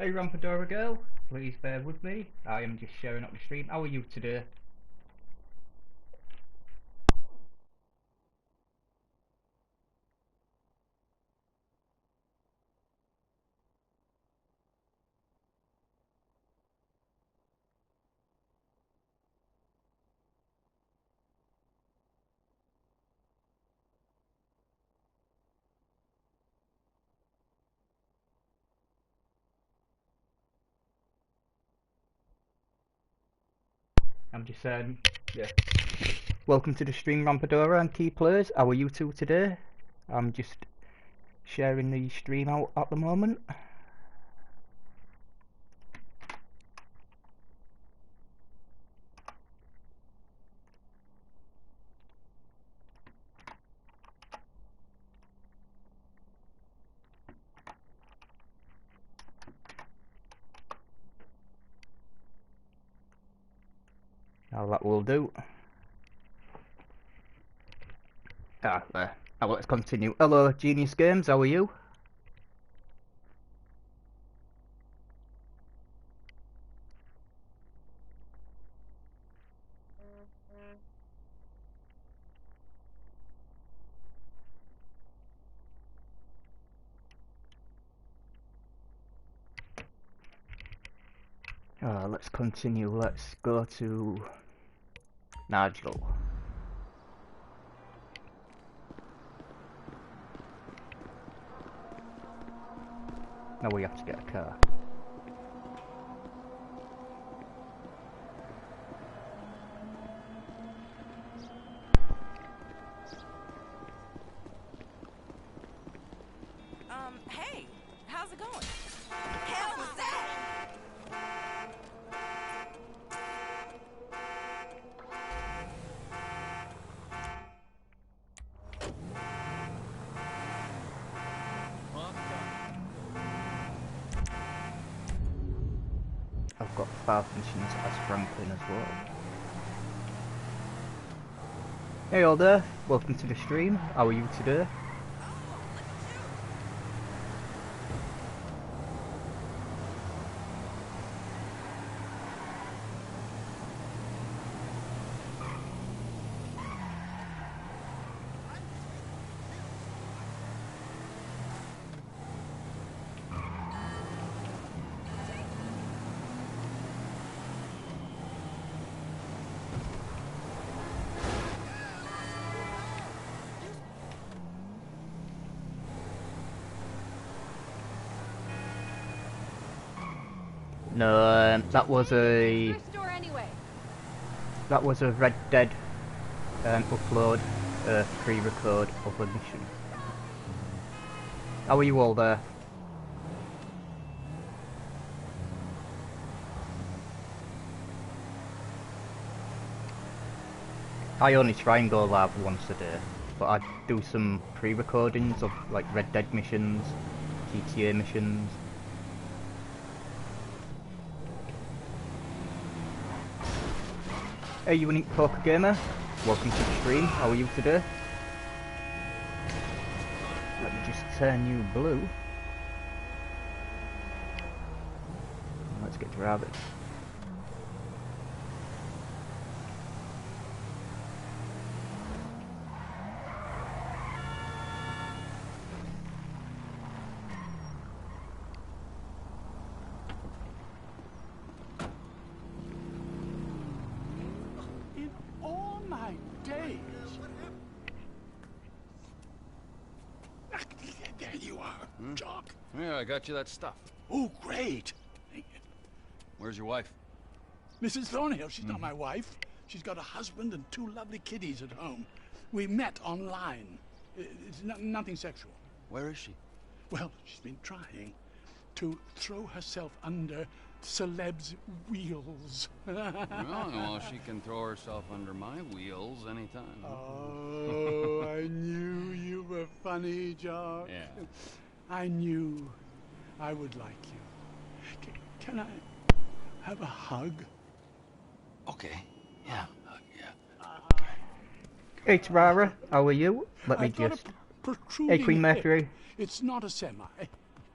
Hey Rampadora girl, please bear with me. I am just sharing up the stream. How are you today? I'm just saying, yeah. Welcome to the stream, Rampadora and key players. How are you two today? I'm just sharing the stream out at the moment. Now that will do. There. Now let's continue. Hello, Genius Games, how are you? Let's continue. Let's go to Nigel. Now we have to get a car. Hey, how's it going? Hell was that? I've got 5 missions as Franklin as well. Hey all there, welcome to the stream. How are you today? No, that was a Red Dead upload, pre-record of a mission. How are you all there? I only try and go live once a day, but I do some pre-recordings of like Red Dead missions, GTA missions. Hey Unique Poker Gamer, welcome to the stream. How are you today? Let me just turn you blue. Let's get to rabbit. Yeah, I got you that stuff. Oh, great. Where's your wife? Mrs. Thornhill, she's not my wife. She's got a husband and 2 lovely kiddies at home. We met online. It's nothing sexual. Where is she? Well, she's been trying to throw herself under celebs' wheels. Well, she can throw herself under my wheels anytime. Oh, I knew you were funny, Jock. Yeah. I knew I would like you. Can I have a hug? Okay. Yeah. Yeah. Hey Tarara, how are you? Let me I've got just... a protruding Hey Queen hip. Mercury. It's not a semi.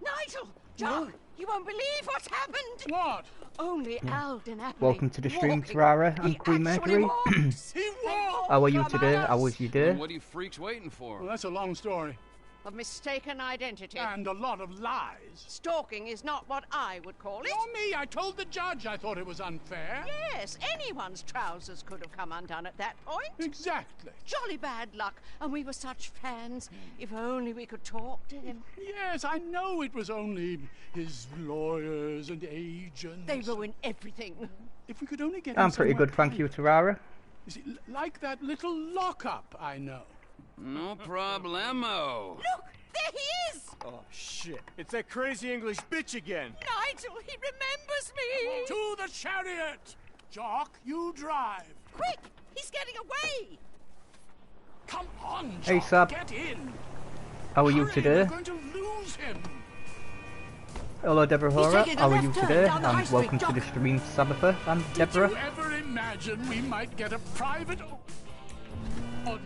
Nigel! Jock! You won't believe what's happened. What? Only Alden Appley. Welcome to the stream, walking. Tarara and He Queen actually Mercury. walks. He walked! How are you Come today? on, How was us. your Then day? what are you freaks waiting for? Well, that's a long story. Of mistaken identity. And a lot of lies. Stalking is not what I would call it. Nor me. I told the judge I thought it was unfair. Yes, anyone's trousers could have come undone at that point. Exactly. Jolly bad luck, and we were such fans. If only we could talk to him. Yes, I know it was only his lawyers and agents. They ruin everything. If we could only get I'm him pretty somewhere good, thank you, private. Tarara. You see, like that little lockup I know. No problemo. Look, there he is! Oh, shit. It's that crazy English bitch again. Nigel, he remembers me! To the chariot! Jock, you drive. Quick, he's getting away! Come on, Jock. Hey, Sab. Get in. How are you Hurry, today? We're going to lose him. Hello, Deborah Hora. taking a How are you left turn today? down the High And Street, welcome to Doc. the stream, Sabbatha and Did Deborah. you ever imagine we might get a private audience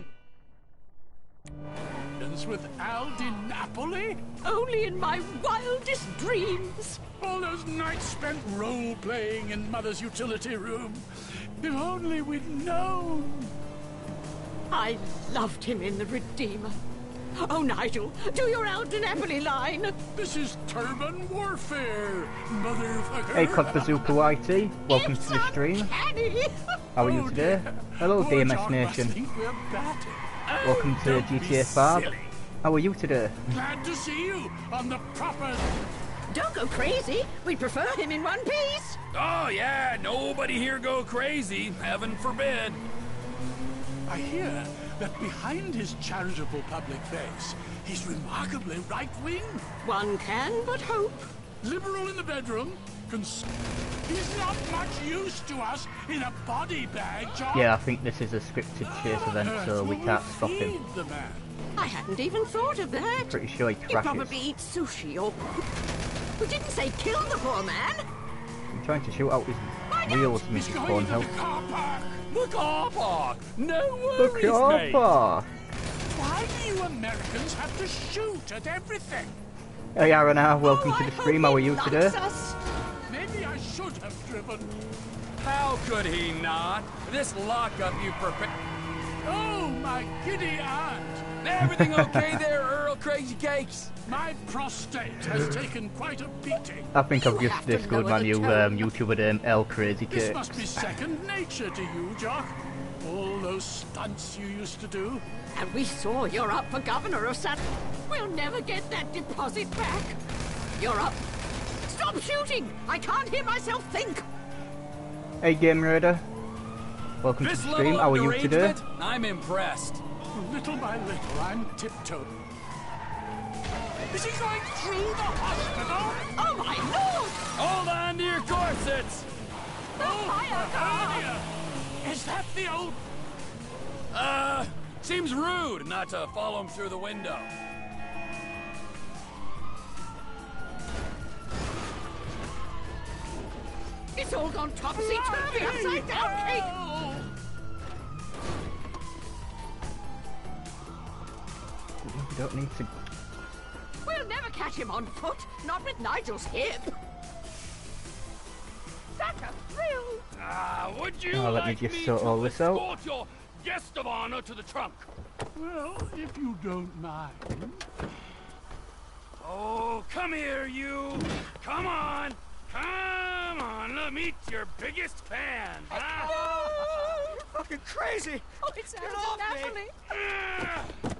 with Al Di Napoli? Only in my wildest dreams. All those nights spent role-playing in Mother's utility room. If only we'd known. I loved him in The Redeemer. Oh, Nigel, do your Alden Appley line. This is turban warfare, motherfucker. Hey, Cod Bazooka YT. Welcome It's to the stream. uncanny. How are you today? Hello, Poor DMS John must Nation. think we're batty. Welcome to Don't be GTA 5. silly. How are you today? Glad to see you on the proper... Don't go crazy. We'd prefer him in one piece. Oh, yeah, nobody here go crazy. Heaven forbid. I hear that behind his charitable public face, he's remarkably right-wing. One can but hope. Liberal in the bedroom. He's not much use to us in a body bag, John. Yeah, I think this is a scripted chase event, so we can't stop him. Feed the man. I hadn't even thought of that. Pretty sure he He crashes. probably eats sushi or... We didn't say kill the poor man. I'm trying to shoot out his Why not? wheels, He's Mrs. going into the Cornhill. car park. The car park! No The worries, car mate! park! Why do you Americans have to shoot at everything? Hey Arana, welcome Oh, to I the stream. hope How are he you likes today? us. Maybe I should have driven. How could he not? This lockup you prepared. Oh, my giddy aunt. Everything okay there, Earl Crazy Cakes? My prostate has taken quite a beating. I think I've You just have to discovered lower my the new tone. YouTuber name, L Crazy This Cakes. must be second nature to you, Jock. All those stunts you used to do. And we saw you're up for governor of San... We'll never get that deposit back. You're up. Stop shooting! I can't hear myself think. Hey Game Raider, welcome This to the stream. level How of are you today? derangement, I'm impressed. Little by little, I'm tiptoeing. Is he going through the hospital? Oh, my Lord! Hold on to your corsets! The fire car! Hernia. Is that the old... Seems rude not to follow him through the window. It's all gone topsy-turvy upside down, Kate! You don't need to... We'll never catch him on foot, not with Nigel's hip. Such a thrill! Would you Oh, let me like just me sort to all this out. escort your guest of honor to the trunk? Well, if you don't mind. Oh, come here, you! Come on! Come on! Let me meet your biggest fan! Huh? You're fucking crazy! Oh, it's Get off me. Napoli!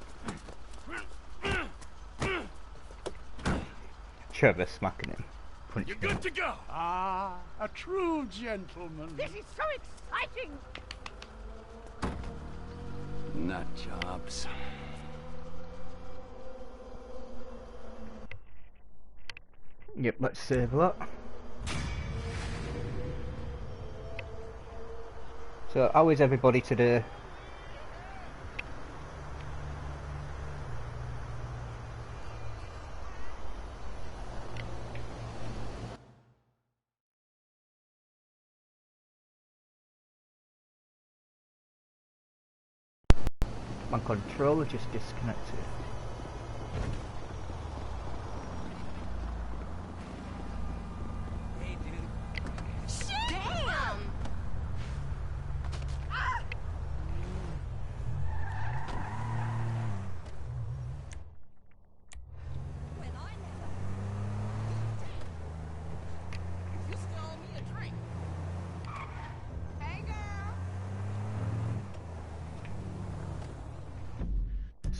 Trevor smacking him. Punch You're him. good to go! Ah, a true gentleman. This is so exciting! Nut jobs. Yep, let's save that. So, how is everybody today? My controller just disconnected.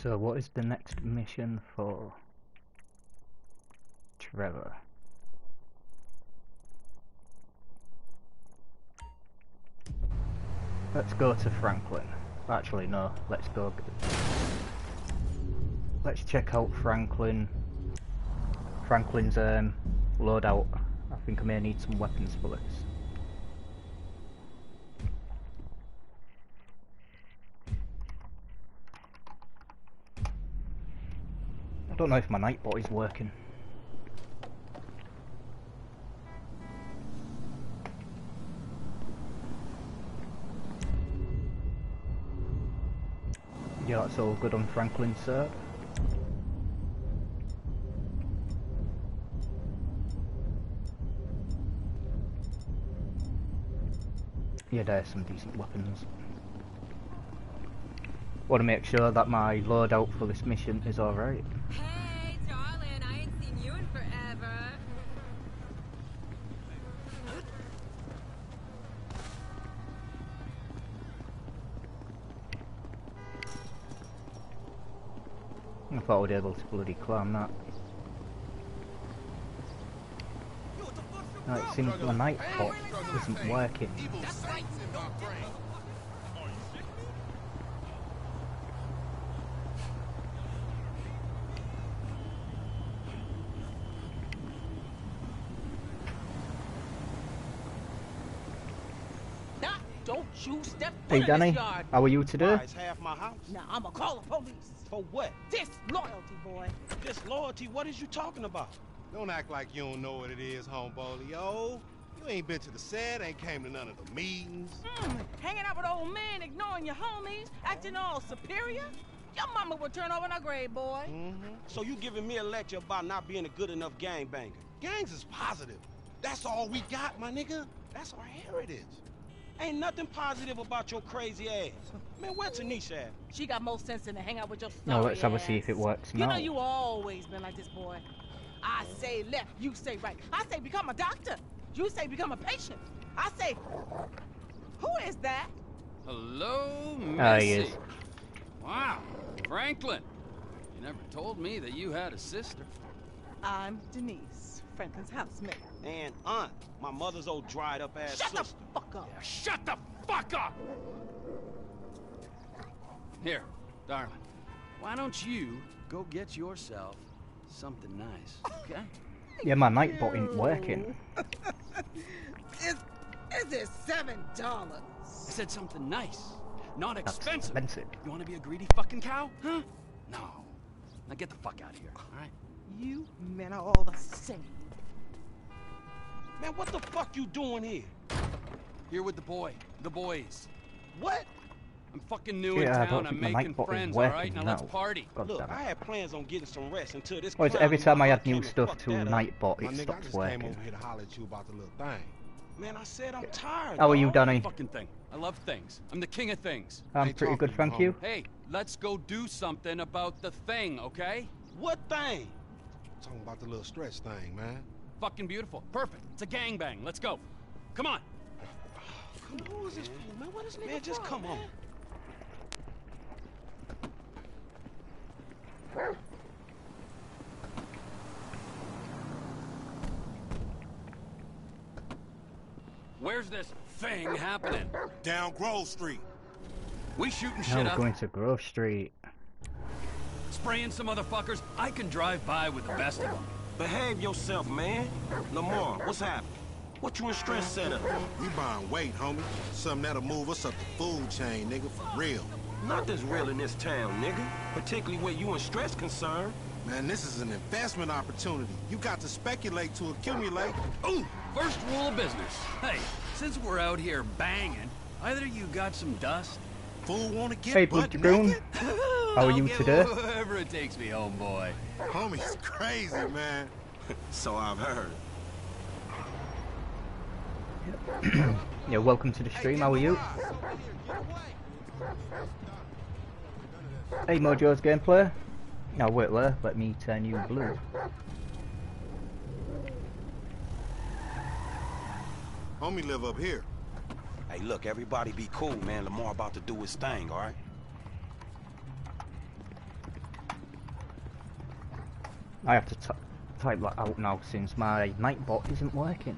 So what is the next mission for Trevor? Let's go to Franklin. Actually no, let's go. Let's check out Franklin's loadout. I think I may need some weapons for this. I don't know if my Nightbot is working. Yeah, that's all good on Franklin's serve. Yeah, there's some decent weapons. Want to make sure that my loadout for this mission is alright. Hey, darling, I ain't seen you in forever. I thought I would be able to bloody climb that. No, it seems my Nightbot isn't working. Don't you step Hey foot in Danny, this yard. how are you today? It's half my house. Now I'ma call the police. For what? Disloyalty, boy. Disloyalty? What is you talking about? Don't act like you don't know what it is, homeboy. Yo, you ain't been to the set, ain't came to none of the meetings. Hanging out with old men, ignoring your homies, acting all superior? Your mama will turn over in her grave, boy. So you giving me a lecture about not being a good enough gangbanger? Gangs is positive. That's all we got, my nigga. That's our heritage. Ain't nothing positive about your crazy ass. Man, where Tanisha at? She got more sense than to hang out with your sorry No, let's have a ass. see if it works You now. know you always been like this, boy. I say left, you say right. I say become a doctor. You say become a patient. I say, who is that? Hello, Ah, he Missy. is. Wow, Franklin. You never told me that you had a sister. I'm Denise, Franklin's housemate. And aunt, my mother's old dried up ass Shut sister. the fuck up. Shut the fuck up! Here, darling. Why don't you go get yourself something nice, okay? Yeah, my Nightbot ain't working. Is it $7? I said something nice, not That's expensive. expensive. You want to be a greedy fucking cow? Huh? No. Now get the fuck out of here, all right? You men are all the same. Man, what the fuck you doing here? Here with the boys. What? I'm fucking new in Yeah, I town. don't I'm think my making Nightbot is friends, all right? working Now now. let's party. God Look, damn I it. had plans on getting some rest until this. Well, it's clown every in time my I aunt add new came and stuff fucked to that up. Nightbot, My it nigga, I stops just came working. over here to holler at you about the little thing. Man, I said I'm tired. How are you, dawg. Danny? Fucking thing. I love things. I'm the king of things. I'm Hey, pretty talk good, to me, thank homie. you. Hey, let's go do something about the thing, okay? What thing? Talking about the little stretch thing, man. Fucking beautiful. Perfect. It's a gangbang. Let's go. Come on. Who is this fool, man? What is nigga Man, just come on. Where's this thing happening? Down Grove Street. We shooting Now shit we're up, going to Grove Street. spraying some motherfuckers. I can drive by with the best of them. Behave yourself, man. Lamar, what's happening? What you in stress set up? We buying weight, homie. Something that'll move us up the food chain, nigga, for real. Nothing's real in this town, nigga. Particularly where you in stress concerned. Man, this is an investment opportunity. You got to speculate to accumulate. Ooh, first rule of business. Hey, since we're out here banging, either you got some dust? Fool wanna get Hey, butt Blue Dragoon. naked? How are I'll you get today? Wherever it takes me home, boy. Homie's crazy, man. So I've heard. Yeah, welcome to the stream, how are you? Hey, Mojo's gameplay. Now wait there, let me turn you blue. Homie live up here. Hey, look, everybody be cool, man. Lamar about to do his thing, all right? I have to type that out now since my Nightbot isn't working.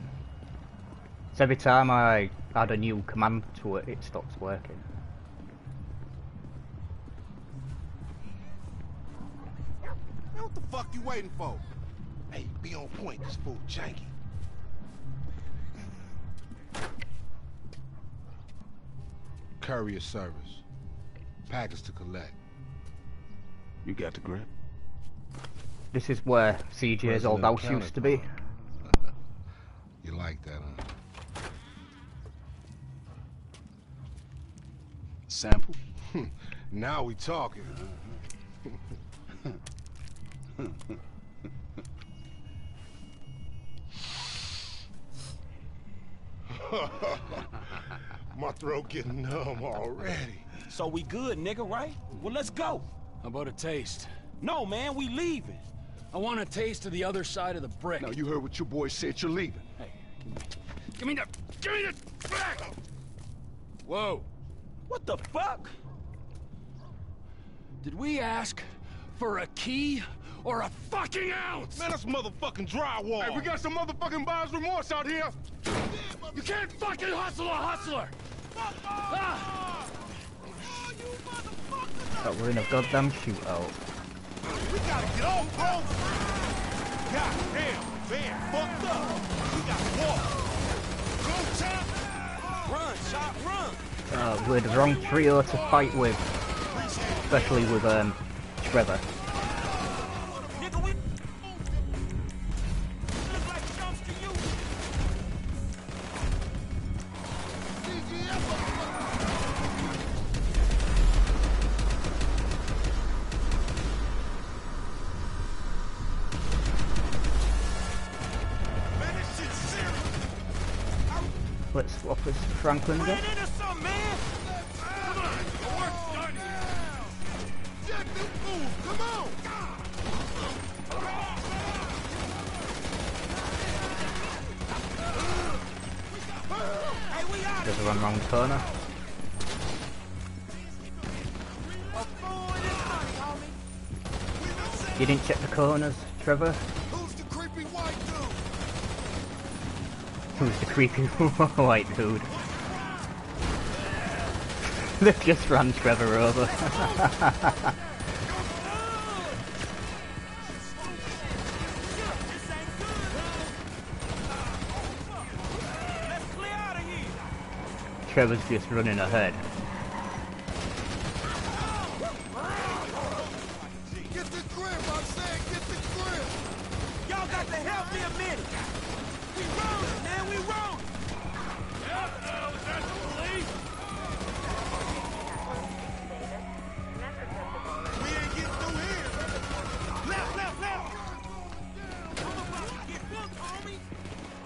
So every time I add a new command to it, it stops working. Man, what the fuck you waiting for? Hey, be on point, this fool janky. Courier service. Package to collect. You got the grip? This is where CJ's old house used to be. You like that, huh? Sample? Now we talking. My throat getting numb already. So we good, nigga, right? Well, let's go. How about a taste? No, man, we leaving. I want a taste of the other side of the brick. Now, you heard what your boy said, you're leaving. Hey, give me the back! Whoa. What the fuck? Did we ask for a key or a fucking ounce? Man, that's motherfucking drywall. Hey, we got some motherfucking buyer's remorse out here. You can't fucking hustle a hustler! Ah! But we're in a goddamn shootout. We gotta get off, bro. God damn, man, fucked up. We got walk. Go, Chop. Run, Chop, run. We're the wrong trio to fight with, especially with Trevor. Nigga, we look like chumps to you. Man, this shit's serious. Let's swap us Franklin Ran then. into something, man. Come on, the work's done here. Jack them fools, come on. Hey, we out Just run round the corner. of fool in this money, homie. You didn't check the corners, Trevor? Who's the creepy white dude? Who's the creepy white dude? They've just ran Trevor over. Let's clear out of here. Trevor's just running ahead. Get the grip, I'm saying, get the grip. Y'all got to help me a minute. We rolling, man, we rolling. Is that the police? We ain't getting through here. Left, left, left. Get booked, homie.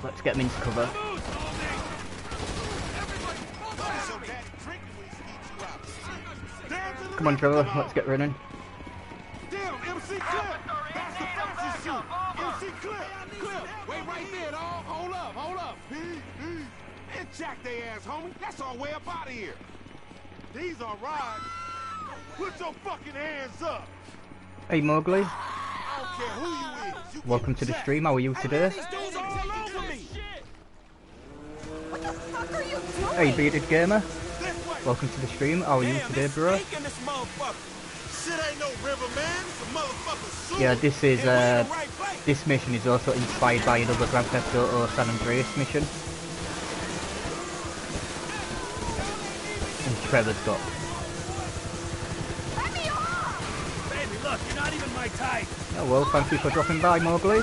Let's get him into cover. Move, homie! So that drinking when he skeets you out. Down to the Come on, Trevor, let's get running. Damn, MC Clip. That's the fastest shoot. MC Clip. Clip. Wait right there, dog. Hold up, hold up. And jack they ass, homie. That's our way up out of here. These are rides. Put your fucking hands up. Hey Mowgli, I don't care who you is. You welcome to the stream. How are you today? These dudes are all over me. What the fuck are you doing? Hey Bearded Gamer, this way. welcome to the stream. How are you Damn, today, it's bro? stink in this motherfucker. Shit ain't no river, man. It's a motherfucking sewer. Yeah, this is And we in the right place. this mission is also inspired by another Grand Theft Auto San Andreas mission. And Trevor's got. Let me off! Baby, look, you're not even my type. Oh well, thank you for dropping by, Mowgli.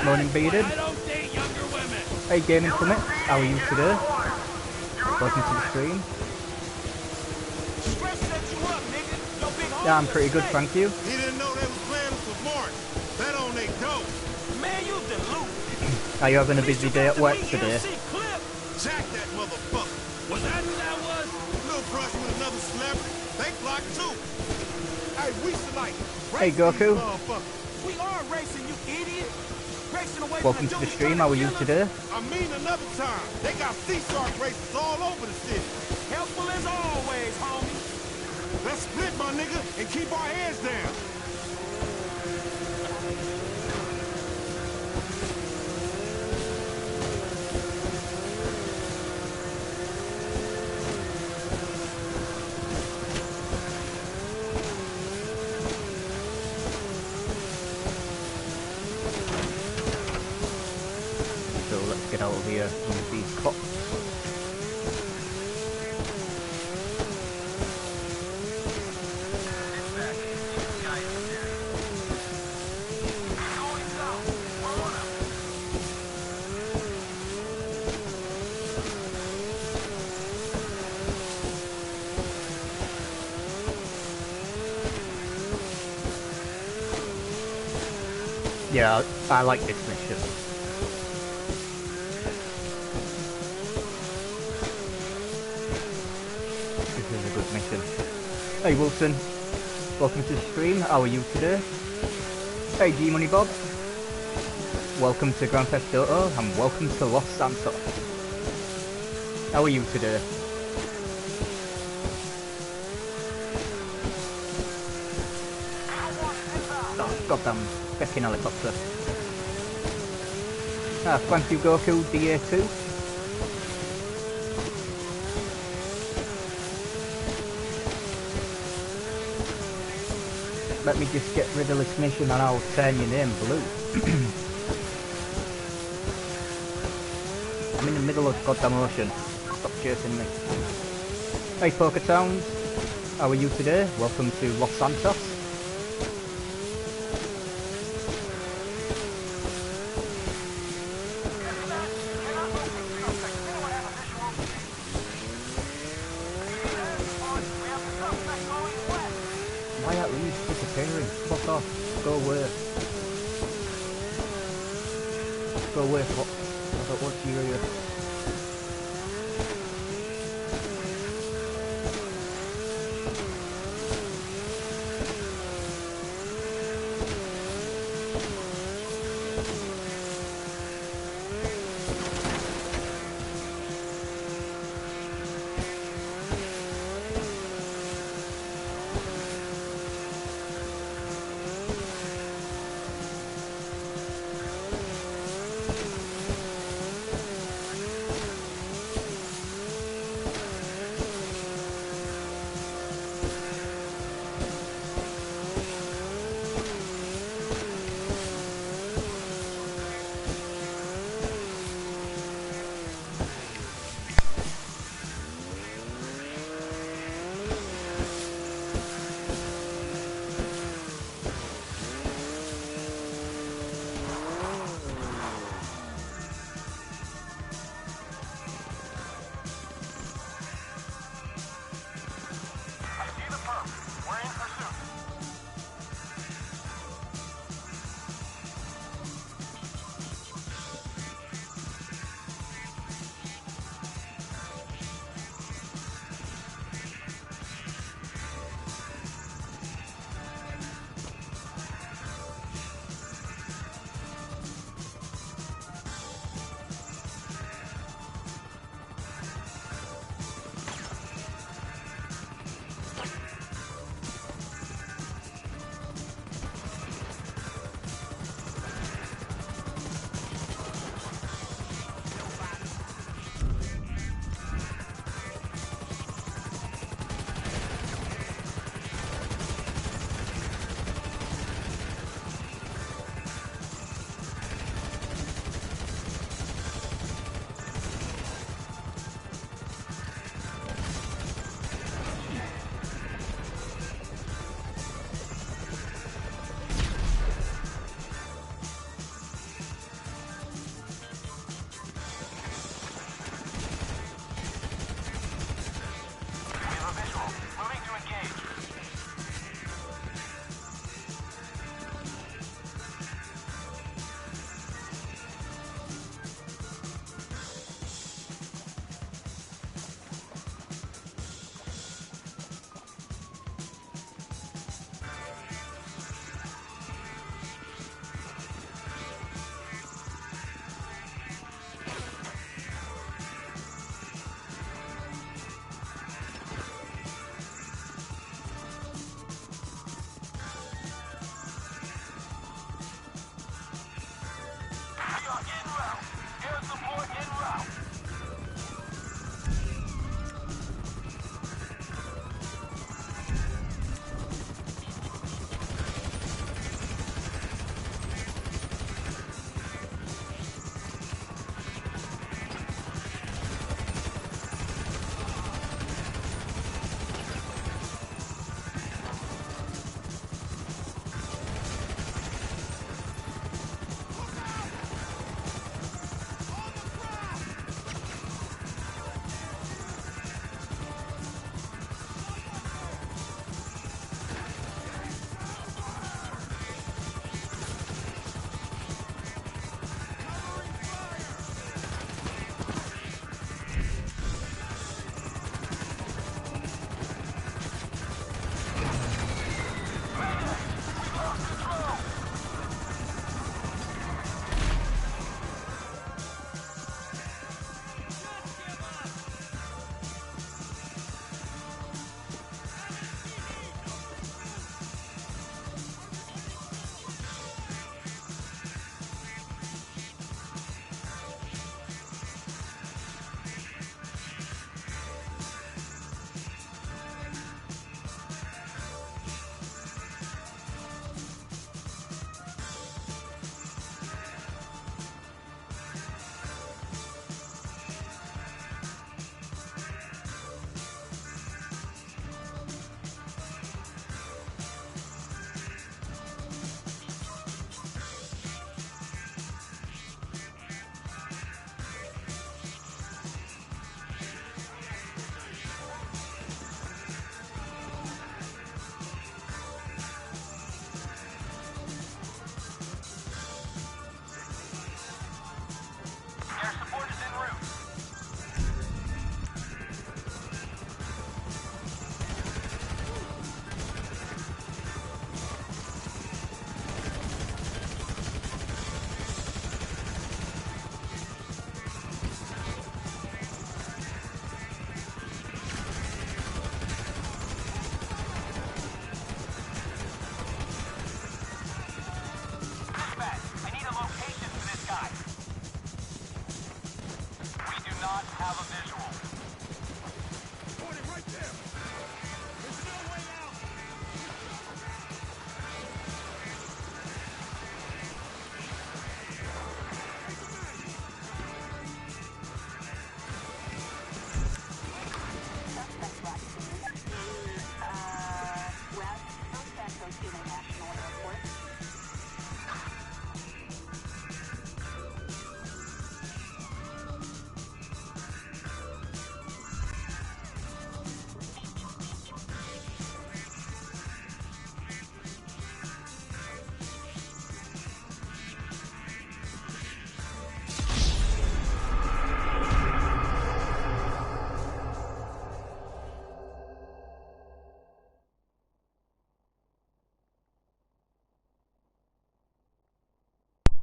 Morning, Bearded. I don't date younger women. Hey Gaming Summit, how are you today? Welcome to the stream. Stress set you up, nigga. Your big Yeah, I'm homie pretty good, upset. thank you. He didn't know they was planning for March. That on they dope. Man, you dilute. Are you having a busy day at work today? Jack that motherfucker. Was that who that was? Little brush with another celebrity. They block too. Hey, we should like Hey, race Goku. these motherfuckers. We are racing, you idiot. Racing away Welcome from to the the dude stream, trying how are you kill us. today? I mean another time. They got sea shark races all over the city. Helpful as always, homie. Let's split, my nigga, and keep our heads down. area with these cops. Yeah, I like this mission. This is a good mission. Hey Wilson, welcome to the stream. How are you today? Hey G Money Bob, welcome to Grand Theft Auto and welcome to Los Santos. How are you today? Oh, goddamn fucking helicopter. Ah, thank you Goku, DA2. Let me just get rid of this mission and I'll turn your name blue. I'm in the middle of the goddamn ocean. Stop chasing me. Hey Poker Towns, how are you today? Welcome to Los Santos. Why are these disappearing? Fuck off. Go away. Go away, fuck. I don't want you here.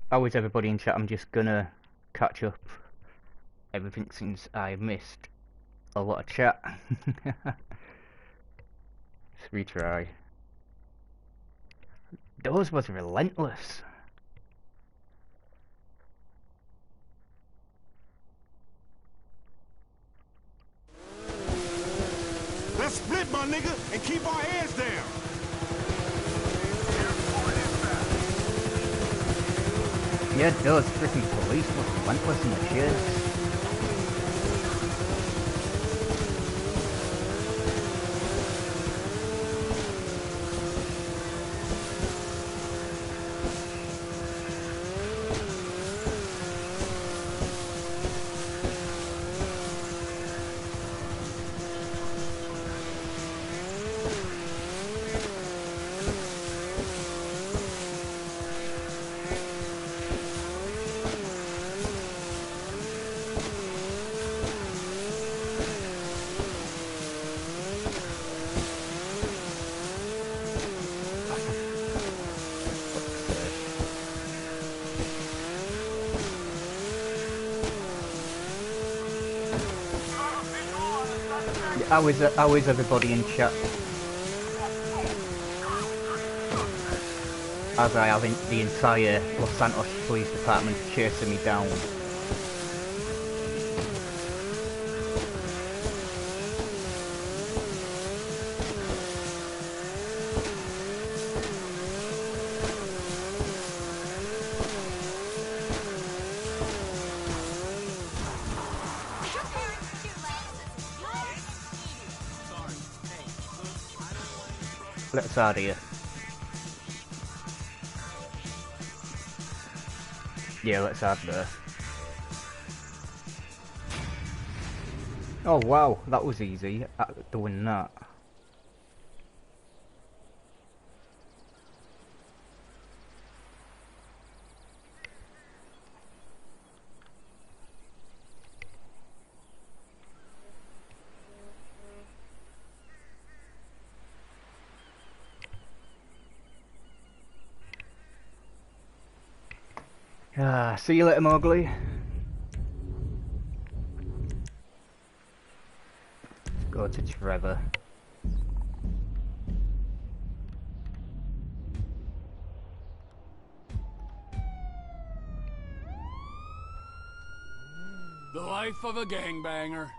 How is everybody in chat? I'm just gonna catch up everything since I missed a lot of chat. Let's retry. Those was relentless. Let's split, my nigga, and keep our heads down. Yeah, those freaking police was relentless in the chase. How is everybody in chat? As I have the entire Los Santos Police Department chasing me down. Let's out of here. Yeah, let's add there. Oh wow, that was easy, doing that. See you later, Mowgli. Let's go to Trevor. The life of a gangbanger.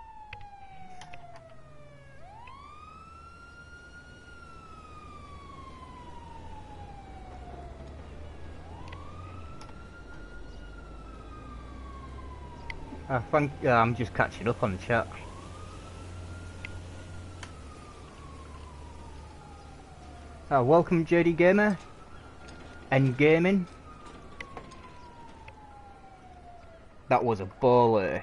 I think I'm just catching up on the chat. Welcome JD Gamer and Gaming. That was a baller.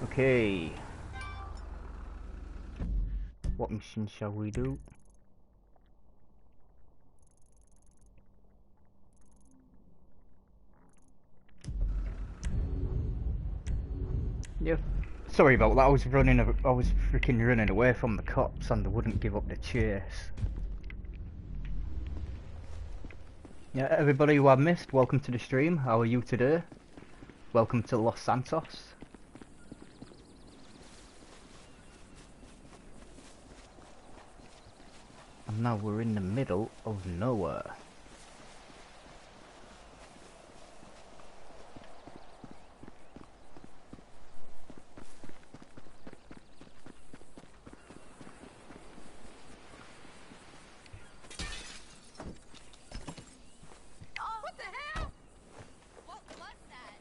Okay. What mission shall we do? Yeah. Sorry about that. I was freaking running away from the cops, and they wouldn't give up the chase. Yeah, everybody who I've missed, welcome to the stream. How are you today? Welcome to Los Santos. And now we're in the middle of nowhere. What the hell? What was that?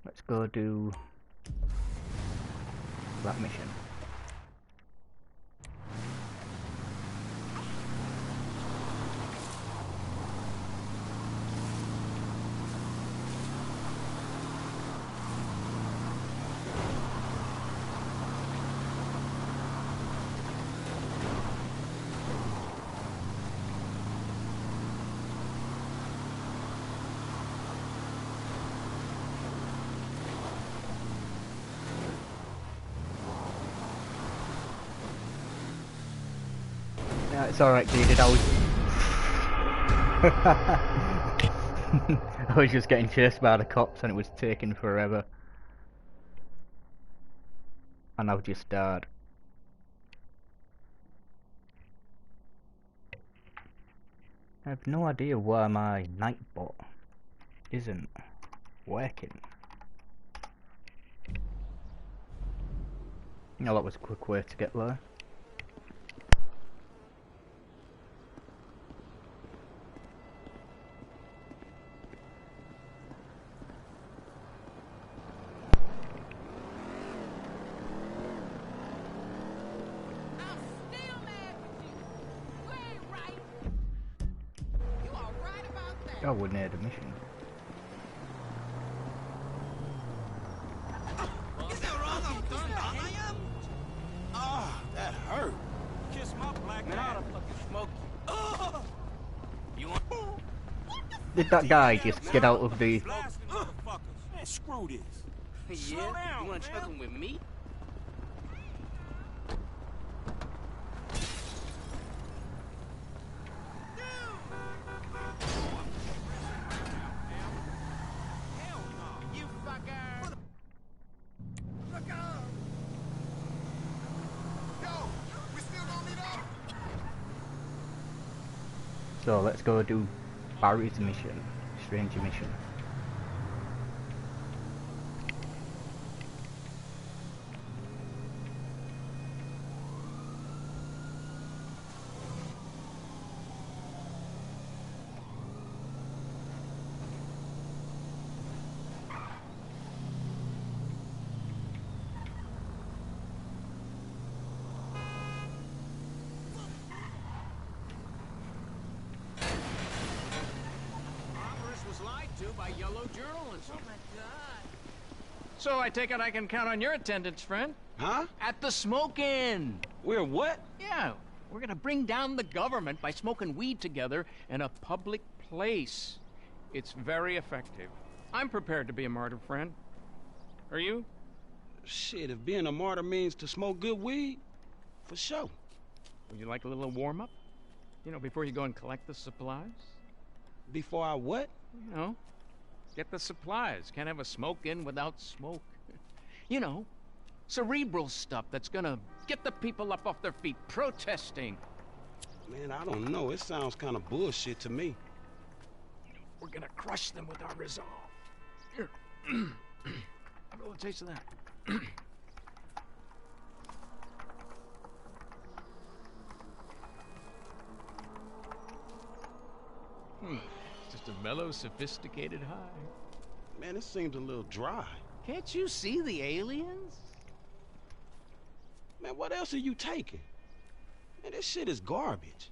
Let's go do that mission. Yeah, it's alright, David. I was just getting chased by the cops and it was taking forever. And I've just died. I have no idea why my Nightbot isn't working. No, that was a quick way to get there. Oh, we're near the mission. Ah, that hurt. Kiss my black man. I'll fucking smoke you. You want? Did that guy just get out of the... Man, screw this. Yeah? You wanna check them with me? So let's go do Barry's mission, Stranger mission. By yellow journalists. Oh my God. So I take it I can count on your attendance, friend? Huh? At the smoke-in. We're what? Yeah, we're gonna bring down the government by smoking weed together in a public place. It's very effective. I'm prepared to be a martyr, friend. Are you? Shit, if being a martyr means to smoke good weed, for sure. Would you like a little warm-up? You know, before you go and collect the supplies? Before I what? You know, get the supplies. Can't have a smoke-in without smoke. You know, cerebral stuff that's gonna get the people up off their feet, protesting. Man, I don't know. It sounds kind of bullshit to me. We're gonna crush them with our resolve. Here. Have a little taste of that. Just a mellow, sophisticated high. Man, it seems a little dry. Can't you see the aliens? Man, what else are you taking? Man, this shit is garbage.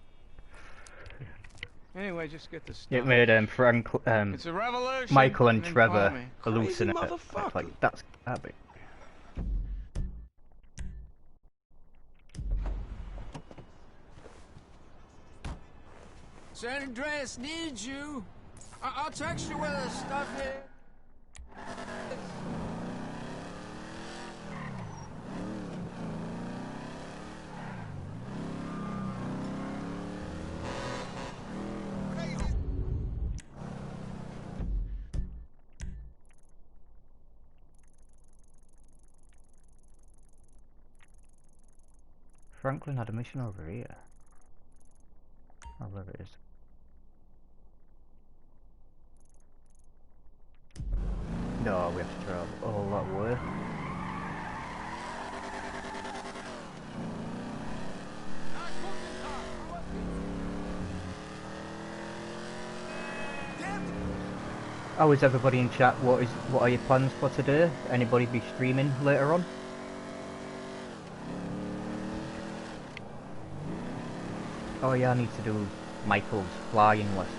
Anyway, just get this. It made Frank, It's a revolution. Michael and Then Trevor call me. hallucinate. Crazy It's motherfucker. like, that's Abby. San Andreas needs you. I'll text you where the stuff is. Franklin had a mission over here. Oh, there it is. No, we have to travel all that way. How is everybody in chat? What are your plans for today? Anybody be streaming later on? Oh yeah, I need to do Michael's flying lessons.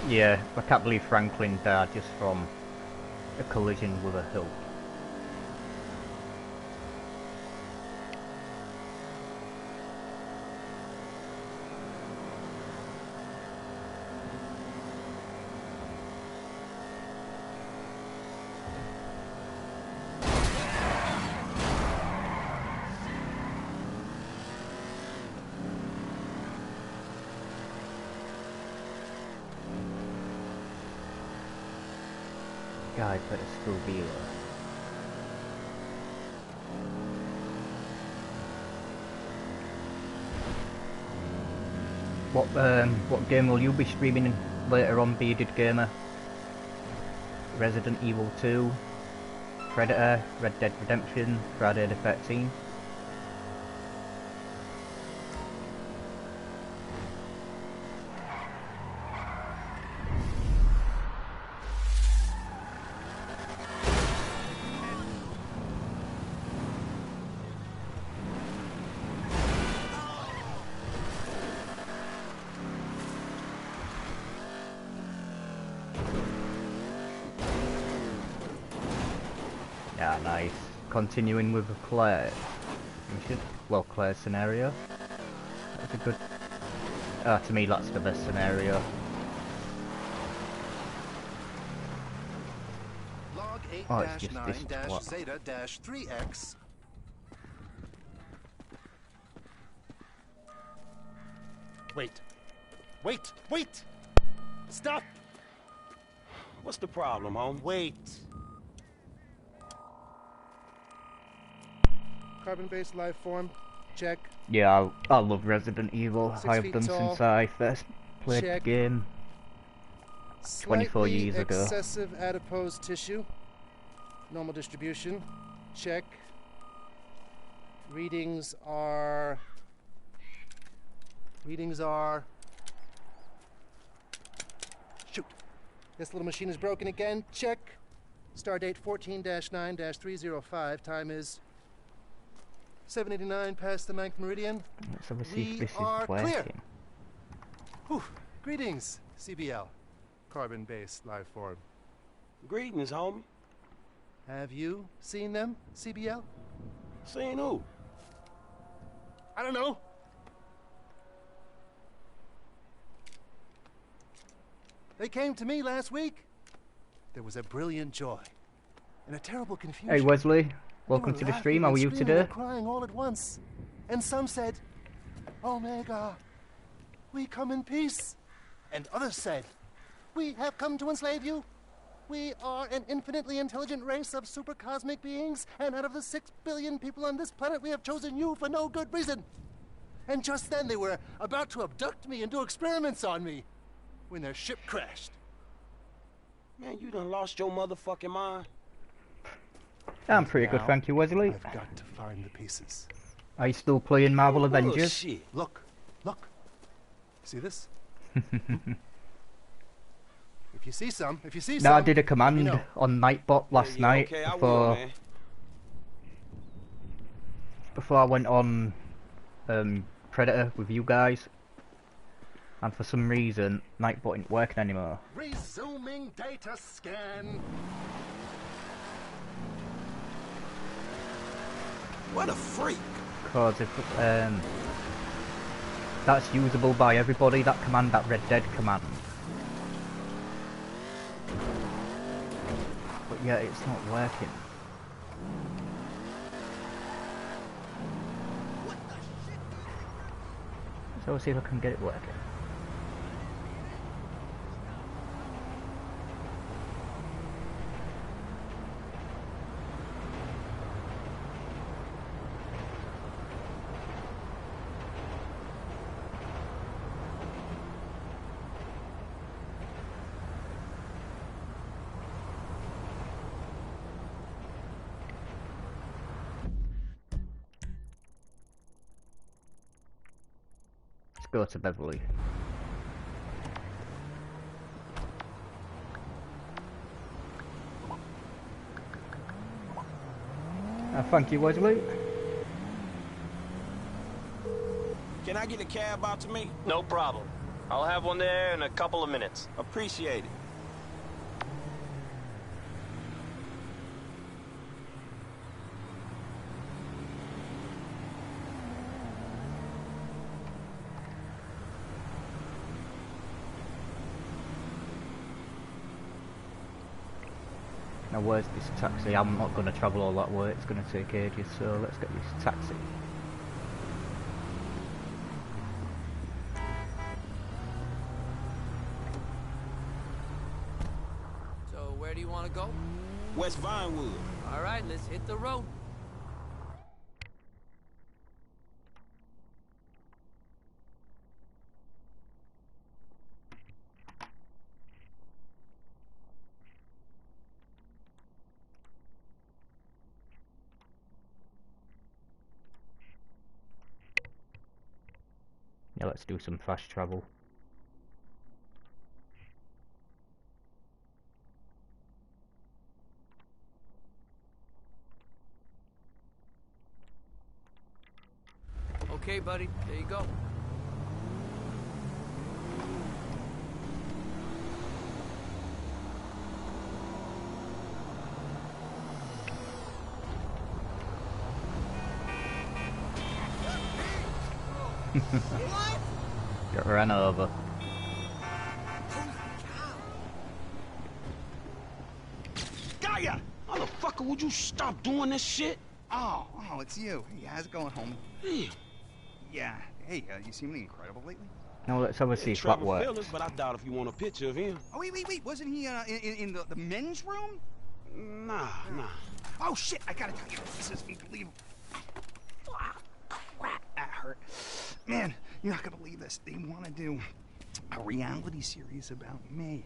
Yeah, I can't believe Franklin died just from a collision with a hill. Guy better still be there. What game will you be streaming later on, Bearded Gamer? Resident Evil 2, Predator, Red Dead Redemption, Friday the 13th. Yeah, nice. Continuing with Claire mission. Well, Claire scenario. That's a good... to me that's the best scenario. Log Oh, it's just this twat. 8-9-Zeta-3X. Wait! Stop! What's the problem, home? Wait. Carbon-based life form. Check. Yeah, I love Resident Evil. 6 I've feet done tall. since I first played Check. the game 24 Slightly years ago. excessive adipose tissue. Normal distribution. Check. Readings are... Shoot. This little machine is broken again. Check. Stardate 14-9-305. Time is 7:89 past the 9th meridian. Let's have a see if We this is are clear. working. Whew. Greetings, CBL. Carbon-based life form. Greetings, homie. Have you seen them, CBL? Seen who? I don't know. They came to me last week. There was a brilliant joy and a terrible confusion. Hey Wesley, They welcome were to the laughing stream. How and are you screaming today? and crying all at once. And some said, Omega, we come in peace. And others said, we have come to enslave you. We are an infinitely intelligent race of supercosmic beings, and out of the 6 billion people on this planet, we have chosen you for no good reason. And just then they were about to abduct me and do experiments on me when their ship crashed. Man, you done lost your motherfucking mind. I'm pretty good, Now, thank you, Wesley. I've got to find the pieces. Are you still playing Marvel Avengers? Shit. Look, look. See this? If you see some, No, I did a command let me know. on Nightbot last night okay, I will, man. before I went on Predator with you guys, and for some reason Nightbot ain't working anymore. Resuming data scan. What a freak. Cause if that's usable by everybody, that command, that Red Dead command. But yeah, it's not working. So we'll see if I can get it working. Let's go to Beverly. Thank you, Wesley. Can I get a cab out to me? No problem. I'll have one there in a couple of minutes. Appreciate it. Now where's this taxi? I'm not going to travel all that way, it's going to take ages, so let's get this taxi. So where do you want to go? West Vinewood. All right, let's hit the road. Yeah, let's do some fast travel. Okay, buddy, there you go. Get ran over. Gaia! Motherfucker, would you stop doing this shit? Oh, it's you. Hey, how's it going, homie? Damn. Yeah. Hey, you seeming incredible lately? Now let's have a see if that Trevor works. Phillips, but I doubt if you want a picture of him. Oh, wait. Wasn't he in the men's room? Nah. Oh, shit. I gotta tell you, this is unbelievable. Ah, crap. That hurt. Man, you're not gonna believe this. They want to do a reality series about me.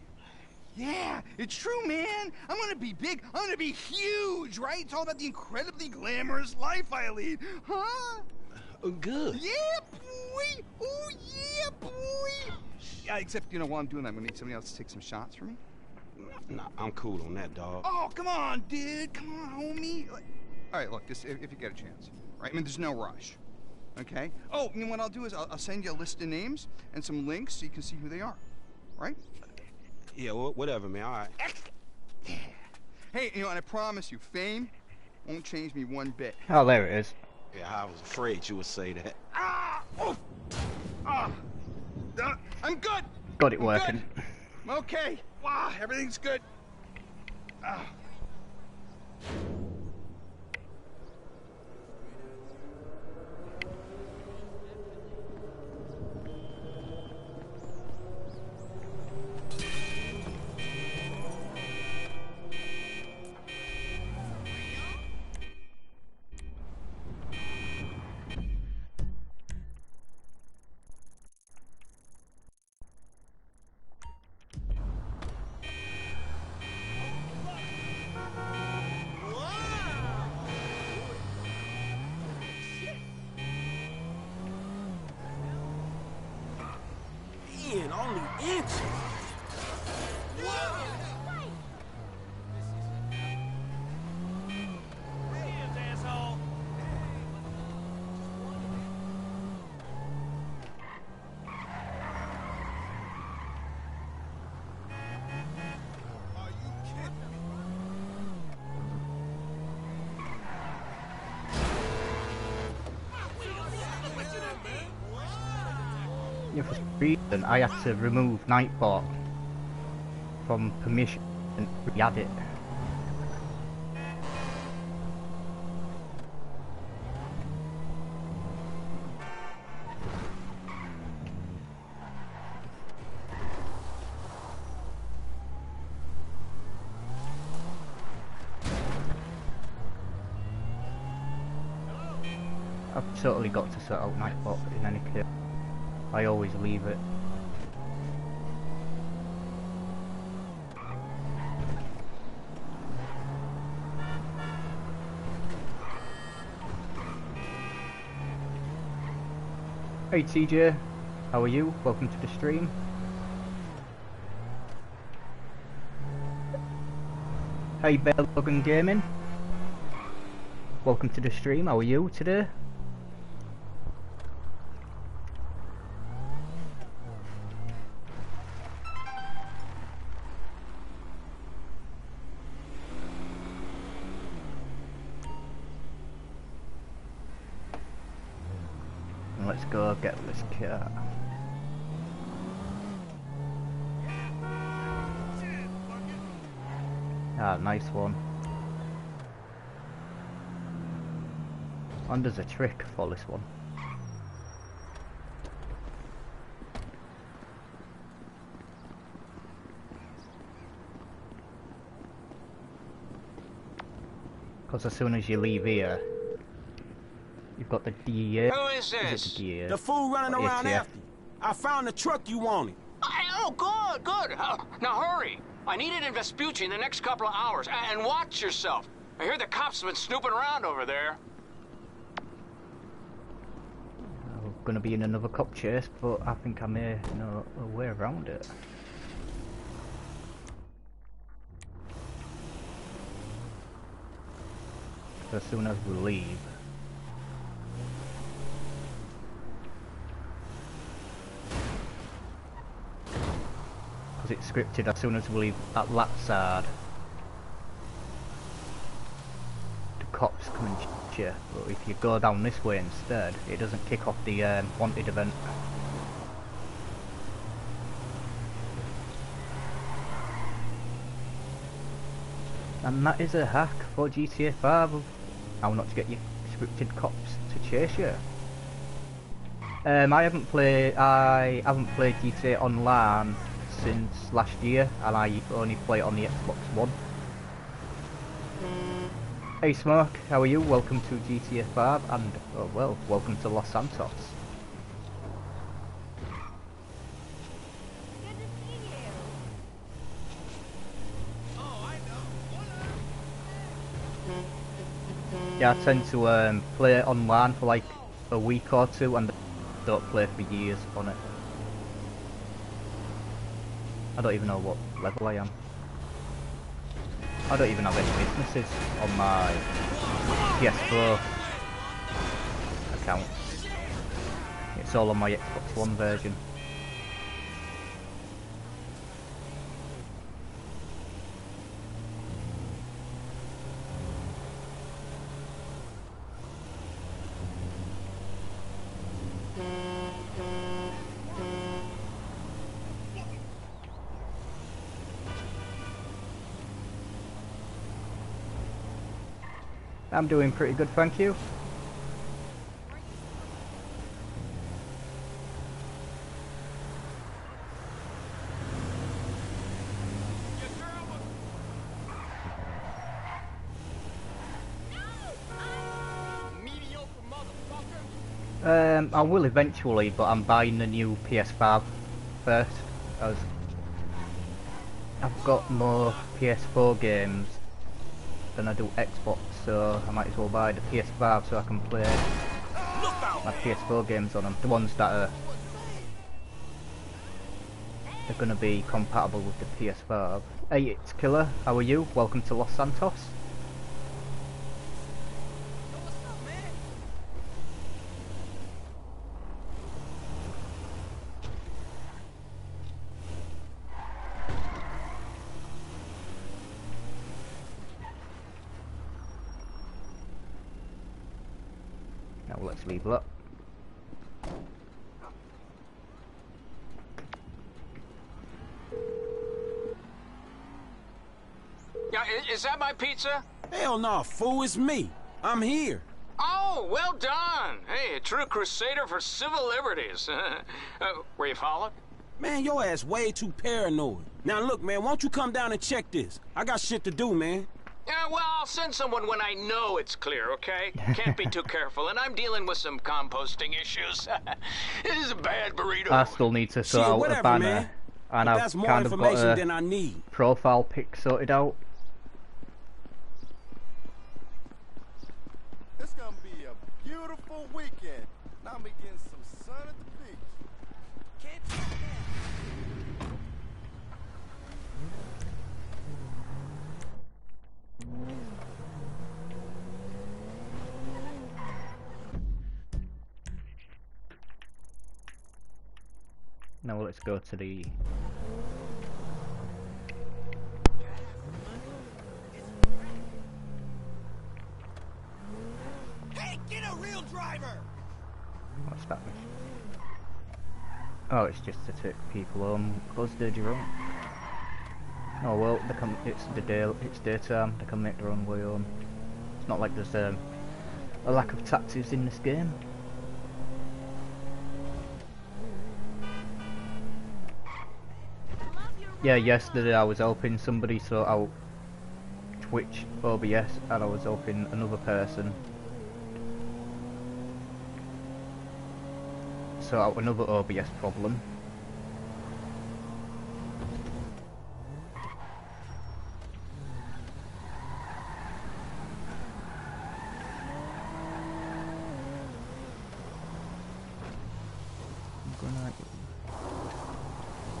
Yeah, it's true, man. I'm gonna be big. I'm gonna be huge, right? It's all about the incredibly glamorous life I lead. Huh? Good. Yeah, boy. Oh, yeah, boy. Yeah, except, while I'm doing that, I'm gonna need somebody else to take some shots for me. Nah, I'm cool on that, dog. Oh, come on, dude. Come on, homie. All right, look, if you get a chance, right? I mean, there's no rush, okay? Oh, what I'll do is I'll send you a list of names and some links so you can see who they are, right? Yeah, whatever, man. All right. Yeah. Hey, and I promise you, fame won't change me one bit. Oh, there it is. Yeah, I was afraid you would say that. I'm good. Got it working. Good. Okay. Wow, everything's good. reason I had to remove Nightbot from permission and re-add it. I've totally got to sort out Nightbot in any case. I always leave it. Hey TJ, how are you? Welcome to the stream. Hey Bell Logan Gaming, welcome to the stream. How are you today? Let's go get this car. Ah, nice one. And there's a trick for this one. Because as soon as you leave here, you've got the DEA. Who is this? Is it the DEA? The fool running Or around ATF? after you. I found the truck you wanted. Oh, good. Now hurry. I need it in Vespucci in the next couple of hours. And watch yourself. I hear the cops have been snooping around over there. We're gonna be in another cop chase, but I think I may know a way around it. As soon as we leave, because it's scripted, as soon as we leave at that side, the cops come and shoot you. But if you go down this way instead, it doesn't kick off the wanted event. And that is a hack for GTA 5. How not to get your scripted cops to chase you. I haven't played GTA Online since last year, and I only play it on the Xbox One. Hey Smoke, how are you? Welcome to GTA 5, and oh well, welcome to Los Santos. Yeah, I tend to play it online for like a week or two and don't play for years on it. I don't even know what level I am. I don't even have any businesses on my PS4 account. It's all on my Xbox One version. I'm doing pretty good, thank you. I will eventually, but I'm buying the new PS5 first, as I've got more PS4 games than I do Xbox, so I might as well buy the PS5 so I can play my PS4 games on them. The ones that are going to be compatible with the PS5. Hey, it's Killer, how are you? Welcome to Los Santos. Now let's leave that. Yeah, is that my pizza? Hell no, fool, it's me. I'm here. Oh, well done. Hey, a true crusader for civil liberties. Were you followed? Man, your ass way too paranoid. Now look, man, won't you come down and check this? I got shit to do, man. Yeah, well, I'll send someone when I know it's clear, okay? Can't be too careful, and I'm dealing with some composting issues. This is a bad burrito. I still need to sort out whatever, a banner, man. and But I've that's more kind of got information a than I need. profile pic sorted out. It's gonna be a beautiful weekend. Now I'm getting some sun at the beach. Can't Now let's go to the... Hey, get a real driver! What's that mission? Oh, it's just to take people home. Go stage your own. Oh well, they can, it's daytime, they can make their own way home. It's not like there's a lack of taxis in this game. Yeah, yesterday I was helping somebody sort out Twitch OBS, and I was helping another person sort out another OBS problem.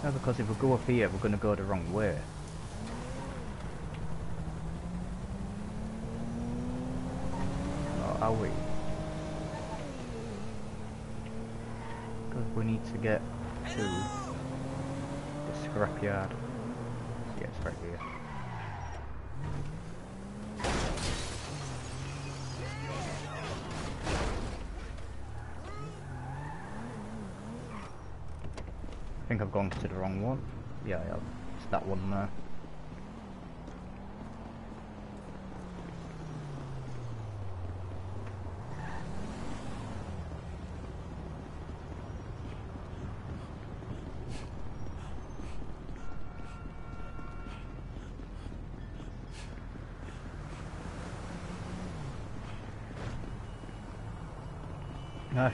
No, because if we go up here, we're going to go the wrong way. Or are we? Because we need to get to the scrapyard. Yeah, it's right here. I think I've gone to the wrong one. Yeah, I have. It's that one there.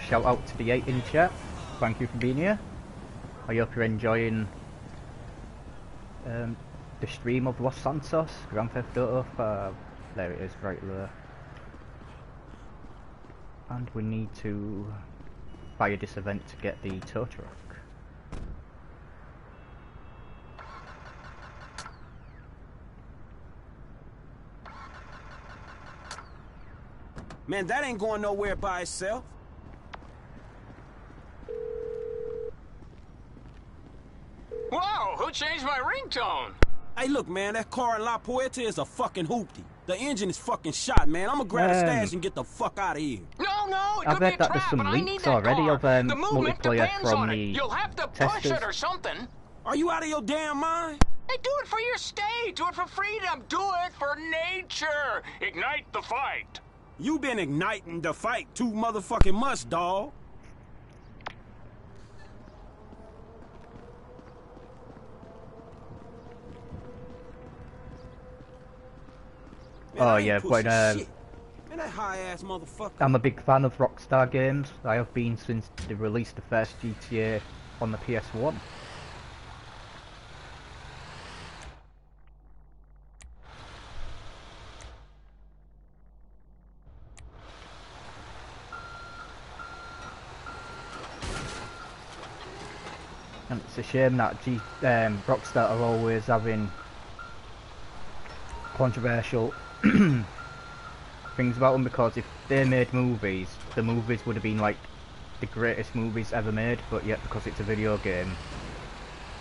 Shout out to the 8 in chat. Thank you for being here. I hope you're enjoying the stream of Los Santos, Grand Theft Auto 5. There it is, right there. And we need to fire this event to get the tow truck. Man, that ain't going nowhere by itself. Whoa, who changed my ringtone? Hey, look, man, that car in La Puerta is a fucking hoopty. The engine is fucking shot, man. I'm gonna grab a stash and get the fuck out of here. No, it I've could be heard a that trap, there's some but I need leaks that already car. of The movement multiplayer depends from on it. the You'll have to push testers. it or something. Are you out of your damn mind? Hey, do it for your state. Do it for freedom. Do it for nature. Ignite the fight. You been igniting the fight too motherfucking much, dawg. Man, Oh I ain't yeah, pushing but shit. Man, that high-ass motherfucker. I'm a big fan of Rockstar games. I have been since they released the first GTA on the PS1. And it's a shame that Rockstar are always having controversial things about them, because if they made movies, the movies would have been like the greatest movies ever made, but yet because it's a video game,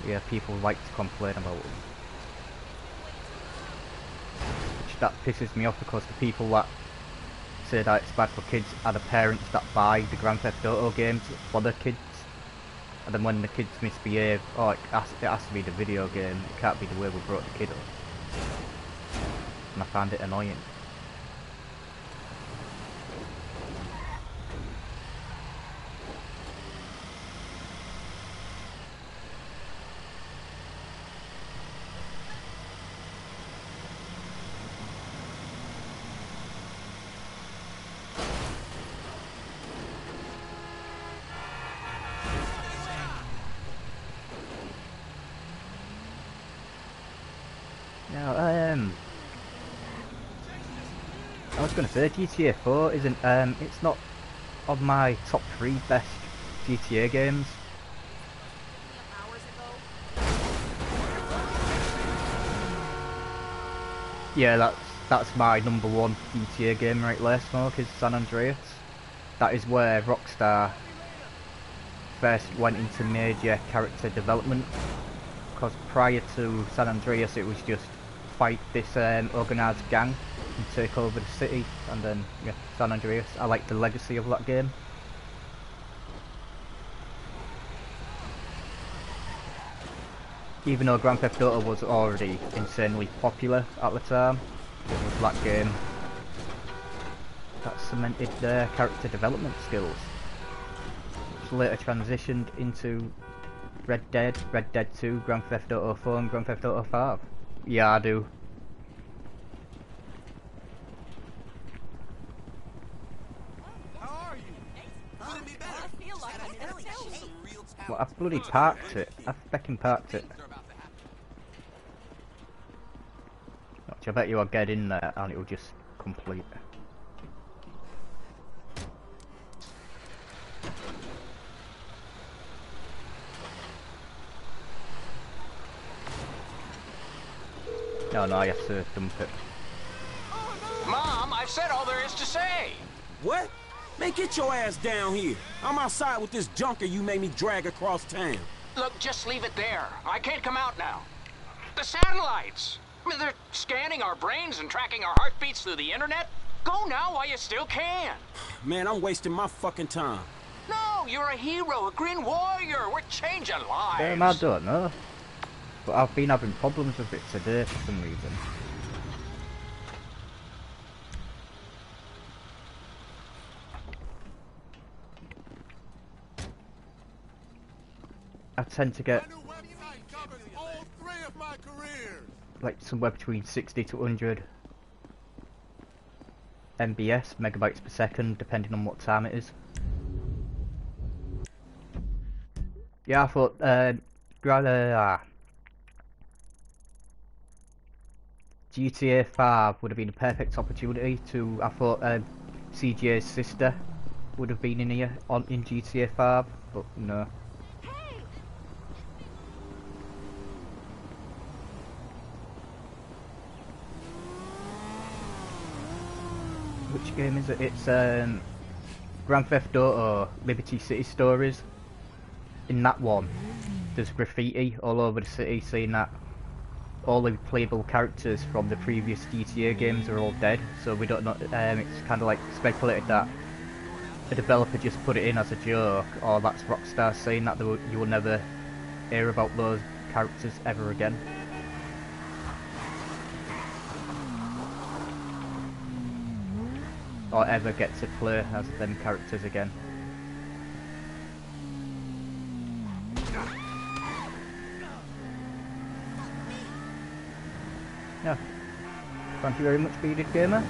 yeah, people like to complain about them. Which that pisses me off, because the people that say that it's bad for kids are the parents that buy the Grand Theft Auto games for their kids. And then when the kids misbehave, oh, it has to be the video game, it can't be the way we brought the kid up. and I find it annoying. Now, I was going to say GTA 4 isn't, it's not on my top 3 best GTA games. Yeah, that's my number 1 GTA game right there, Smoke, is San Andreas. That is where Rockstar first went into major character development, because prior to San Andreas it was just fight this organised gang and take over the city, and then yeah, San Andreas. I like the legacy of that game. Even though Grand Theft Auto was already insanely popular at the time, it was that game that cemented their character development skills, which later transitioned into Red Dead 2, Grand Theft Auto 4 and Grand Theft Auto 5. Yeah, I do. Well, I've bloody parked it. I've fucking parked it. Which I bet you I'll get in there and it'll just complete. No, I have to dump it. Mom, I've said all there is to say. What? Man, get your ass down here. I'm outside with this junker you made me drag across town. Look, just leave it there. I can't come out now. The satellites. I mean, they're scanning our brains and tracking our heartbeats through the internet. Go now while you still can. Man, I'm wasting my fucking time. No, you're a hero, a green warrior. We're changing lives. I don't know. But I've been having problems with it today for some reason. I tend to get like somewhere between 60 to 100 MBS, megabytes per second, depending on what time it is. Yeah, I thought GTA 5 would have been a perfect opportunity to. I thought CJ's sister would have been in here in GTA 5, but no. Which game is it? It's Grand Theft Auto Liberty City Stories. In that one, there's graffiti all over the city saying that all the playable characters from the previous GTA games are all dead, so we don't know. It's kind of like speculated that a developer just put it in as a joke, or that's Rockstar saying that you will never hear about those characters ever again. Or ever get to play as them characters again. No. Thank you very much, Bearded Gamer.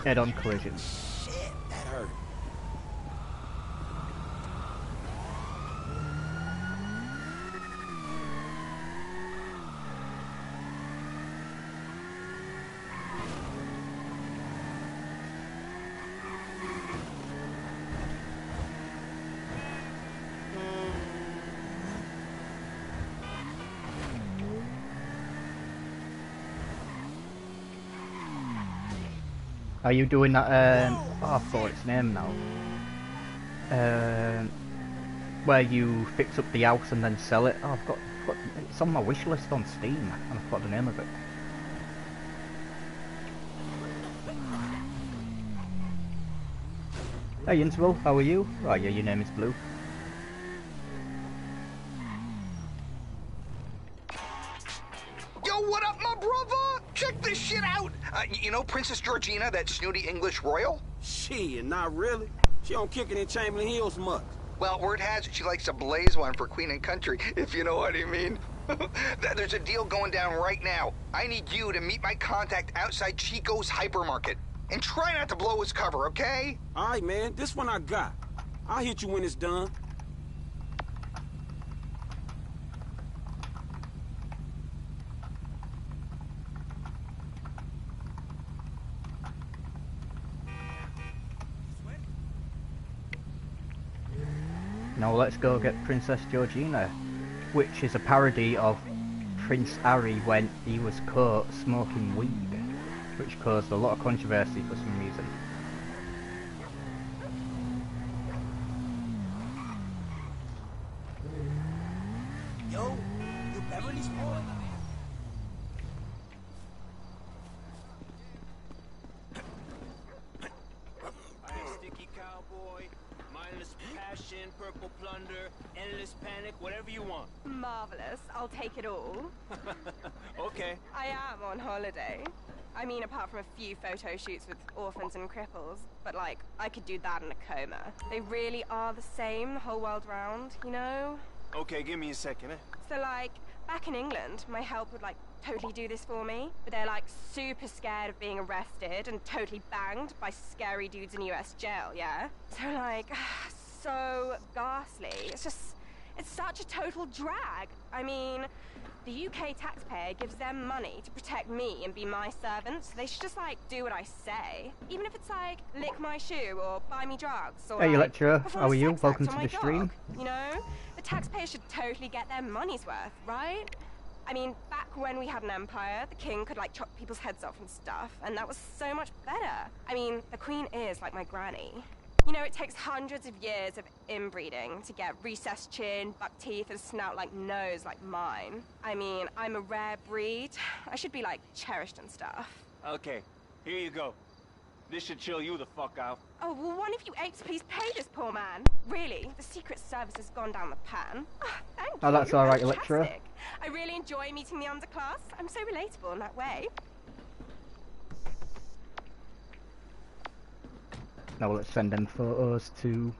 Head-on collision. Shit, that hurt. Are you doing that, oh, I forgot its name now. Where you fix up the house and then sell it? Oh, it's on my wish list on Steam, and I forgot the name of it. Hey Innsville, how are you? Oh yeah, your name is Blue. Yo, what up, my brother? Check this shit out. You know Princess Georgina, that snooty English royal? Shit, not really. She don't kick it in Chamberlain Hills much. Well, word has it she likes to blaze one for Queen and Country, if you know what I mean. There's a deal going down right now. I need you to meet my contact outside Chico's hypermarket. And try not to blow his cover, okay? Alright, man, this one I got. I'll hit you when it's done. Now let's go get Princess Georgina, which is a parody of Prince Harry when he was caught smoking weed, which caused a lot of controversy for some reason. Yo, you Beverly's boy? I have Sticky Cowboy, Mindless Passion, Purple Plunder, Endless Panic, whatever you want. Marvelous. I'll take it all. Okay. I am on holiday. I mean, apart from a few photo shoots with orphans and cripples, but like, I could do that in a coma. They really are the same the whole world round, you know? Okay, give me a second, So like, back in England, my help would like totally do this for me, but they're like super scared of being arrested and totally banged by scary dudes in US jail, yeah? So like, so ghastly. It's such a total drag. I mean, the UK taxpayer gives them money to protect me and be my servant, so they should just like do what I say. Even if it's like, lick my shoe or buy me drugs or Hey like, lecturer, perform how a are you? sex Welcome act to on the my stream. dog, you know? The taxpayer should totally get their money's worth, right? I mean, back when we had an empire, the king could like chop people's heads off and stuff, and that was so much better. I mean, the queen is like my granny. You know, it takes hundreds of years of inbreeding to get recessed chin, buck teeth, and a snout like nose like mine. I mean, I'm a rare breed. I should be like cherished and stuff. Okay, here you go. This should chill you the fuck out. Oh, well, one of you apes please pay this poor man. Really, the Secret Service has gone down the pan. Oh, thank you. Oh, that's You're alright, fantastic. lecturer. I really enjoy meeting the underclass. I'm so relatable in that way. Now let's send them photos to...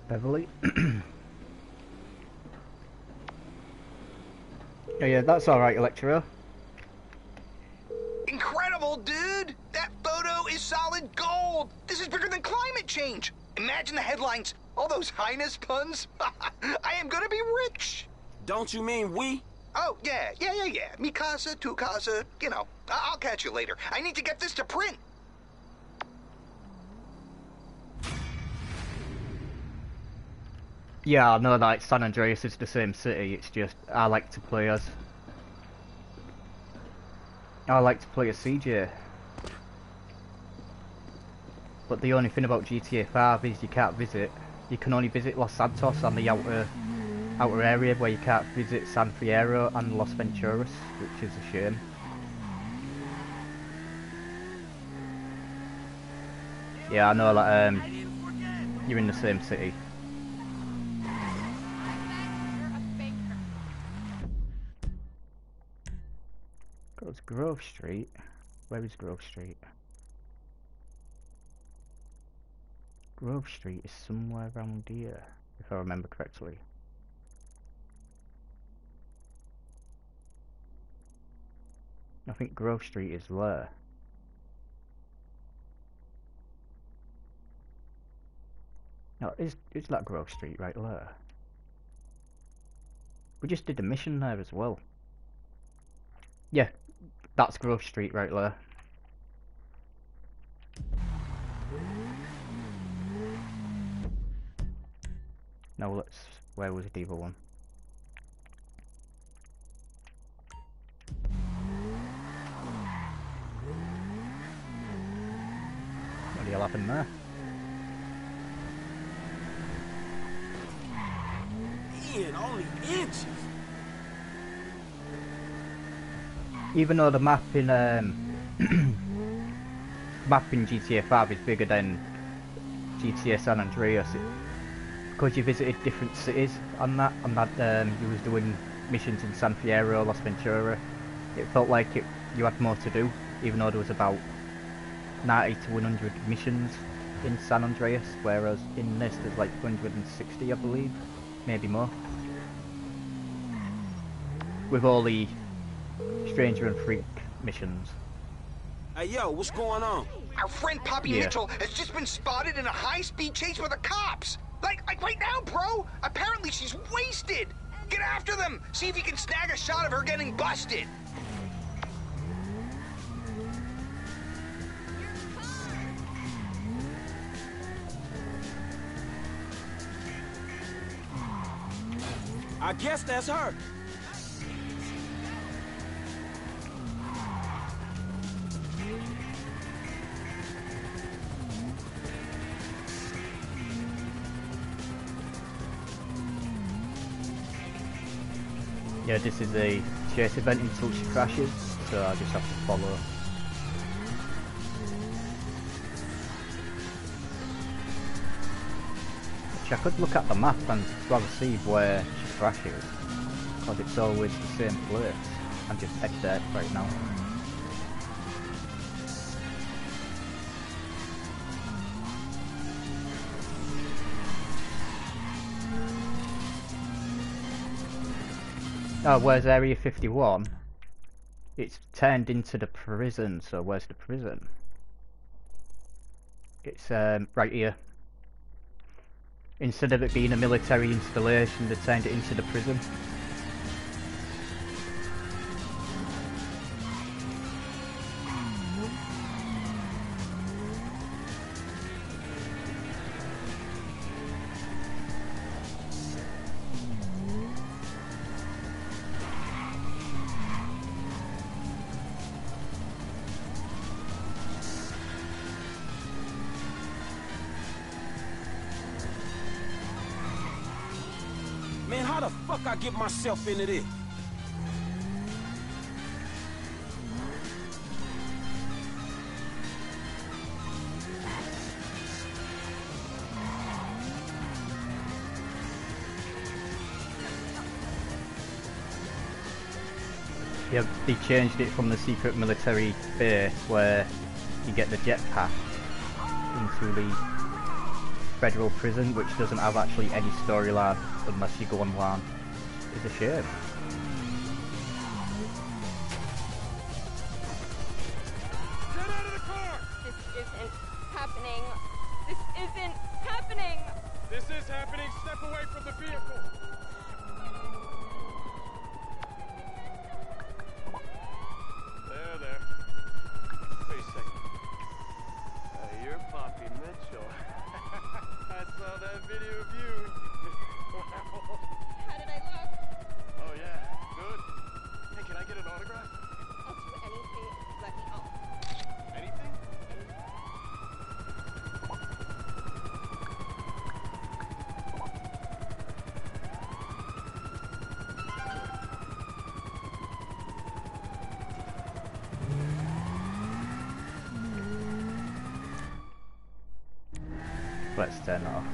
Beverly. Yeah, that's alright, lecturer. Incredible, dude! That photo is solid gold! This is bigger than climate change! Imagine the headlines. All those highness puns. I am gonna be rich! Don't you mean we? Oh, yeah. Mi casa, tu casa, you know. I'll catch you later. I need to get this to print. Yeah, I know that San Andreas is the same city, it's just, I like to play as CJ. But the only thing about GTA 5 is you can only visit Los Santos and the outer area, where you can't visit San Fierro and Los Venturas, which is a shame. Yeah, I know that you're in the same city. Goes Grove Street. Where is Grove Street? Grove Street is somewhere around here, if I remember correctly. I think Grove Street is there. No, is that Grove Street right there? We just did a mission there as well. Yeah, that's Grove Street right there. Now where was the other one? deal happened there. Man, only inches. Even though the map in GTA 5 is bigger than GTA San Andreas, because you visited different cities on that, you was doing missions in San Fierro, Las Ventura, it felt like you had more to do, even though there was about 90 to 100 missions in San Andreas, whereas in this there's like 160, I believe, maybe more. With all the Stranger and Freak missions. Hey, yo, what's going on? Our friend Poppy Mitchell has just been spotted in a high-speed chase with the cops. Like right now, bro. Apparently she's wasted. Get after them. See if you can snag a shot of her getting busted. I guess that's her. Yeah, this is a chase event until she crashes, so I just have to follow. Which I could look at the map and rather see where she crashes, because it's always the same place. I'm just head there right now. Oh, where's Area 51? It's turned into the prison, so where's the prison? It's right here. Instead of it being a military installation, they turned it into the prison. Man, how the fuck I get myself into this? Yeah, they changed it from the secret military base where you get the jetpack into the federal prison, which doesn't have actually any storyline unless you go online. It's a shame. Get out of the car! This isn't happening. This isn't happening! This is happening. Step away from the vehicle. There. Wait a second. You're Poppy Mitchell. I saw that video of you. Wow. How did I look? Oh yeah, good. Hey, can I get an autograph? I'll do anything. Let me off. Anything? Let's turn it off.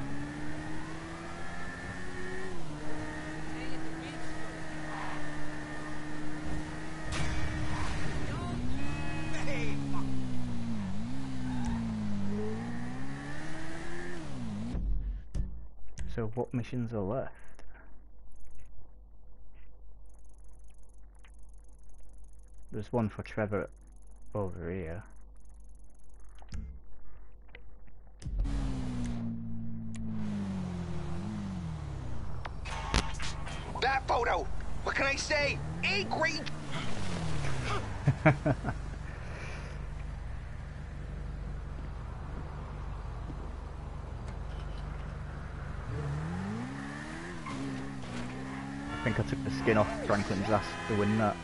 So what missions are left? There's one for Trevor over here. That photo! What can I say? A great... I think I took the skin off Franklin's ass to win that.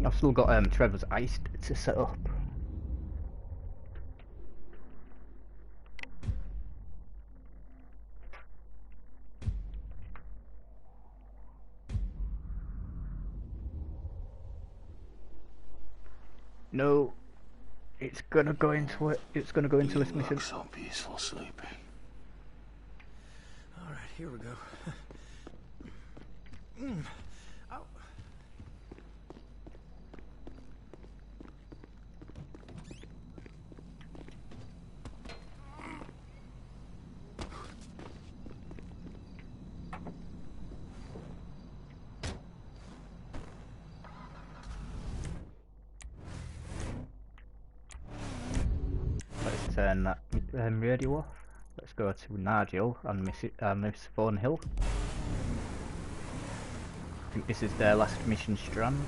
I've still got Trevor's ice to set up. No, it's gonna go into it. It's gonna go into this mission. So peaceful sleeping. All right, here we go. Ow. Let's turn that radio off. Let's go to Nigel and Miss Thornhill. I think this is their last mission strand.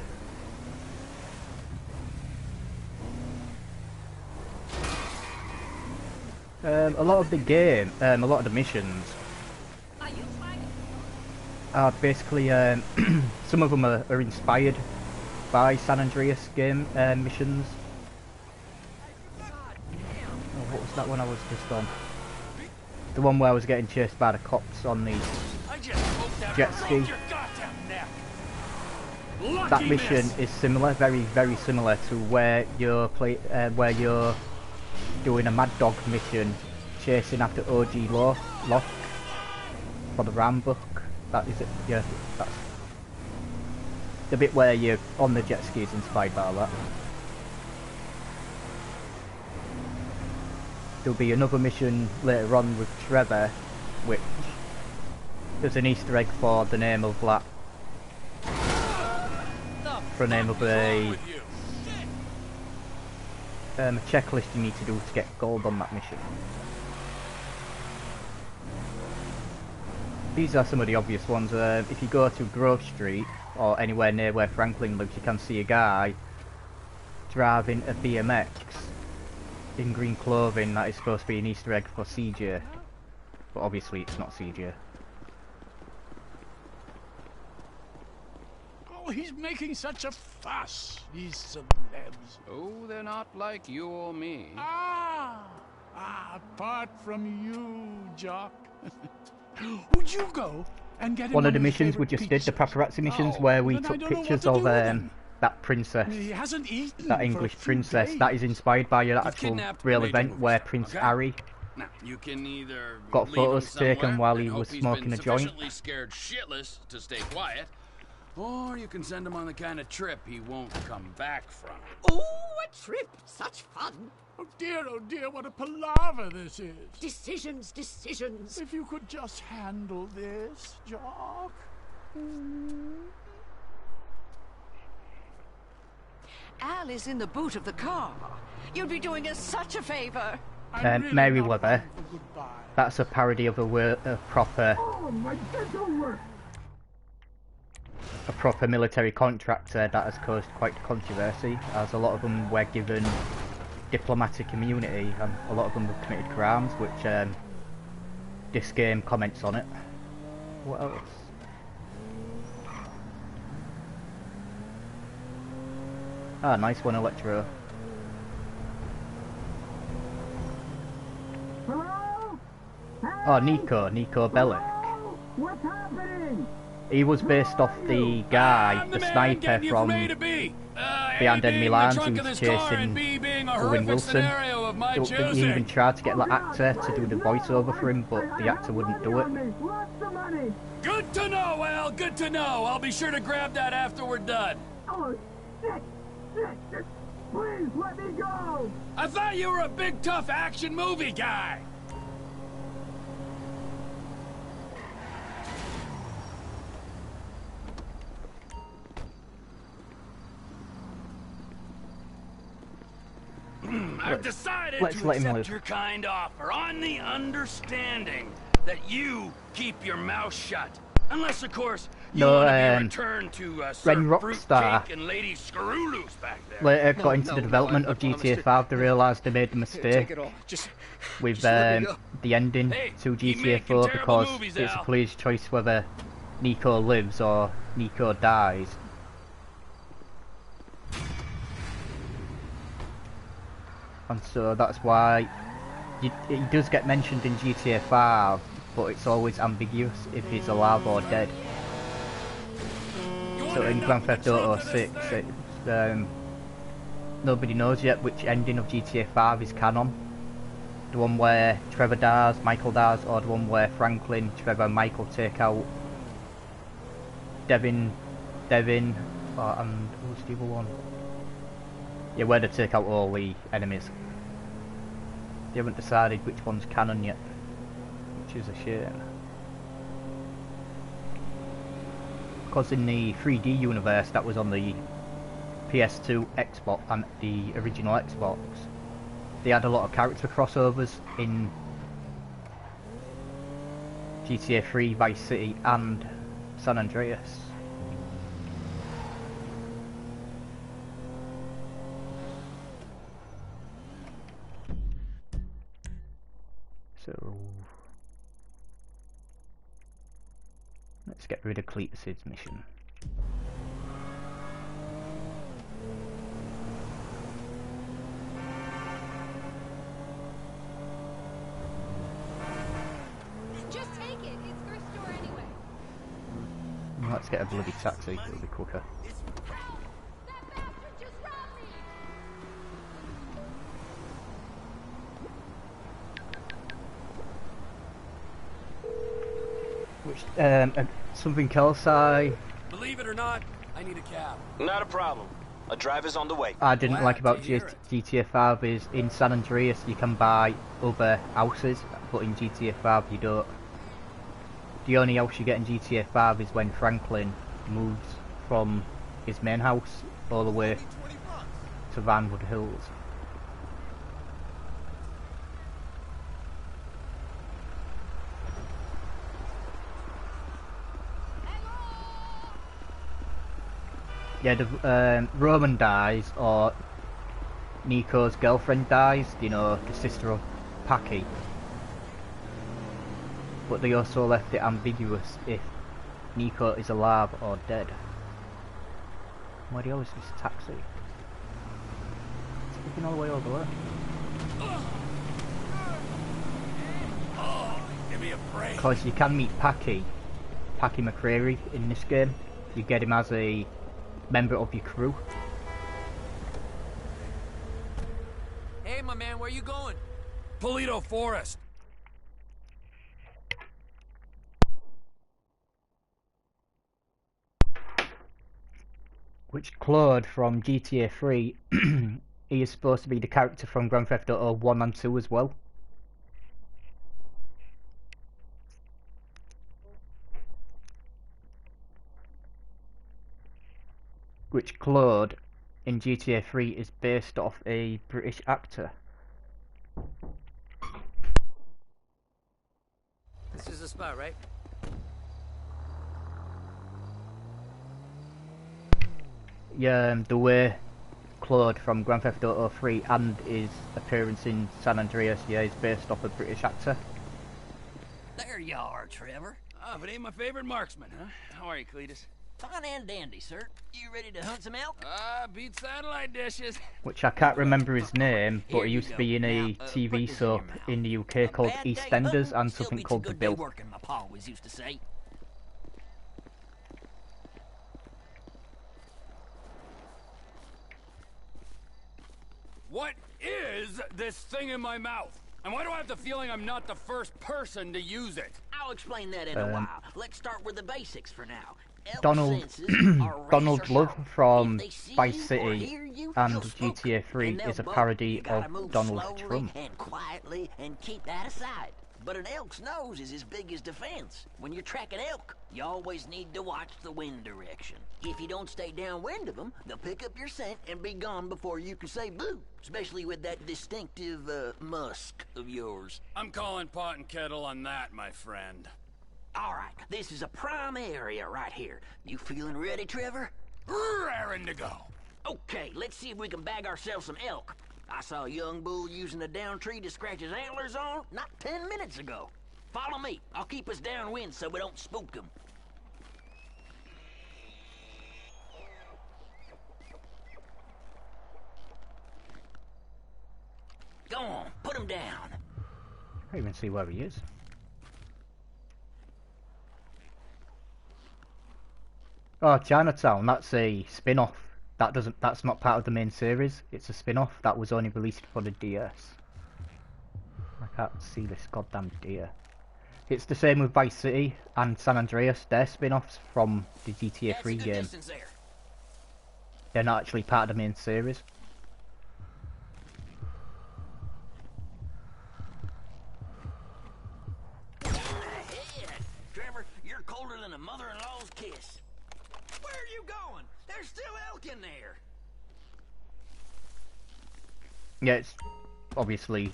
A lot of the game, a lot of the missions are basically, some of them are inspired by San Andreas game missions. Oh, what was that one I was just on? The one where I was getting chased by the cops on the jet ski. That mission is similar, very similar to where you're doing a Mad Dog mission, chasing after OG Locke for the Ram book. That is it. Yeah, that's the bit where you're on the jet ski is inspired by that. There'll be another mission later on with Trevor, which there's an Easter egg for the name of that. For the name of a checklist you need to do to get gold on that mission. These are some of the obvious ones. If you go to Grove Street or anywhere near where Franklin lives, you can see a guy driving a BMX in green clothing. That is supposed to be an Easter egg for CJ, but obviously it's not CJ. Oh, he's making such a fuss, these celebs. Oh, they're not like you or me. Apart from you, Jock. Would you go and get him one of the his missions we favorite just did, the paparazzi missions, where we took pictures of that princess, He hasn't eaten that for English a few princess. days. That is inspired by an actual kidnapped real the event major where movie, Prince okay? Harry Now, you can either got leave him photos taken somewhere while and he hope was he's smoking been a joint. sufficiently scared shitless to stay quiet, or you can send him on the kind of trip he won't come back from. Oh, a trip! Such fun! Oh dear, what a palaver this is. Decisions. If you could just handle this, Jock. Al is in the boot of the car. You'd be doing us such a favor. Mary Weather. That's a parody of a proper military contractor that has caused quite controversy, as a lot of them were given diplomatic immunity and a lot of them have committed crimes, which this game comments on it. What else? Ah, nice one, Electro. Hello? Oh, Nico Bellic. What's happening? He was based off the guy, the sniper from Behind Enemy Lines, who was chasing Owen Wilson. He even tried to get that actor to do the voiceover for him, but the actor wouldn't do it. Good to know, Al, good to know. I'll be sure to grab that after we're done. Oh, shit! Please, let me go! I thought you were a big, tough action movie guy. I've decided to accept your kind offer on the understanding that you keep your mouth shut. Unless, of course, you want to be returned to when serve fruit Rockstar cake and Lady Screw-Loose back there. later got into the development of GTA 5, they realised they made a mistake with the ending to GTA 4 because it's a player's choice whether Nico lives or Nico dies. and so that's why it does get mentioned in GTA 5, but it's always ambiguous if he's alive or dead. So in Grand Theft Auto 6, it's, nobody knows yet which ending of GTA 5 is canon. The one where Trevor dies, Michael dies, or the one where Franklin, Trevor and Michael take out Devin, and who's the other one? Yeah, where they take out all the enemies. They haven't decided which one's canon yet, which is a shame. Because in the 3D universe that was on the PS2, Xbox and the original Xbox, they had a lot of character crossovers in GTA 3, Vice City and San Andreas. So let's get rid of Cletus's mission. Just take it. It's thrift store anyway. Let's get a bloody taxi, it'll be quicker. Which, something else Believe it or not, I need a cab. Not a problem. A driver's on the way. I didn't like about GTA 5 is in San Andreas you can buy other houses, but in GTA 5 you don't. The only house you get in GTA 5 is when Franklin moves from his main house all the way to Vinewood Hills. Yeah, the Roman dies, or Nico's girlfriend dies, you know, the sister of Paki. But they also left it ambiguous if Nico is alive or dead. Where do you always this taxi? It's looking all the way over there. Give me a break. Because you can meet Paki McCreary in this game. You get him as a member of your crew. Hey, my man, where you going? Polito Forest. Which Claude from GTA 3, he is supposed to be the character from Grand Theft Auto 1 and 2 as well. Which Claude in GTA 3 is based off a British actor. This is the spot, right? Yeah, the way Claude from Grand Theft Auto 3 and his appearance in San Andreas, yeah, is based off a British actor. There you are, Trevor. Ah, but ain't my favorite marksman, huh? How are you, Cletus? Fine and dandy, sir. You ready to hunt some elk? Beat satellite dishes. Which I can't remember his name, but he used to be in a TV soap in the UK called EastEnders and something called The Bill. Working, my pa always used to say. What is this thing in my mouth? And why do I have the feeling I'm not the first person to use it? I'll explain that in a while. Let's start with the basics for now. Donald Love from Vice City and GTA 3 is a parody of Donald Trump. And quietly and keep that aside. But an elk's nose is as big as defense. When you're tracking elk, you always need to watch the wind direction. If you don't stay downwind of them, they'll pick up your scent and be gone before you can say boo. Especially with that distinctive musk of yours. I'm calling pot and kettle on that, my friend. All right, this is a prime area right here. You feeling ready, Trevor? Raring to go. Okay, let's see if we can bag ourselves some elk. I saw a young bull using a down tree to scratch his antlers on not 10 minutes ago. Follow me. I'll keep us downwind so we don't spook them. him down. I can't even see where he is. Oh, Chinatown, that's a spin-off. That's not part of the main series. It's a spin-off that was only released for the DS. I can't see this goddamn deer. It's the same with Vice City and San Andreas. They're spin-offs from the GTA 3 game. They're not actually part of the main series. Trevor, you're colder than a mother-in-law's kiss. Where are you going? There's still elk in there. Yeah, it's obviously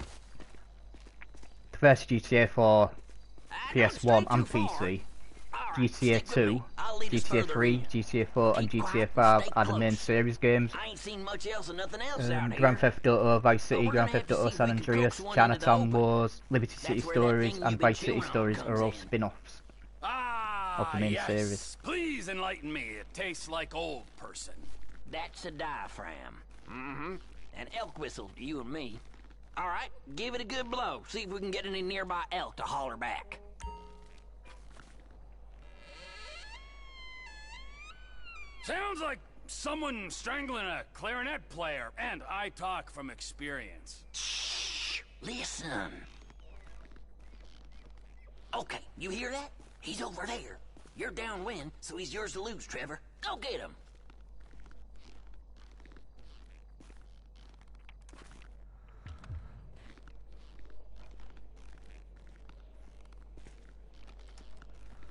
the first GTA for PS1 and PC. GTA 2, GTA 3, GTA 4 and GTA 5 are the main series games. Grand Theft Auto, Vice City, Grand Theft Auto San Andreas, Chinatown Wars, Liberty City Stories and Vice City Stories are all spin-offs of the main series. Please enlighten me. It tastes like old person. That's a diaphragm. Mm-hmm. An elk whistle to you and me. All right, give it a good blow. See if we can get any nearby elk to holler back. Sounds like someone strangling a clarinet player, and I talk from experience. Shh! Listen. Okay, you hear that? He's over there. You're downwind, so he's yours to lose, Trevor. Go get him.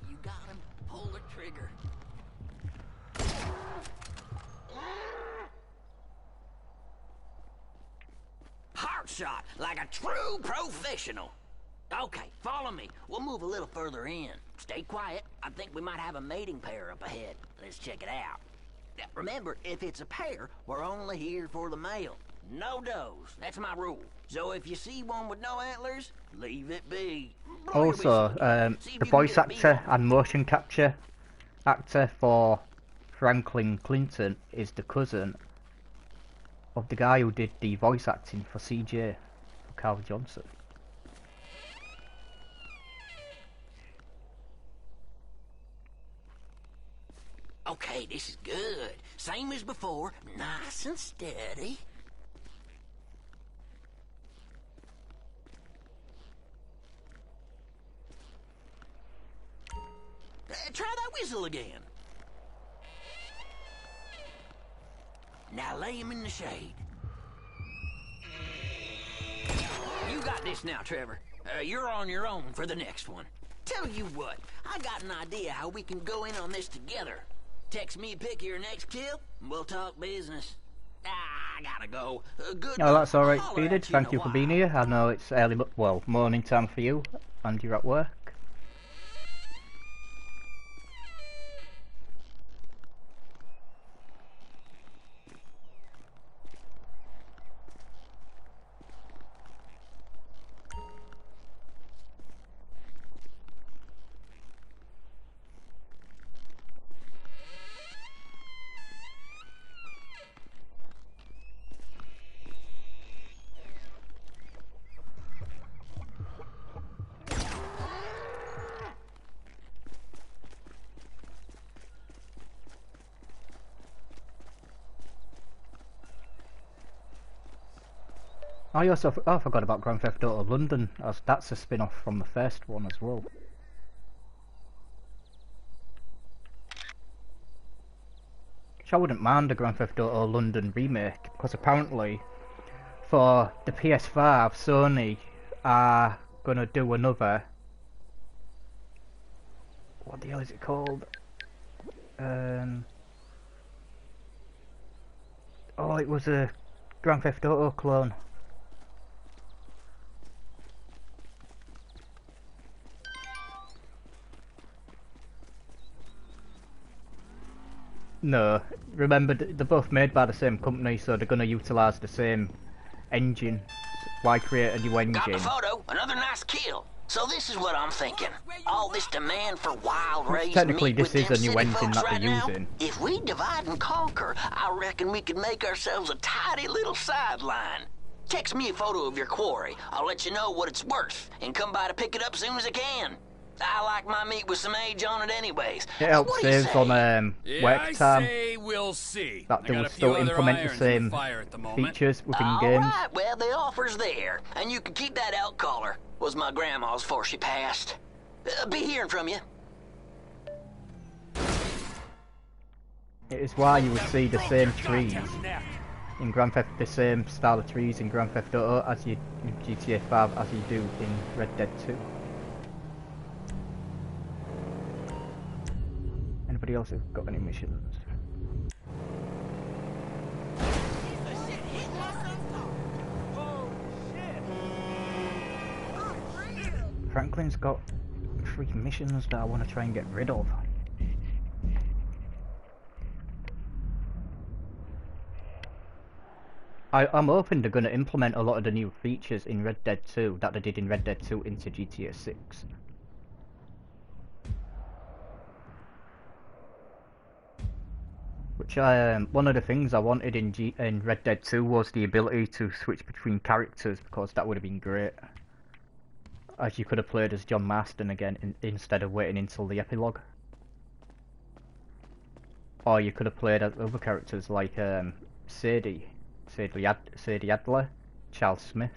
You got him. Pull the trigger. Heart shot, like a true professional. Okay, follow me. We'll move a little further in. Stay quiet. I think we might have a mating pair up ahead. Let's check it out. Now, remember, if it's a pair, we're only here for the male. No does. That's my rule. So if you see one with no antlers, leave it be. Also, the voice actor and motion capture actor for Franklin Clinton is the cousin of the guy who did the voice acting for CJ, for Carl Johnson. Okay, this is good. Same as before, nice and steady. Try that whistle again. Now lay him in the shade. You got this now, Trevor. You're on your own for the next one. Tell you what, I got an idea how we can go in on this together. Text me a pic of your next kill, and we'll talk business. I gotta go. Good Oh, that's alright, Holler Peter. at Thank in you a for while. being here. I know it's early, well, morning time for you, and you're at work. I also forgot about Grand Theft Auto London, as that's a spin-off from the first one as well. Which I wouldn't mind a Grand Theft Auto London remake, because apparently for the PS5 Sony are gonna do another, what the hell is it called? Oh, it was a Grand Theft Auto clone. No, remember they're both made by the same company, so they're going to utilise the same engine. Why create a new engine? Got the photo. Another nice kill. So this is what I'm thinking. All this demand for wild raised Technically, meat this with is them a new city engine folks that right they're now, using. if we divide and conquer, I reckon we could make ourselves a tidy little sideline. Text me a photo of your quarry. I'll let you know what it's worth, and come by to pick it up soon as I can. I like my meat with some age on it anyways. It helps saves on work time. Say we'll see. That they will still implement the same features within games. Alright, well, the offer's there, and you can keep that elk collar. Was my grandma's before she passed. Be hearing from you. It is why you would see the same trees in Grand Theft, the same style of trees in Grand Theft Auto as you in GTA 5 as you do in Red Dead 2. Anybody else who've got any missions? Franklin's got 3 missions that I want to try and get rid of. I'm hoping they're going to implement a lot of the new features in Red Dead 2 that they did in Red Dead 2 into GTA 6. Which one of the things I wanted in Red Dead 2 was the ability to switch between characters, because that would have been great. As you could have played as John Marston again instead of waiting until the epilogue. Or you could have played as other characters like Sadie Adler, Charles Smith.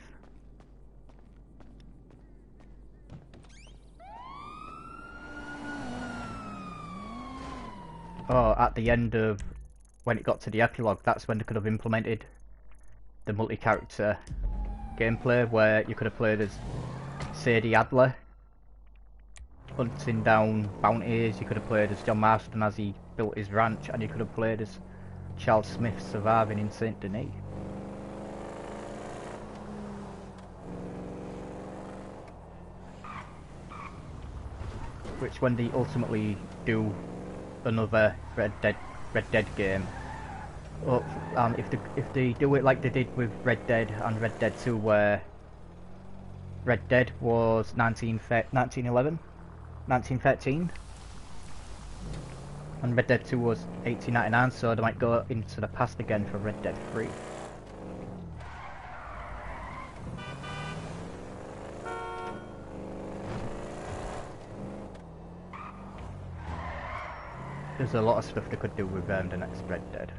Or at the end of when it got to the epilogue, that's when they could have implemented the multi-character gameplay where you could have played as Sadie Adler hunting down bounties, you could have played as John Marston as he built his ranch, and you could have played as Charles Smith surviving in Saint Denis. Which when they ultimately do another Red Dead game, if they do it like they did with Red Dead and Red Dead 2, where Red Dead was 1913, and Red Dead 2 was 1899, so they might go into the past again for Red Dead 3. There's a lot of stuff they could do with the next Red Dead.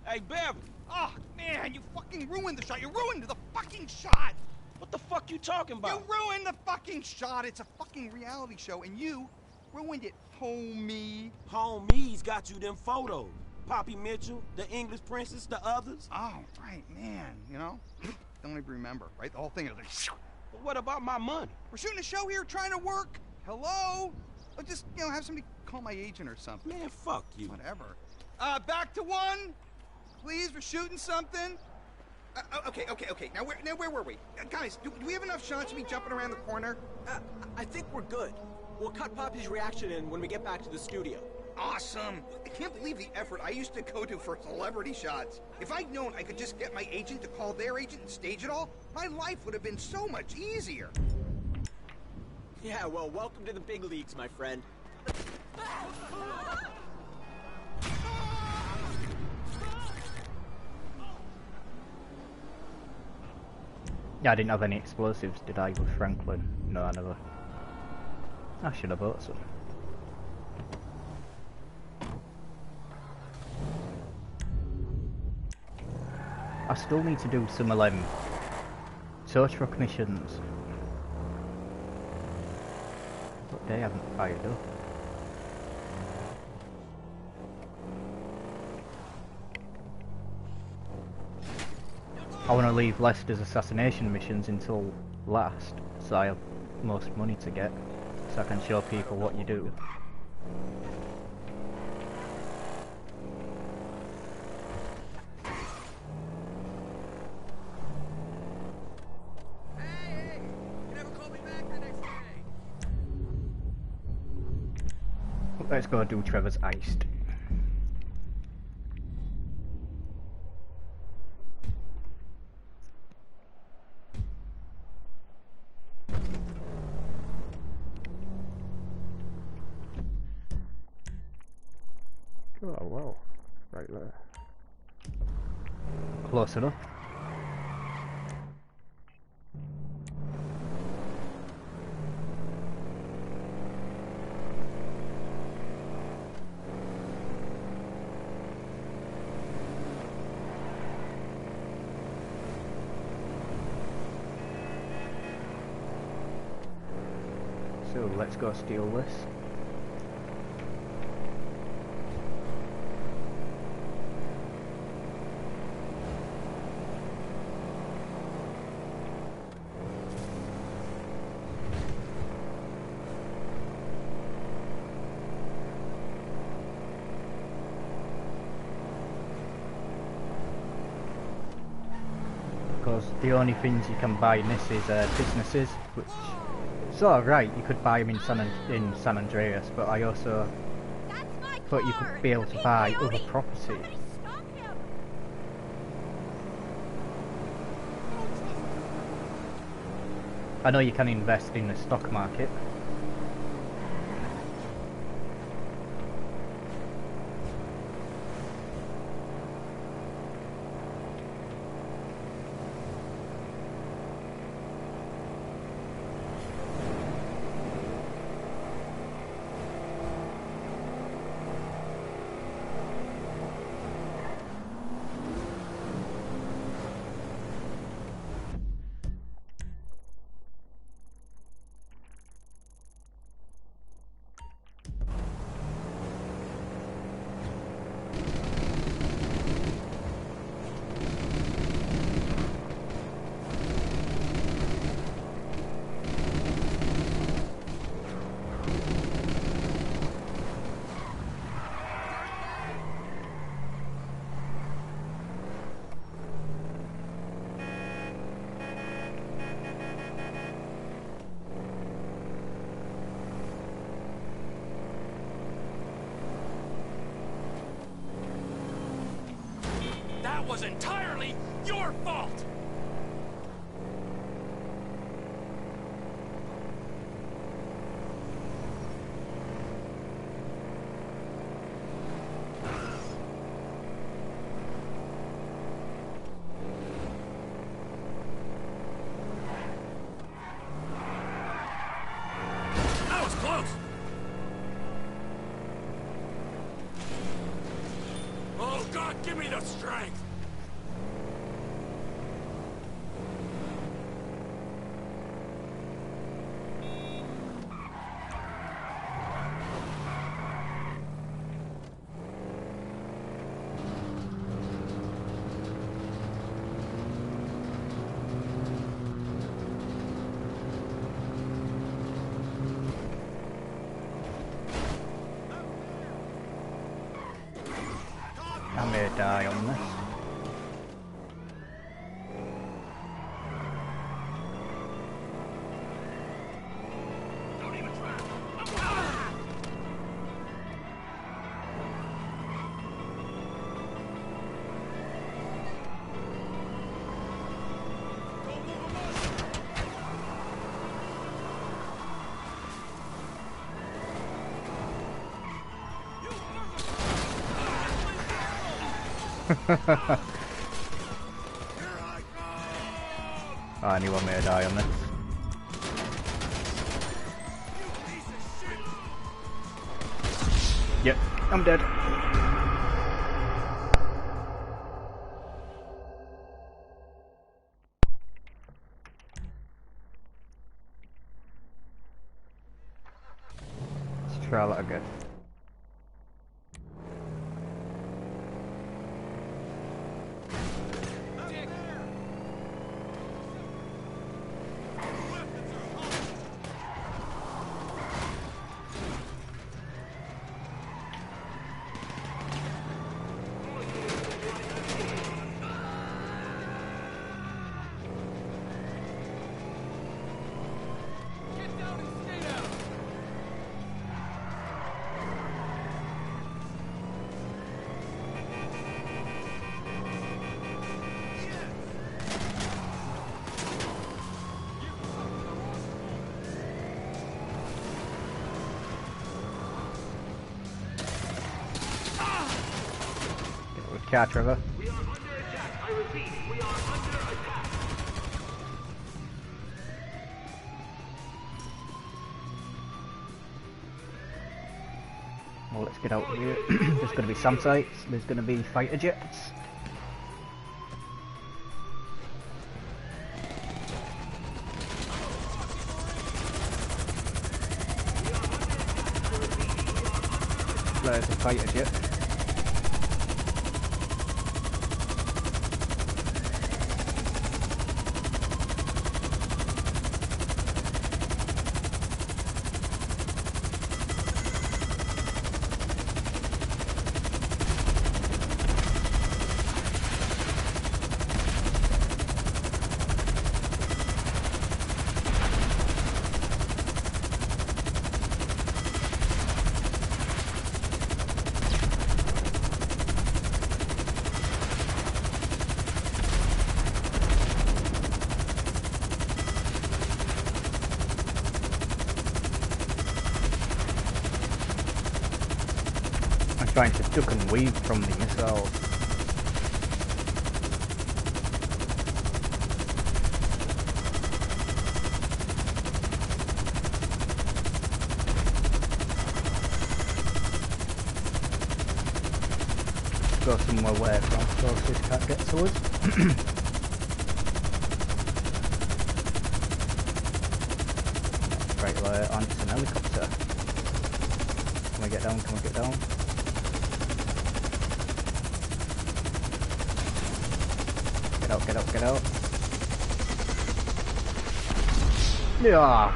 Hey, Bev! Oh, man, you fucking ruined the shot. You ruined the fucking shot! What the fuck you talking about? You ruined the fucking shot. It's a fucking reality show, and you ruined it, homie. Homie's got you them photos. Poppy Mitchell, the English princess, the others. Oh, right, man, you know? Don't even remember, right? The whole thing is like... But what about my money? We're shooting a show here, trying to work. Hello? I'll just, you know, have somebody call my agent or something. Man, fuck you. Whatever. Back to 1. Please, we're shooting something. Okay. Now where were we? Guys, do we have enough shots to be jumping around the corner? I think we're good. We'll cut Poppy's reaction in when we get back to the studio. Awesome. I can't believe the effort I used to go to for celebrity shots. If I'd known I could just get my agent to call their agent and stage it all, my life would have been so much easier. Yeah, well, welcome to the big leagues, my friend. Yeah, I didn't have any explosives, did I, with Franklin? No, I never. I should have bought some. I still need to do some of them tow truck missions, but they haven't fired up. I want to leave Lester's assassination missions until last, so I have most money to get, so I can show people what you do. Let's go do Trevor's Iced. Go Close enough. So let's go steal this. Because the only things you can buy in this is businesses, which it's alright, you could buy them in San Andreas, but I also thought you could be able to buy other properties. I know you can invest in the stock market. That was entirely your fault! That was close! Oh God, give me the strength! I may die on this. Anyone may die on this. Yep, I'm dead. Let's try that again. car, Trevor. We are under attack. I repeat, we are under attack. Well, let's get out of here. There's going to be SAM sites. There's going to be fighter jets. There's a fighter jet. Trying to duck and weave from the missiles. Go somewhere where ground forces can't get to us. Right there, on it's an helicopter. Can we get down? Can we get down? Get out, get out. Yeah.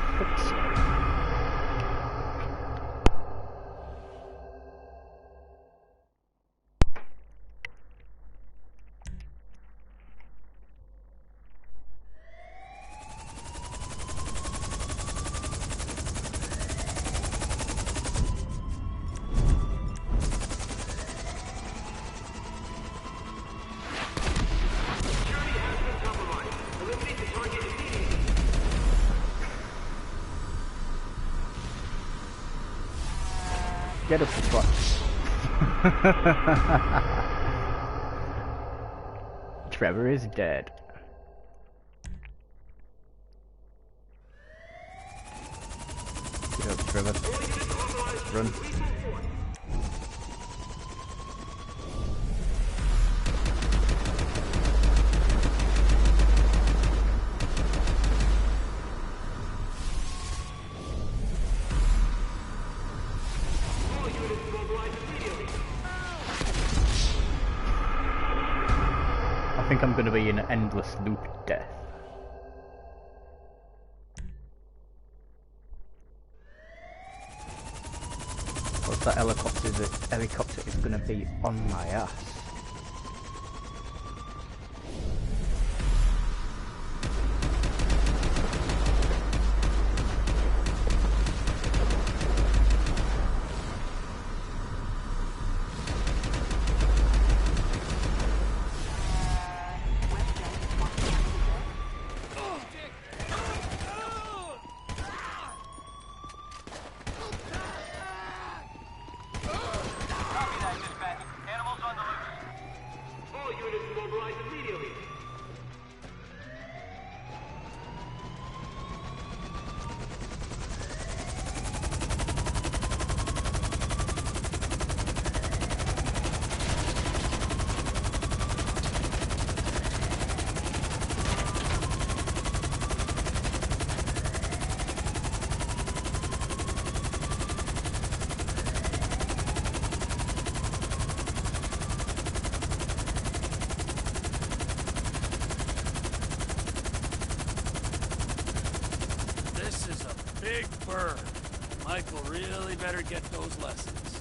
Get us the trucks. Trevor is dead. Get up, Trevor. Run. I think I'm going to be in an endless loop of death. What's that helicopter? The helicopter is going to be on my ass. Big bird. Michael really better get those lessons.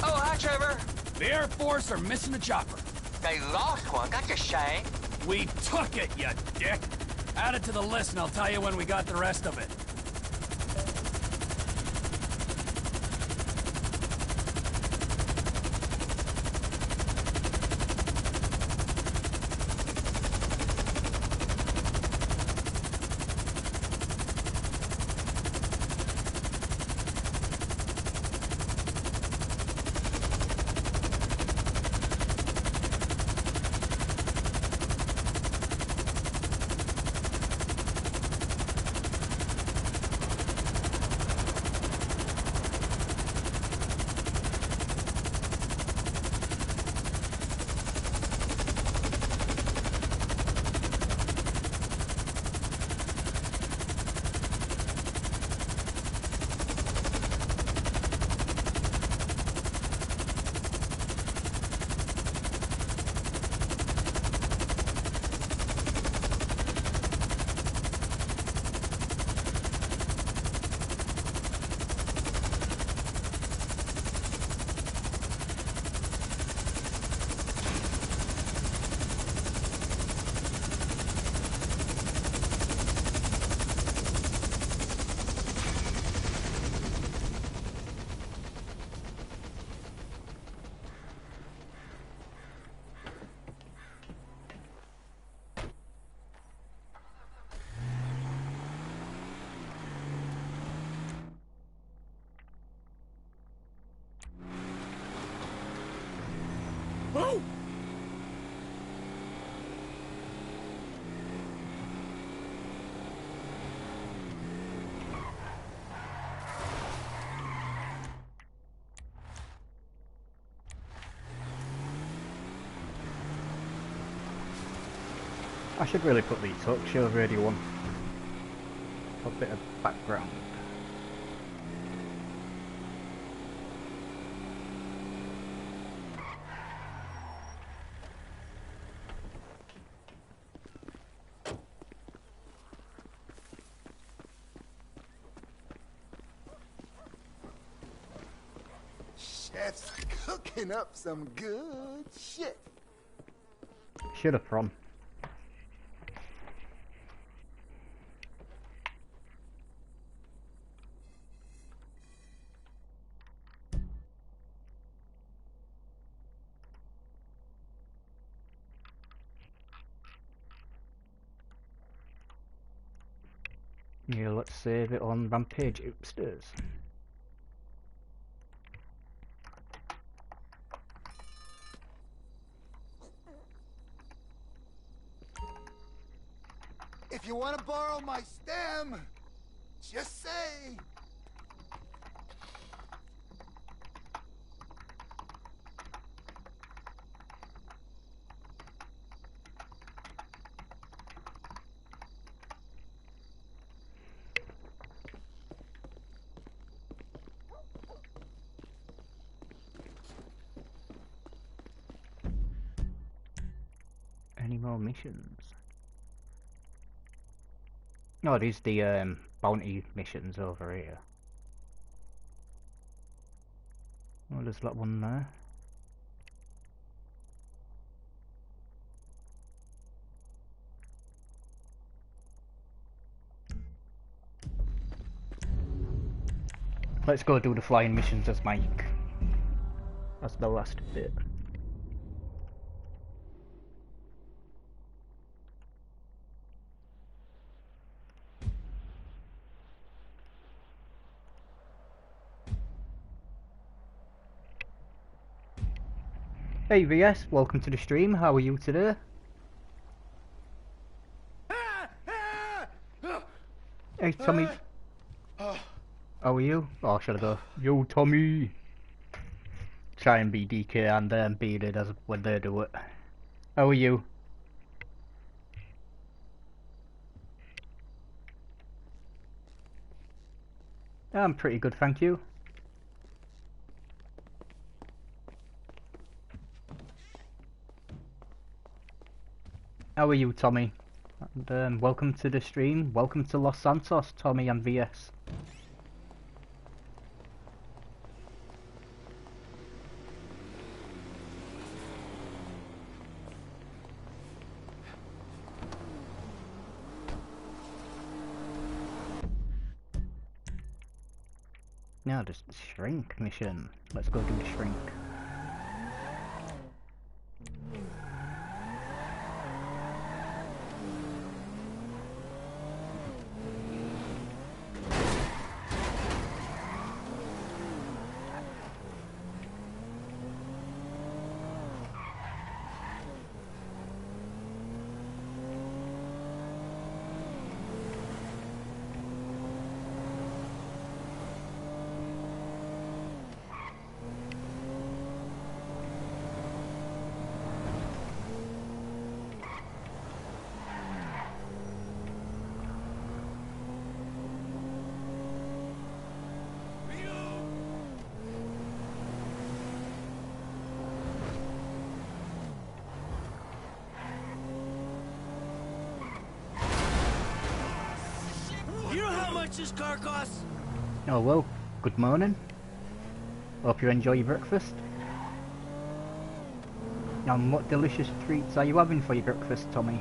Oh, hi, Trevor. The Air Force are missing a chopper. They lost one. That's a shame. We took it, you dick. Add it to the list and I'll tell you when we got the rest of it. I should really put these up, show Radio 1. A bit of background. Chef's cooking up some good shit. Should have from. Yeah, let's save it on Rampage upstairs. If you want to borrow my stem, just say. Any more missions? No, it is the bounty missions over here. Oh, there's that one there. Let's go do the flying missions as Mike. That's the last bit. Hey VS, welcome to the stream. How are you today? Hey Tommy. How are you? Oh, should I go? Yo Tommy. Try and be DK and beat it as when they do it. How are you? I'm pretty good, thank you. How are you, Tommy? And welcome to the stream. Welcome to Los Santos, Tommy and VS. Now just shrink mission. Let's go do the shrink. This car costs? Oh well, good morning. Hope you enjoy your breakfast. And what delicious treats are you having for your breakfast, Tommy?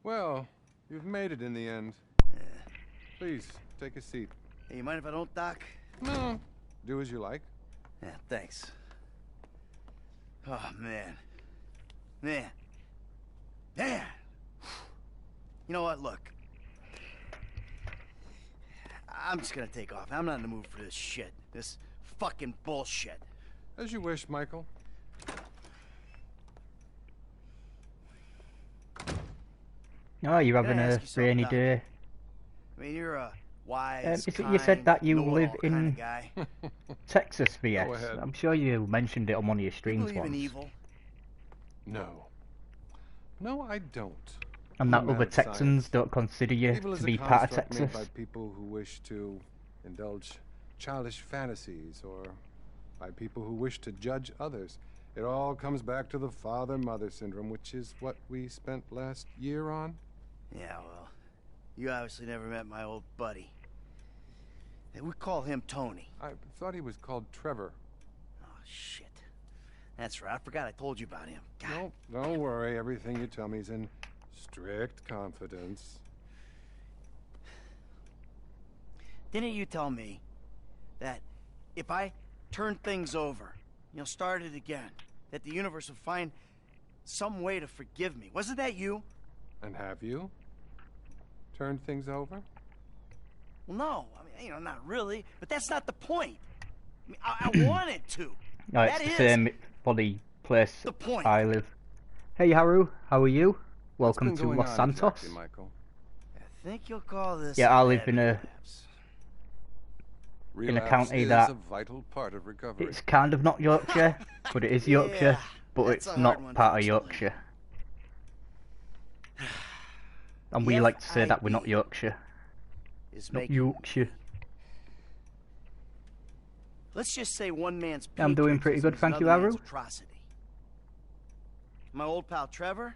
Well, you've made it in the end. Yeah. Please, take a seat. Hey, you mind if I don't, Doc? No. Do as you like. Yeah, thanks. Oh, man. Man. Man. You know what? Look. I'm just gonna take off. I'm not in the mood for this shit. This fucking bullshit. As you wish, Michael. Oh, you're having a rainy day. I mean, you're a wise, is it you said that you live in guy. Texas, VS? Go ahead. I'm sure you mentioned it on one of your streams believe once. in evil? No. No, I don't. And that I'm a man other of Texans science. don't consider you Evil is to a be part of construct made Texas. by people who wish to indulge childish fantasies, or by people who wish to judge others. It all comes back to the father-mother syndrome, which is what we spent last year on. Yeah, well, you obviously never met my old buddy. We call him Tony. I thought he was called Trevor. Oh, shit. That's right. I forgot I told you about him. God. No, don't worry. Everything you tell me is in strict confidence. Didn't you tell me that if I turned things over, started again, that the universe would find some way to forgive me? Wasn't that you? And have you turned things over? Well, no. I mean, not really. But that's not the point. I mean, I wanted to. No, it's the same for the place the point. I live. Hey, Haru, how are you? What's Welcome been to going Los on Santos. exactly, Michael? I think you'll call this. Yeah, I live in a Relapse county is that a vital part of recovery. it's kind of not Yorkshire, but it is Yorkshire, but it's not part of Yorkshire. And we like to say that we're not Yorkshire. Not Yorkshire. Let's just say one man's I'm doing pretty good, thank you, Haru. Atrocity. My old pal Trevor,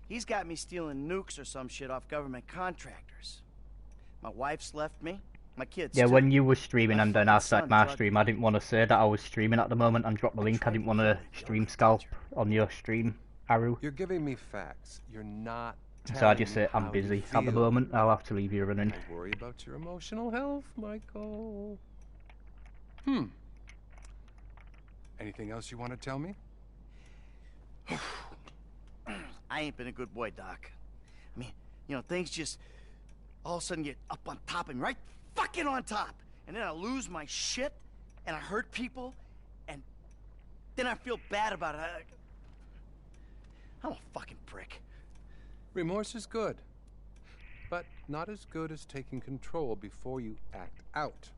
he's got me stealing nukes or some shit off government contractors. My wife's left me. My kids. Yeah, too. when you were streaming and then I started my son stream, I didn't want to say that I was streaming at the moment and drop the link. I didn't want to stream scalp on your stream, Haru. You're giving me facts. You're not. So I just say I'm busy at the moment. I'll have to leave you running. I worry about your emotional health, Michael. Anything else you want to tell me? I ain't been a good boy, Doc. I mean, things just all of a sudden get up on top of me, right fucking on top. And then I lose my shit, and I hurt people, and then I feel bad about it. I'm a fucking prick. Remorse is good, but not as good as taking control before you act out.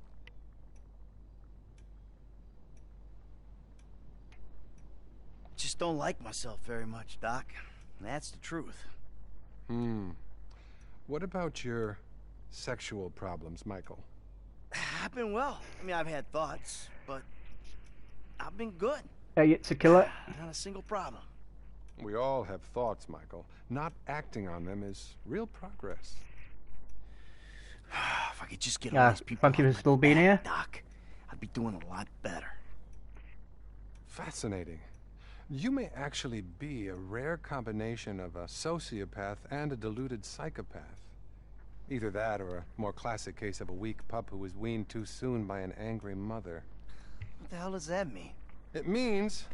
Just don't like myself very much, Doc. That's the truth. What about your sexual problems, Michael? I've been well. I mean, I've had thoughts, but I've been good. Hey, it's a killer. Not a single problem. We all have thoughts, Michael. Not acting on them is real progress. If I could just get all these people thank you for still being here. Doc, I'd be doing a lot better. Fascinating. You may actually be a rare combination of a sociopath and a deluded psychopath. Either that or a more classic case of a weak pup who was weaned too soon by an angry mother. What the hell does that mean? It means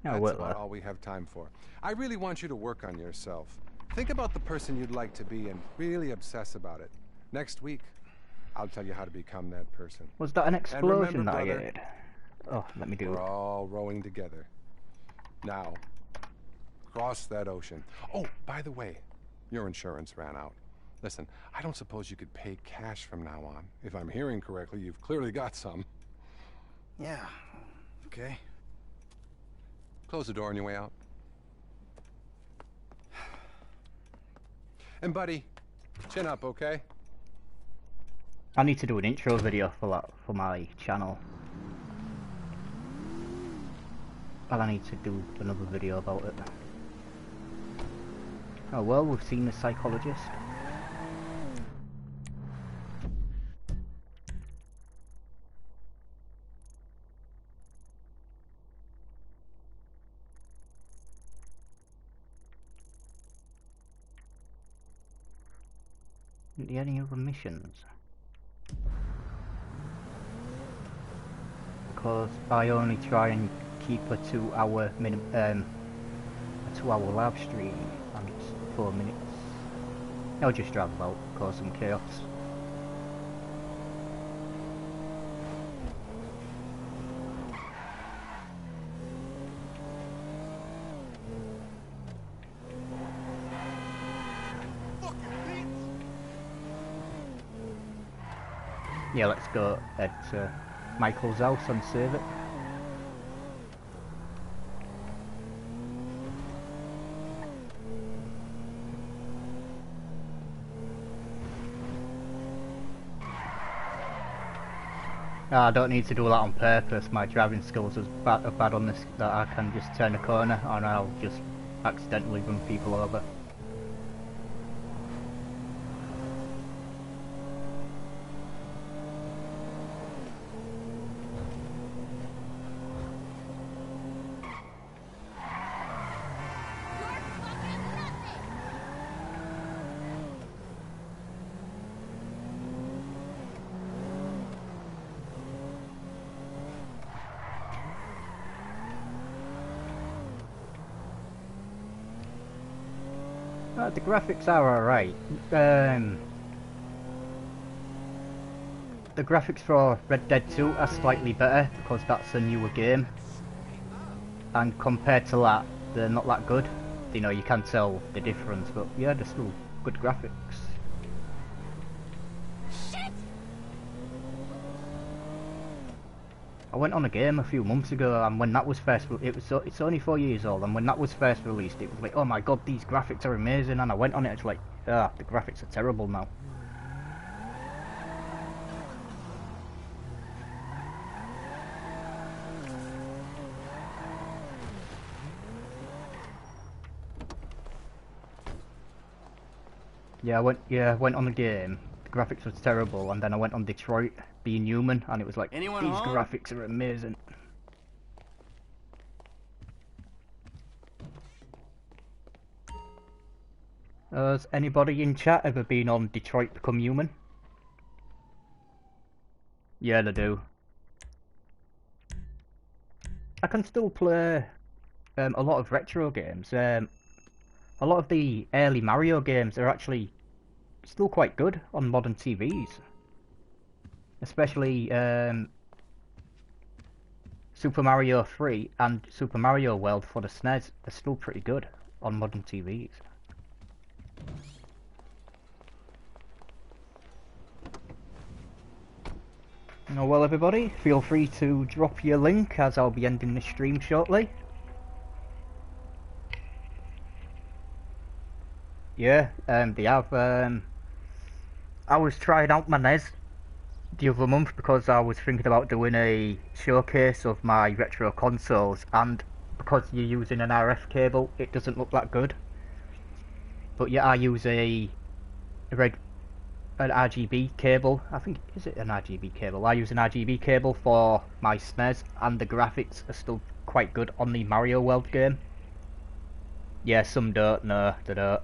that's well, about all we have time for. I really want you to work on yourself. Think about the person you'd like to be and really obsess about it. Next week, I'll tell you how to become that person. Was that an explosion remember, that I brother, heard? Oh, let me do we're it. all rowing together. Now, cross that ocean. Oh, by the way, your insurance ran out. Listen, I don't suppose you could pay cash from now on. If I'm hearing correctly, you've clearly got some. Yeah, okay. Close the door on your way out. And buddy, chin up, okay? I need to do an intro video for that for my channel. And I need to do another video about it. Oh well, we've seen the psychologist. Any other missions? Because I only try and keep a 2 hour minimum, a 2-hour live stream and it's 4 minutes. I'll just drive about, cause some chaos. Yeah, let's go at Michael's house and save it. I don't need to do that on purpose. My driving skills are bad on this that I can just turn a corner and I'll just accidentally run people over. The graphics are alright. The graphics for Red Dead 2 are slightly better because that's a newer game. And compared to that, they're not that good. You know, you can tell the difference, but yeah, they're still good graphics. I went on a game a few months ago, and when that was first, it's only 4 years old, and when that was first released, it was like, oh my god, these graphics are amazing, and I went on it, it's like, ah, the graphics are terrible now. Yeah, I went on the game, the graphics was terrible, and then I went on Detroit, being human, and it was like, these graphics are amazing. Has anybody in chat ever been on Detroit Become Human? Yeah, they do. I can still play a lot of retro games. A lot of the early Mario games are actually still quite good on modern TVs. Especially Super Mario 3 and Super Mario World for the SNES are still pretty good on modern TVs. Oh, well everybody, feel free to drop your link as I'll be ending the stream shortly. Yeah, they have. I was trying out my NES the other month because I was thinking about doing a showcase of my retro consoles, and because you're using an RF cable, it doesn't look that good. But yeah, I use an RGB cable. I think, is it an RGB cable? I use an RGB cable for my SNES, and the graphics are still quite good on the Mario World game. Yeah, some don't. No, they don't.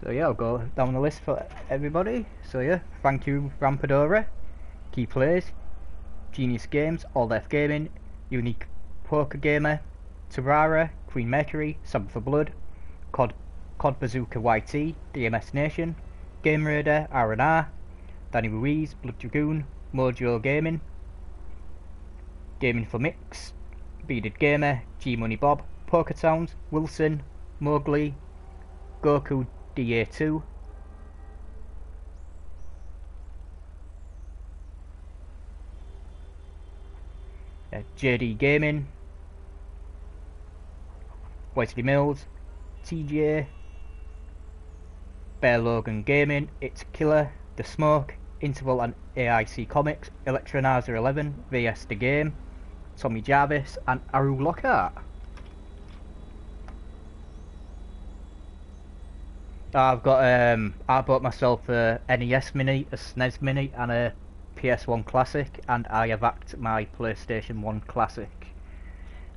So yeah, I'll go down the list for everybody. So yeah, thank you Rampadora, Key Plays, Genius Games, All Death Gaming, Unique Poker Gamer, Terrara, Queen Mercury, Sub for Blood, Cod Bazooka YT, DMS Nation, Game Raider, R&R, Danny Ruiz, Blood Dragoon, Mojo Gaming, Gaming for Mix, Bearded Gamer, G Money Bob, Poker Towns, Wilson, Mowgli, Goku DA2, JD Gaming, Wesley Mills, TJ, Bear Logan Gaming, It's Killer, The Smoke, Interval and AIC Comics, Electronaza 11, VS The Game, Tommy Jarvis, and Aru Lockhart. I've got I bought myself a NES Mini, a SNES Mini, and a PS1 Classic, and I have hacked my PlayStation 1 Classic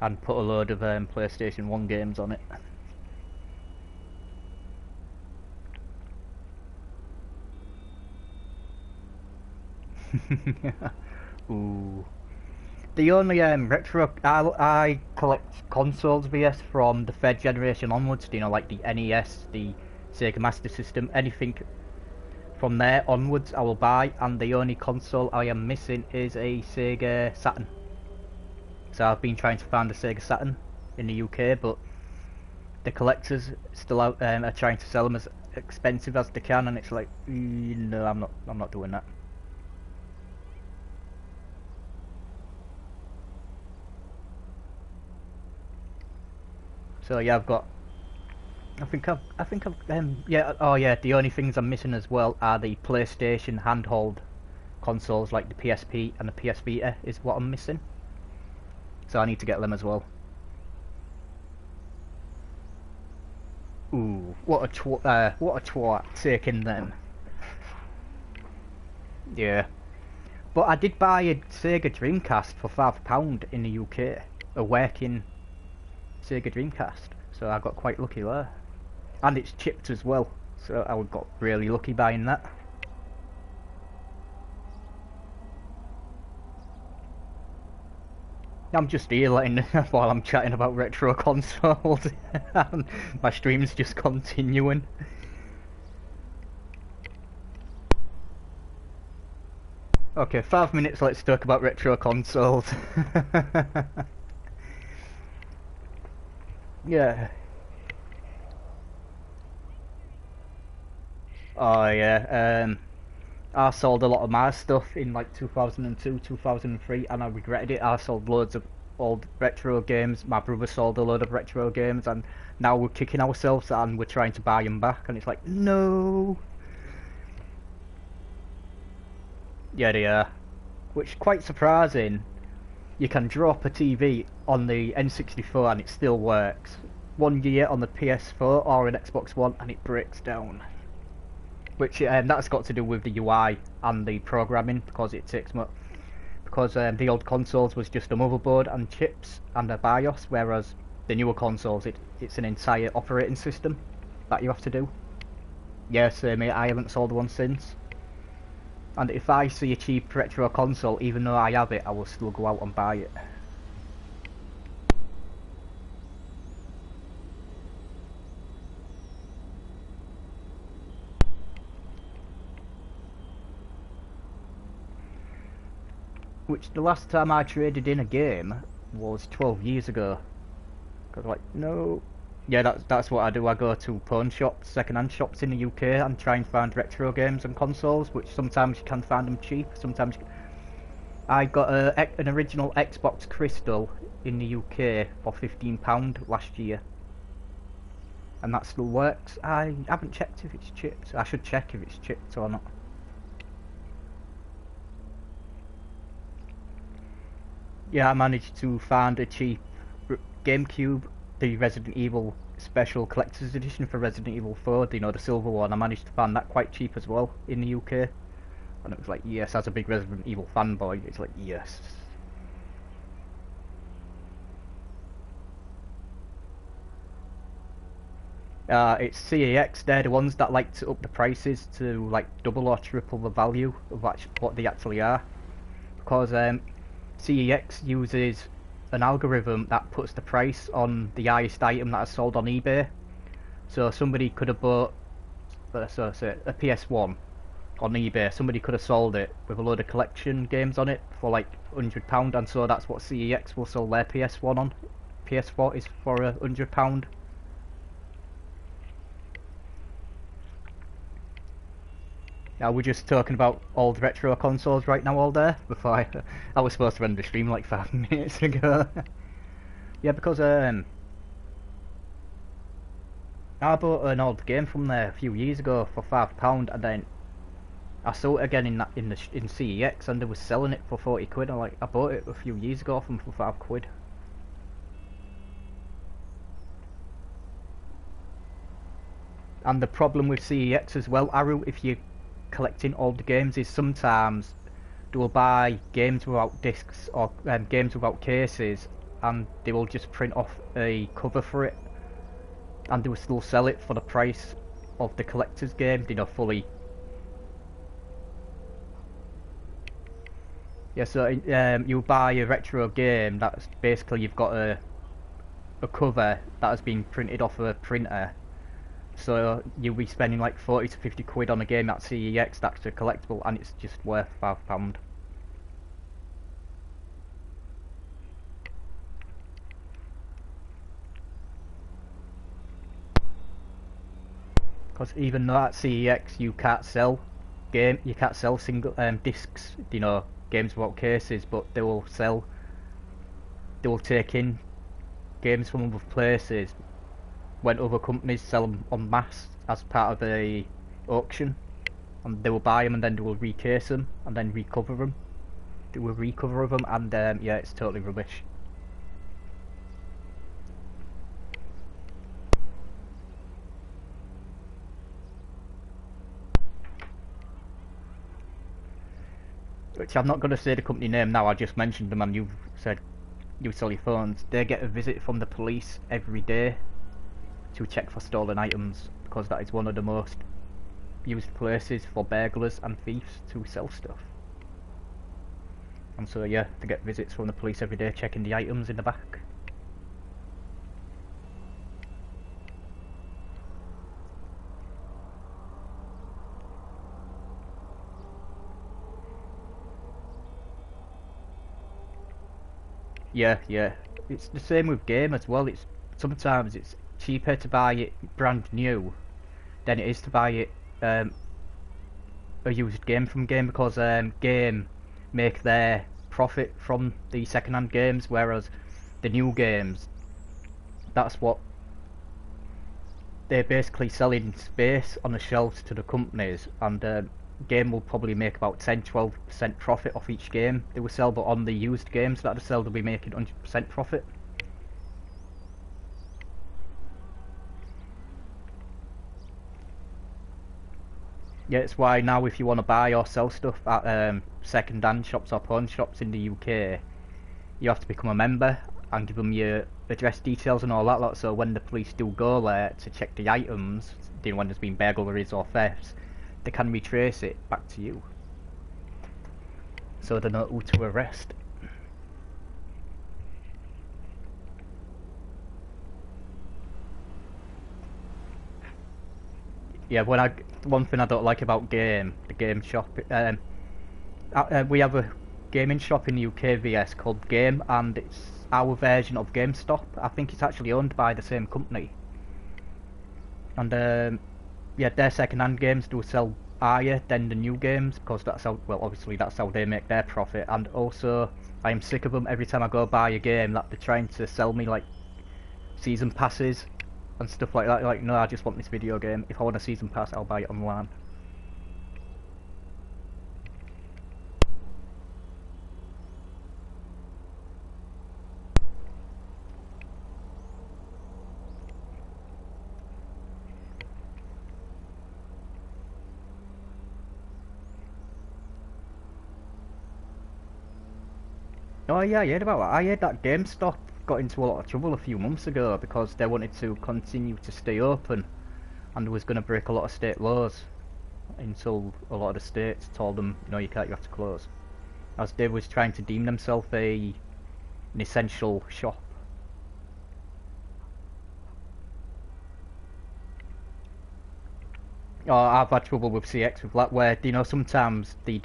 and put a load of PlayStation 1 games on it. Ooh. The only retro I collect consoles VS from the third generation onwards. You know, like the NES, the Sega Master System, anything from there onwards I will buy. And the only console I am missing is a Sega Saturn. So I've been trying to find a Sega Saturn in the UK, but the collectors still out are trying to sell them as expensive as they can, and it's like, no, I'm not doing that. So yeah, I think I've yeah, oh yeah, the only things I'm missing as well are the PlayStation handheld consoles like the PSP and the PS Vita is what I'm missing. So I need to get them as well. Ooh, what a twat taking them. Yeah. But I did buy a Sega Dreamcast for £5 in the UK. A working Sega Dreamcast. So I got quite lucky there. And it's chipped as well. So I got really lucky buying that. I'm just here letting while I'm chatting about retro consoles. My stream's just continuing. Okay, 5 minutes, let's talk about retro consoles. Yeah. Oh yeah, I sold a lot of my stuff in like 2002, 2003, and I regretted it. I sold loads of old retro games. My brother sold a load of retro games, and now we're kicking ourselves and we're trying to buy them back, and it's like, no. Yeah, they are. Which is quite surprising. You can drop a TV on the N64 and it still works. 1 year on the PS4 or an Xbox One and it breaks down. Which that's got to do with the UI and the programming, because it takes much. Because the old consoles was just a motherboard and chips and a BIOS, whereas the newer consoles it's an entire operating system that you have to do. Yes, mate, I haven't sold one since. And if I see a cheap retro console, even though I have it, I will still go out and buy it. Which the last time I traded in a game was 12 years ago. Cause like, no. Yeah, that's what I do. I go to pawn shops, second-hand shops in the UK, and try and find retro games and consoles. Which sometimes you can find them cheap. Sometimes I got an original Xbox Crystal in the UK for £15 last year, and that still works. I haven't checked if it's chipped. I should check if it's chipped or not. Yeah, I managed to find a cheap GameCube, the Resident Evil Special Collector's Edition for Resident Evil 4, you know, the silver one. I managed to find that quite cheap as well in the UK. And it was like, yes, as a big Resident Evil fanboy, it's like, yes. It's CAX, they're the ones that like to up the prices to like double or triple the value of what they actually are. Because CEX uses an algorithm that puts the price on the highest item that is sold on eBay. So somebody could have bought a PS1 on eBay. Somebody could have sold it with a load of collection games on it for like £100, and so that's what CEX will sell their PS1 on. PS4 is for £100. Now we're just talking about old retro consoles right now all day, before I was supposed to end the stream like 5 minutes ago. Yeah, because I bought an old game from there a few years ago for £5, and then I saw it again in CEX, and they were selling it for 40 quid. I bought it a few years ago off them for £5. And the problem with CEX as well, Aru, if you collecting old games, is sometimes they will buy games without discs or games without cases, and they will just print off a cover for it, and they will still sell it for the price of the collector's game, you know, fully. Yeah, so you buy a retro game. That's basically you've got a cover that has been printed off a printer. So you'll be spending like 40 to 50 quid on a game at CEX that's a collectible, and it's just worth £5. Because even though at CEX you can't sell single discs, you know, games without cases, but they will take in games from other places when other companies sell them en masse as part of a auction, and they will buy them and then they will recase them and then recover them. Do a recover of them, and yeah, it's totally rubbish. Which I'm not going to say the company name now, I just mentioned them and you've said you sell your phones. They get a visit from the police every day to check for stolen items, because that is one of the most used places for burglars and thieves to sell stuff. And so yeah, they get visits from the police every day checking the items in the back. Yeah, it's the same with game as well. Sometimes it's cheaper to buy it brand new than it is to buy it a used game from game, because game make their profit from the second-hand games, whereas the new games, that's what they're basically selling space on the shelves to the companies, and game will probably make about 10-12% profit off each game they will sell, but on the used games that they sell they'll be making 100% profit. Yeah, it's why now if you want to buy or sell stuff at second-hand shops or pawn shops in the UK, you have to become a member and give them your address details and all that lot, so when the police do go there to check the items, when there's been burglaries or thefts, they can retrace it back to you, so they know who to arrest. Yeah, one thing I don't like about the game shop, we have a gaming shop in the UK VS called Game, and it's our version of GameStop. I think it's actually owned by the same company, and yeah, their second-hand games do sell higher than the new games, because that's how, well, obviously that's how they make their profit. And also, I am sick of them. Every time I go buy a game, that they're trying to sell me like season passes and stuff like that. Like, no, I just want this video game. If I want a season pass, I'll buy it online. Oh yeah, I heard about that. I heard that GameStop got into a lot of trouble a few months ago because they wanted to continue to stay open and was going to break a lot of state laws until a lot of the states told them, you know, you have to close. As they was trying to deem themselves an essential shop. Oh, I've had trouble with CX with that, where, you know, sometimes the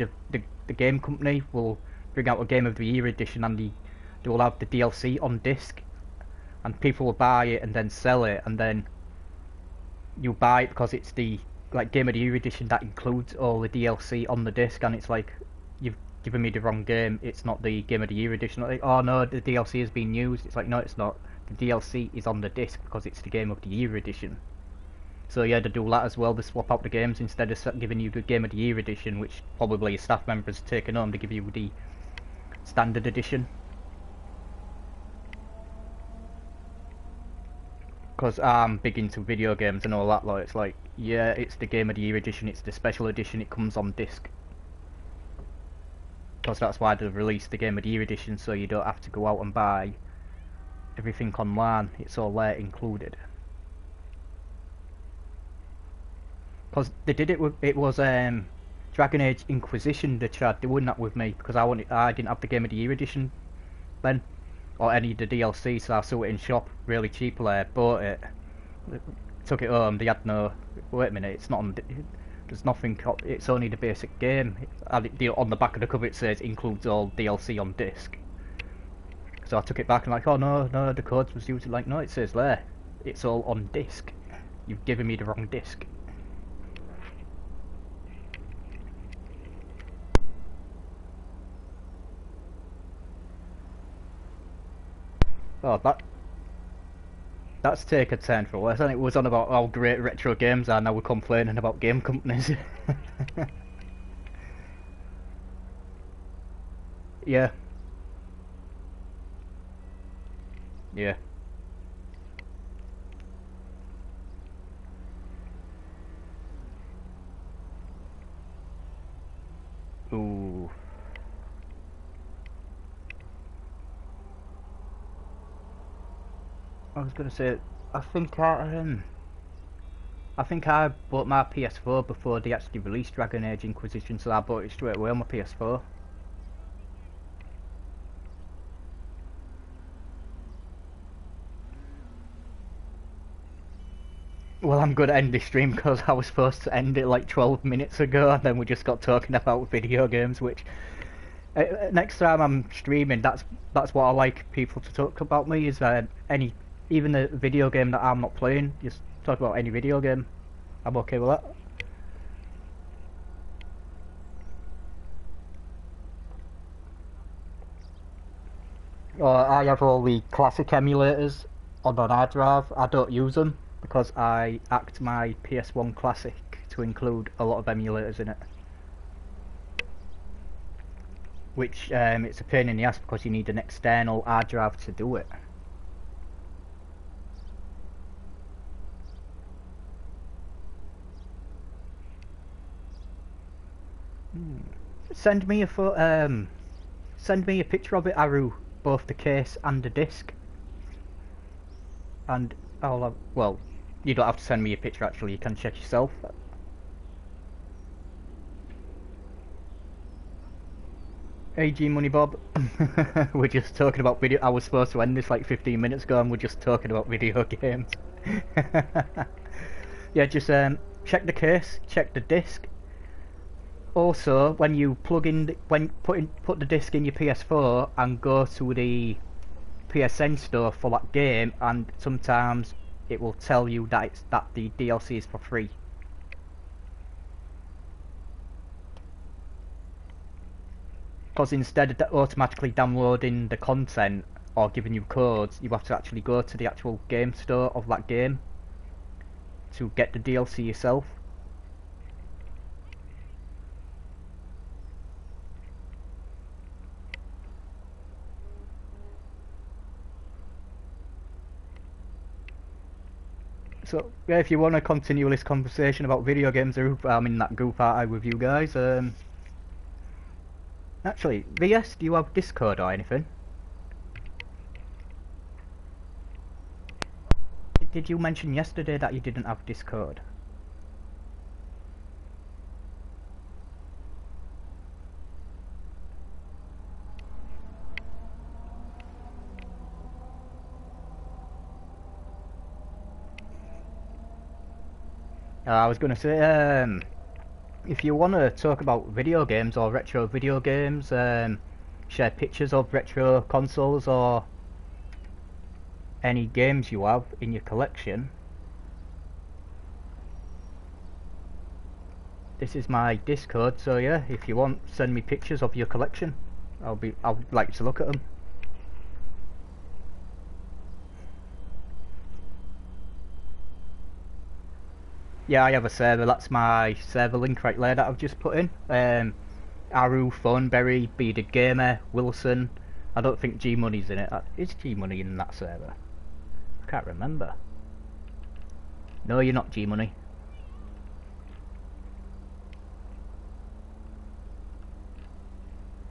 game company will bring out a Game of the Year edition and they will have the DLC on disc, and people will buy it and then sell it, and then you buy it because it's the Game of the Year edition that includes all the DLC on the disc, and it's like, you've given me the wrong game, it's not the Game of the Year edition. Like, oh no, the DLC has been used. It's like, no, it's not. The DLC is on the disc because it's the Game of the Year edition. So yeah, they do that as well. They swap out the games instead of giving you the Game of the Year edition, which probably a staff member's taken home, to give you the standard edition. Because I'm big into video games and all that, like, it's like, yeah, it's the Game of the Year edition, it's the special edition, it comes on disc. Because that's why they've released the Game of the Year edition, so you don't have to go out and buy everything online, it's all there included. Because they did it with, it was Dragon Age Inquisition, they tried doing that with me because I didn't have the Game of the Year edition then, or any of the DLC, so I saw it in shop really cheaply, bought it, took it home. They had no. Wait a minute, it's not on. There's nothing. It's only the basic game. On the back of the cover it says includes all DLC on disc. So I took it back and like, oh no, the codes was used. Like, no, it says there, it's all on disc. You've given me the wrong disc. Oh, that's taken a turn for worse. And it was on about how great retro games are. Now we're complaining about game companies. Yeah. Yeah. Ooh. I was gonna say, I think I bought my PS4 before they actually released Dragon Age Inquisition, so I bought it straight away on my PS4. Well, I'm gonna end this stream because I was supposed to end it like 12 minutes ago, and then we just got talking about video games, which next time I'm streaming, that's what I like people to talk about me, is even the video game that I'm not playing, just talk about any video game. I'm okay with that. I have all the classic emulators on an hard drive. I don't use them because I act my PS1 Classic to include a lot of emulators in it. Which it's a pain in the ass because you need an external hard drive to do it. Send me a picture of it, Aru, both the case and the disc. And well, you don't have to send me a picture actually, you can check yourself. AG Money Bob. We're just talking about video. I was supposed to end this like 15 minutes ago and we're just talking about video games. Yeah, just check the case, check the disc. Also, when you put the disc in your PS4 and go to the PSN store for that game, and sometimes it will tell you that the DLC is for free. Because instead of automatically downloading the content or giving you codes, you have to actually go to the actual game store of that game to get the DLC yourself. So, yeah, if you want to continue this conversation about video games, I'm in that group party with you guys. Actually, VS, do you have Discord or anything? Did you mention yesterday that you didn't have Discord? I was going to say, if you want to talk about video games or retro video games, share pictures of retro consoles or any games you have in your collection, this is my Discord, so yeah, if you want, send me pictures of your collection. I'd like to look at them. Yeah, I have a server. That's my server link right there that I've just put in. Aru, Phoneberry, Bearded Gamer, Wilson. I don't think G Money's in it. Is G Money in that server? I can't remember. No, you're not G Money.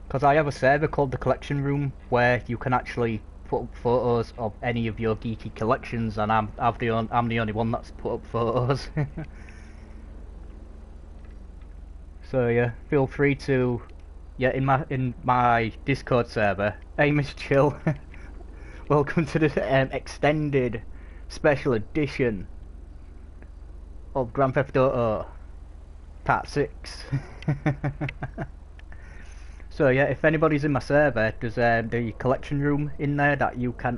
Because I have a server called the Collection Room where you can actually put up photos of any of your geeky collections, and I'm the only one that's put up photos. So yeah, feel free to, yeah, in my Discord server, aim is chill. Welcome to the extended special edition of Grand Theft Auto Part 6. So yeah, if anybody's in my server, there's the collection room in there that you can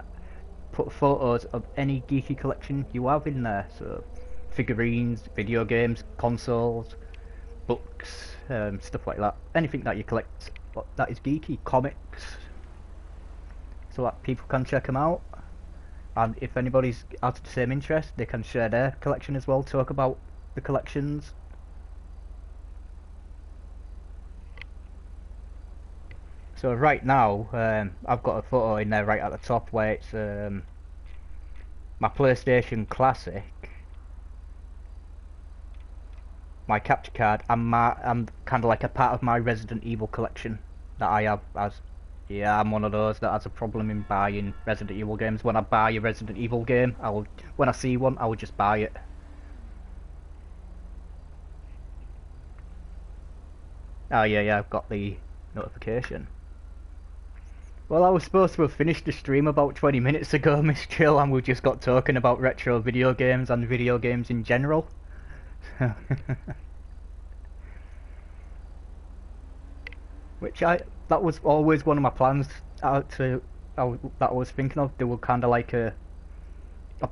put photos of any geeky collection you have in there. So figurines, video games, consoles, books, stuff like that. Anything that you collect that is geeky, comics, so that people can check them out. And if anybody's has the same interest, they can share their collection as well, talk about the collections. So right now, I've got a photo in there right at the top where it's my PlayStation Classic, my capture card, and kind of like a part of my Resident Evil collection that I have. As yeah, I'm one of those that has a problem in buying Resident Evil games. When I buy a Resident Evil game, when I see one, I will just buy it. Oh yeah, I've got the notification. Well, I was supposed to have finished the stream about 20 minutes ago, Miss Chill, and we just got talking about retro video games and video games in general. Which that was always one of my plans that I was thinking of. They were kind of like a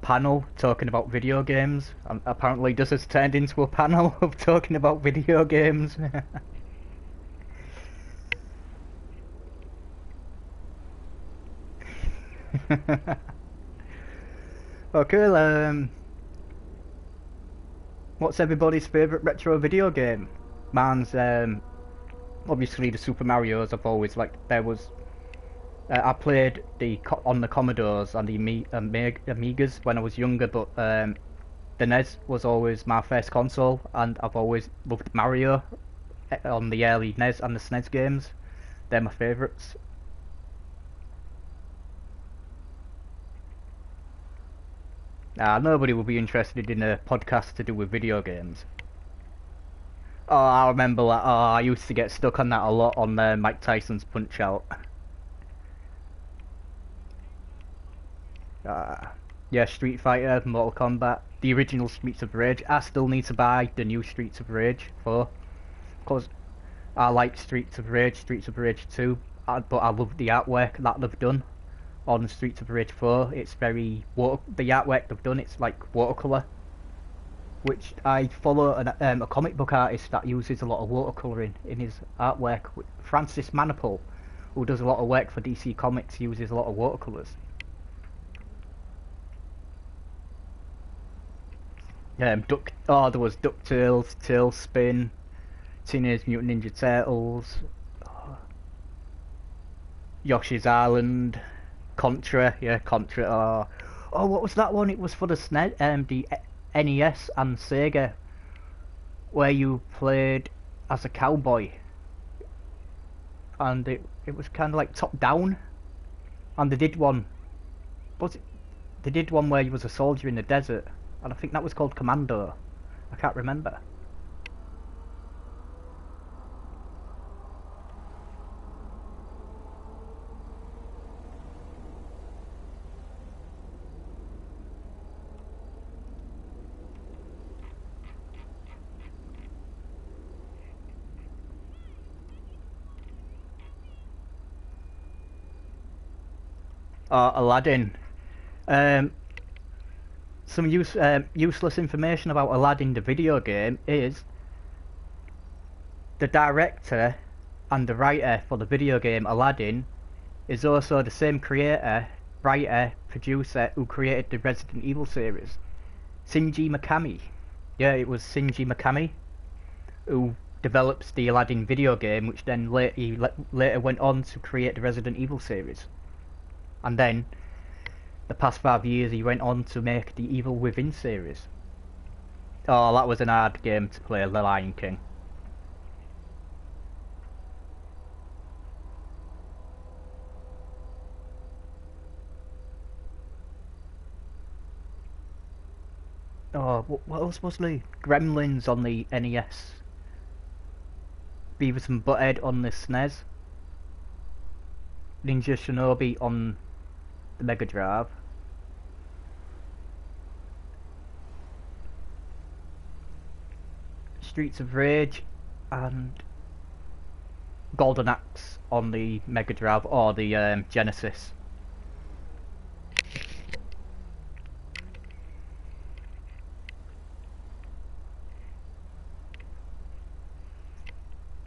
panel talking about video games, and apparently this has turned into a panel of talking about video games. Okay, what's everybody's favourite retro video game? Mine's obviously the Super Mario's. I've always liked. There was I played on the Commodores and the Amigas when I was younger, but the NES was always my first console, and I've always loved Mario on the early NES and the SNES games. They're my favourites. Nobody will be interested in a podcast to do with video games. Oh, I remember that. Oh, I used to get stuck on that a lot on Mike Tyson's Punch-Out. Yeah, Street Fighter, Mortal Kombat, the original Streets of Rage. I still need to buy the new Streets of Rage 4. Because I like Streets of Rage 2, but I love the artwork that they've done on Streets of Rage 4. It's very the artwork they've done, it's like watercolour, which I follow a comic book artist that uses a lot of watercolouring in his artwork. Francis Manapul, who does a lot of work for DC Comics, uses a lot of watercolours. There was DuckTales, Tailspin, Teenage Mutant Ninja Turtles, Yoshi's Island, Contra, yeah, Contra. Oh, what was that one? It was for the SNES, the NES and Sega, where you played as a cowboy, and it was kind of like top down. And they did one. They did one where you was a soldier in the desert, and I think that was called Commando. I can't remember. Aladdin. Some useless information about Aladdin the video game is the director and the writer for the video game Aladdin is also the same creator, writer, producer who created the Resident Evil series. Shinji Mikami. Yeah, it was Shinji Mikami who develops the Aladdin video game, which then later went on to create the Resident Evil series. And then, the past 5 years, he went on to make the Evil Within series. Oh, that was an hard game to play, The Lion King. Oh, what else was the Gremlins on the NES? Beavis and Butthead on the SNES, Ninja Shinobi on the Mega Drive, Streets of Rage and Golden Axe on the Mega Drive or the Genesis.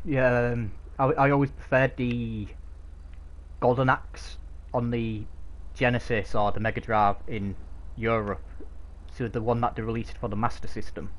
Yeah, I always preferred the Golden Axe on the Genesis or the Mega Drive in Europe to the one that they released for the Master System.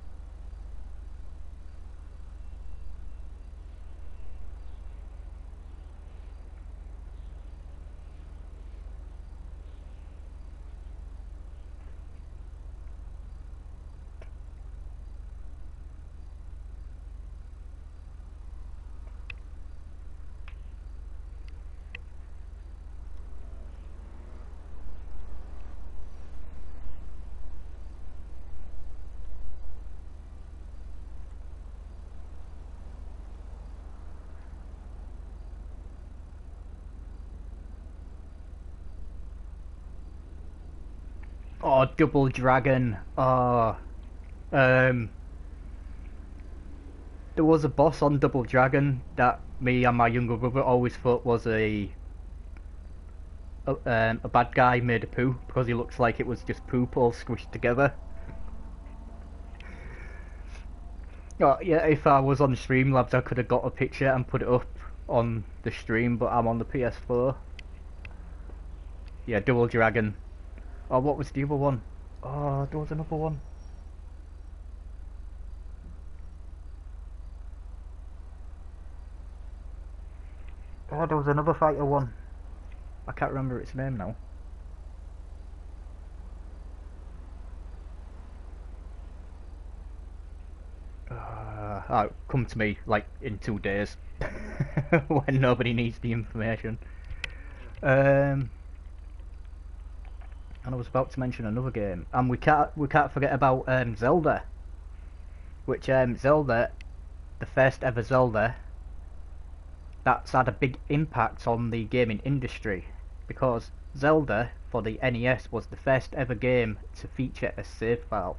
Oh, Double Dragon. Oh, there was a boss on Double Dragon that me and my younger brother always thought was a bad guy made of poo because he looks like it was just poop all squished together. Oh, yeah, if I was on Streamlabs I could have got a picture and put it up on the stream, but I'm on the PS4. Yeah, Double Dragon. Oh, what was the other one? Oh, there was another one. Oh, there was another fighter one. I can't remember its name now. Oh, come to me like in 2 days when nobody needs the information. And I was about to mention another game, and we can't forget about Zelda, which Zelda, the first ever Zelda, that's had a big impact on the gaming industry, because Zelda for the NES was the first ever game to feature a save file.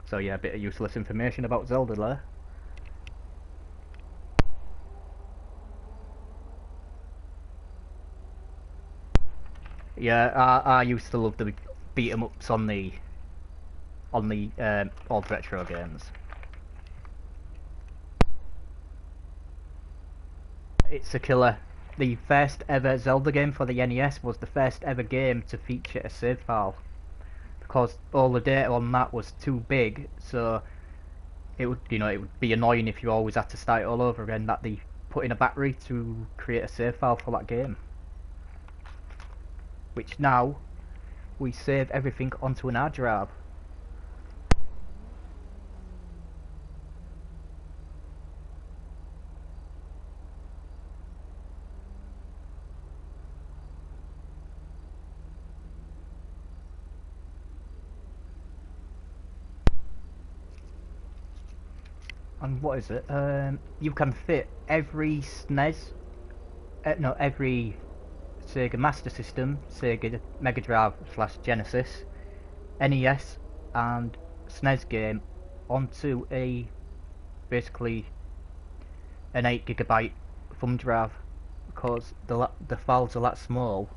So yeah, a bit of useless information about Zelda there. Yeah, I used to love the beat 'em ups on the old retro games. It's a killer. The first ever Zelda game for the NES was the first ever game to feature a save file, because all the data on that was too big, so it would be annoying if you always had to start it all over again, that they put in a battery to create a save file for that game. Which now we save everything onto an hard drive. And what is it? You can fit every SNES, every Sega Master System, Sega Mega Drive / Genesis, NES and SNES game onto basically an 8GB thumb drive, because the files are that small.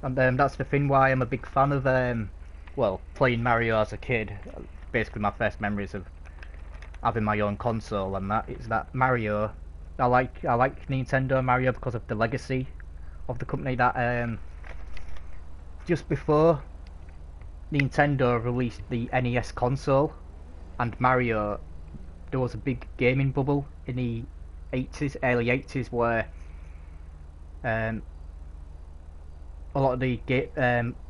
And that's the thing why I'm a big fan of playing Mario as a kid. Basically my first memories of having my own console and that is that Mario. I like Nintendo Mario because of the legacy of the company, that just before Nintendo released the NES console and Mario, there was a big gaming bubble in the early 80s, where a lot of the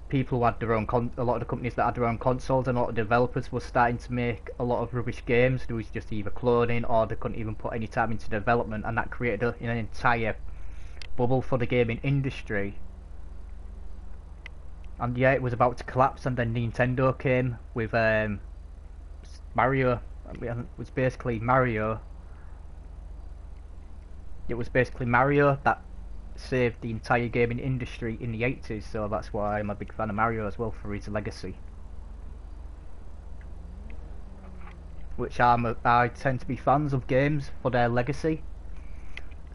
people who had their own a lot of the companies that had their own consoles and a lot of developers were starting to make a lot of rubbish games. There was just either cloning or they couldn't even put any time into development, and that created an entire bubble for the gaming industry. And yeah, it was about to collapse, and then Nintendo came with Mario. I mean, it was basically Mario. It was basically Mario that saved the entire gaming industry in the 80s, so that's why I'm a big fan of Mario as well, for his legacy. Which I tend to be fans of games for their legacy.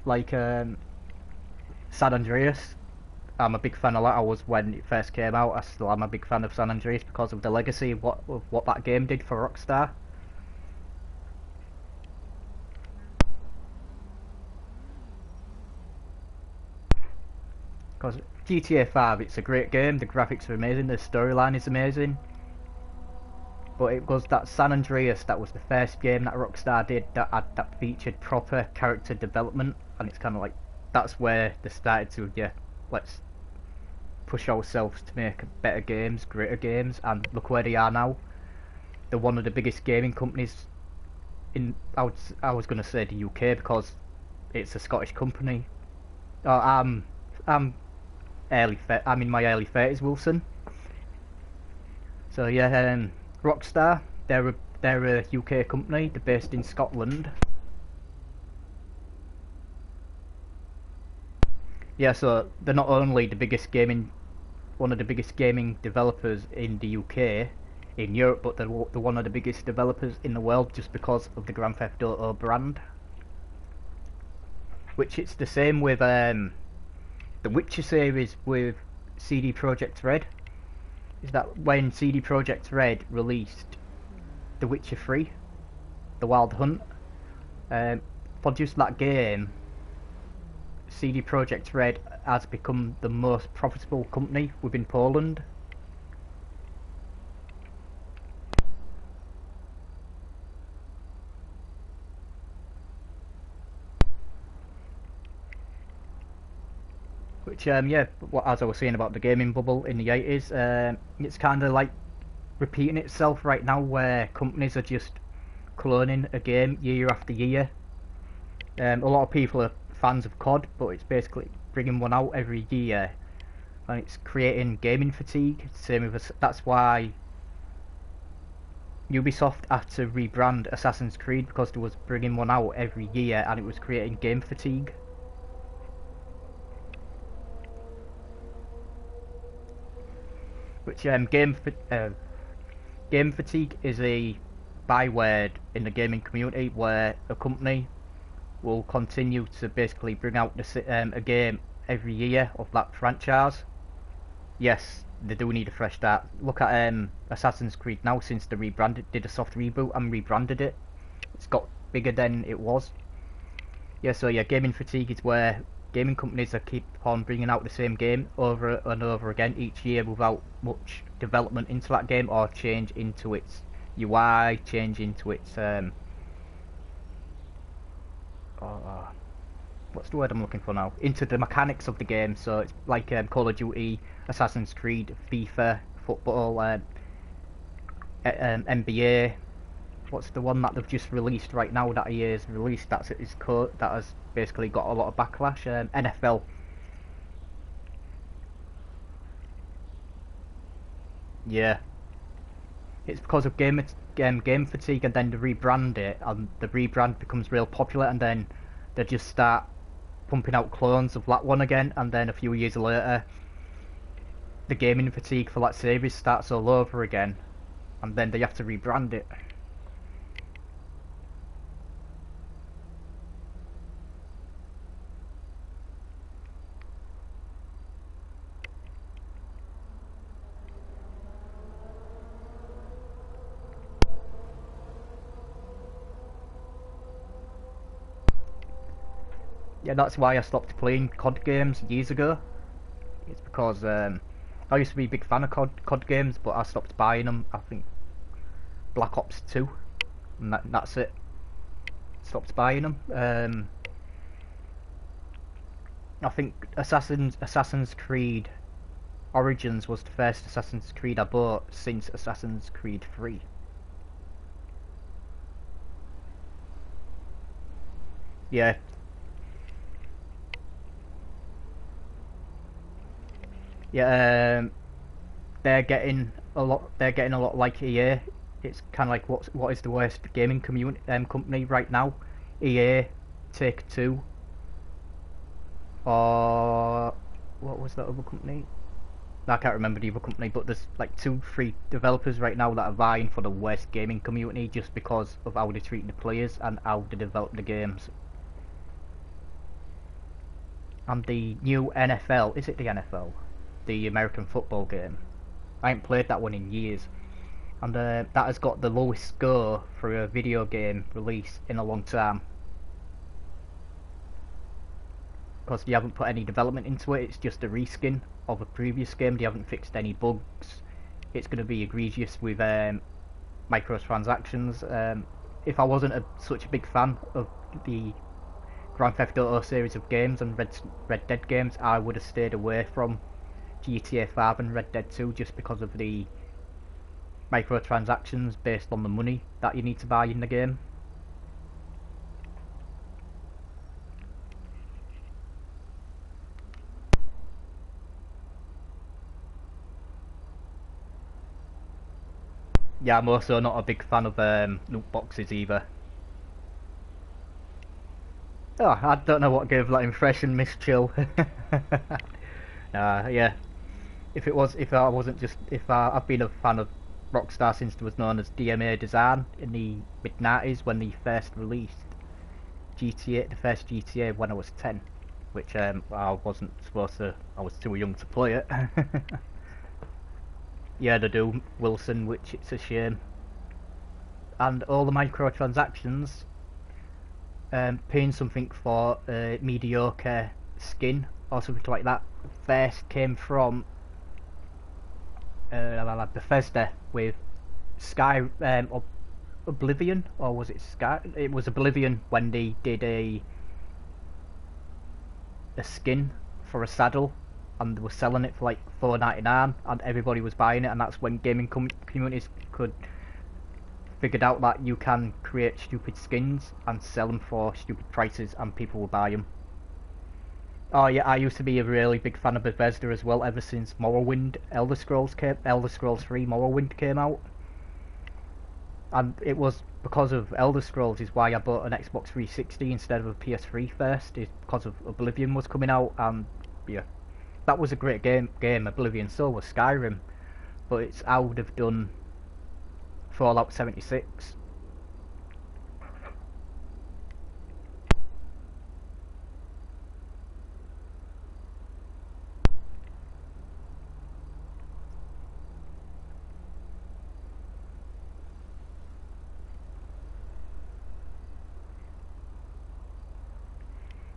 Like San Andreas. I'm a big fan of that. I was when it first came out. I still am a big fan of San Andreas because of the legacy of what that game did for Rockstar. Because GTA 5, it's a great game, the graphics are amazing, the storyline is amazing. But it was that San Andreas that was the first game that Rockstar did that featured proper character development, and it's kind of like, that's where they started to, yeah, let's push ourselves to make better games, greater games, and look where they are now. They're one of the biggest gaming companies in, I was going to say the UK because it's a Scottish company. Oh, I'm in my early 30s, Wilson. So yeah, Rockstar, they're a UK company. They're based in Scotland. Yeah, so they're not only one of the biggest gaming developers in the UK, in Europe, but they're one of the biggest developers in the world just because of the Grand Theft Auto brand. Which it's the same with the Witcher series with CD Projekt Red. Is that when CD Projekt Red released The Witcher 3, The Wild Hunt, for just that game, CD Projekt Red has become the most profitable company within Poland. Which, yeah, as I was saying about the gaming bubble in the 80s, it's kind of like repeating itself right now, where companies are just cloning a game year after year. A lot of people are fans of COD, but it's basically bringing one out every year, and it's creating gaming fatigue. Same with us. That's why Ubisoft had to rebrand Assassin's Creed, because they was bringing one out every year, and it was creating game fatigue. Which game fatigue is a byword in the gaming community, where a company will continue to basically bring out a game every year of that franchise. Yes, they do need a fresh start. Look at Assassin's Creed now, since they did a soft reboot and rebranded it. It's got bigger than it was. Yeah, so yeah, gaming fatigue is where gaming companies are keep on bringing out the same game over and over again each year without much development into that game, or change into its UI, change into its what's the word I'm looking for now? Into the mechanics of the game. So it's like Call of Duty, Assassin's Creed, FIFA, football, NBA. What's the one that they've just released right now that EA's released? That has basically got a lot of backlash. NFL. Yeah. It's because of game fatigue, and then they rebrand it, and the rebrand becomes real popular, and then they just start pumping out clones of that one again, and then a few years later, the gaming fatigue for that series starts all over again, and then they have to rebrand it. Yeah, that's why I stopped playing COD games years ago. It's because I used to be a big fan of COD games, but I stopped buying them. I think Black Ops 2, and that's it. Stopped buying them. I think Assassin's Creed Origins was the first Assassin's Creed I bought since Assassin's Creed 3. Yeah. Yeah, they're getting a lot. They're getting a lot like EA It's kind of like what is the worst gaming company right now? EA, Take-Two, or what was that other company? I can't remember the other company, but there's like 2-3 developers right now that are vying for the worst gaming community just because of how they treat the players and how they develop the games. And the new NFL, is it the NFL? The American football game. I ain't played that one in years. And that has got the lowest score for a video game release in a long time. Because they haven't put any development into it, it's just a reskin of a previous game. They haven't fixed any bugs. It's going to be egregious with microtransactions. If I wasn't such a big fan of the Grand Theft Auto series of games and Red Dead games, I would have stayed away from GTA 5 and Red Dead 2 just because of the microtransactions based on the money that you need to buy in the game. Yeah, I'm also not a big fan of loot boxes either. Oh, I don't know what gave that impression, Miss Chill. Yeah. If I've been a fan of Rockstar since it was known as DMA Design in the mid-90s when they first released GTA, the first GTA when I was 10, which I wasn't supposed to, I was too young to play it. Yeah, they do, Wilson, which it's a shame. And all the microtransactions, paying something for a mediocre skin or something like that, first came from Bethesda with Oblivion, or was it Sky? It was Oblivion when they did a skin for a saddle, and they were selling it for like $4.99, and everybody was buying it, and that's when gaming communities figured out that you can create stupid skins and sell them for stupid prices, and people will buy them. Oh yeah, I used to be a really big fan of Bethesda as well, ever since Morrowind, Elder Scrolls 3 Morrowind came out. And it was because of Elder Scrolls is why I bought an Xbox 360 instead of a PS3 first, is because of Oblivion was coming out, and yeah, that was a great game, Oblivion, so was Skyrim, but it's how they've done Fallout 76.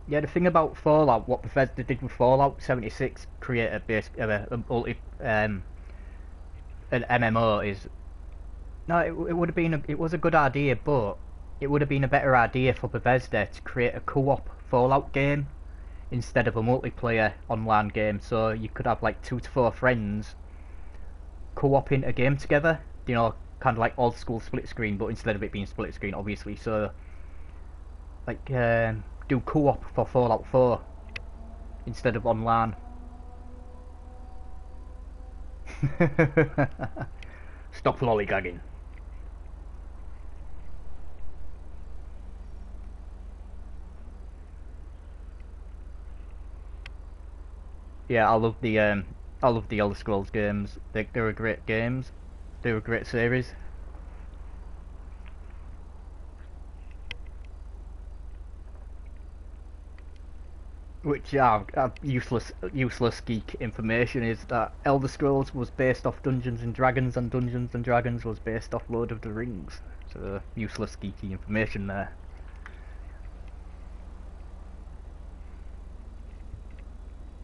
Yeah, the thing about Fallout, what Bethesda did with Fallout 76, create an MMO is... No, it would have been it was a good idea, but it would have been a better idea for Bethesda to create a co-op Fallout game instead of a multiplayer online game, so you could have like 2 to 4 friends co-oping a game together, you know, kind of like old school split screen, but instead of it being split screen, obviously, so like do co-op for Fallout 4 instead of online. Stop lollygagging. Yeah, I love the Elder Scrolls games. They're great games. They're a great series. Which useless geek information is that Elder Scrolls was based off Dungeons and Dragons, and Dungeons and Dragons was based off Lord of the Rings. So useless geeky information there.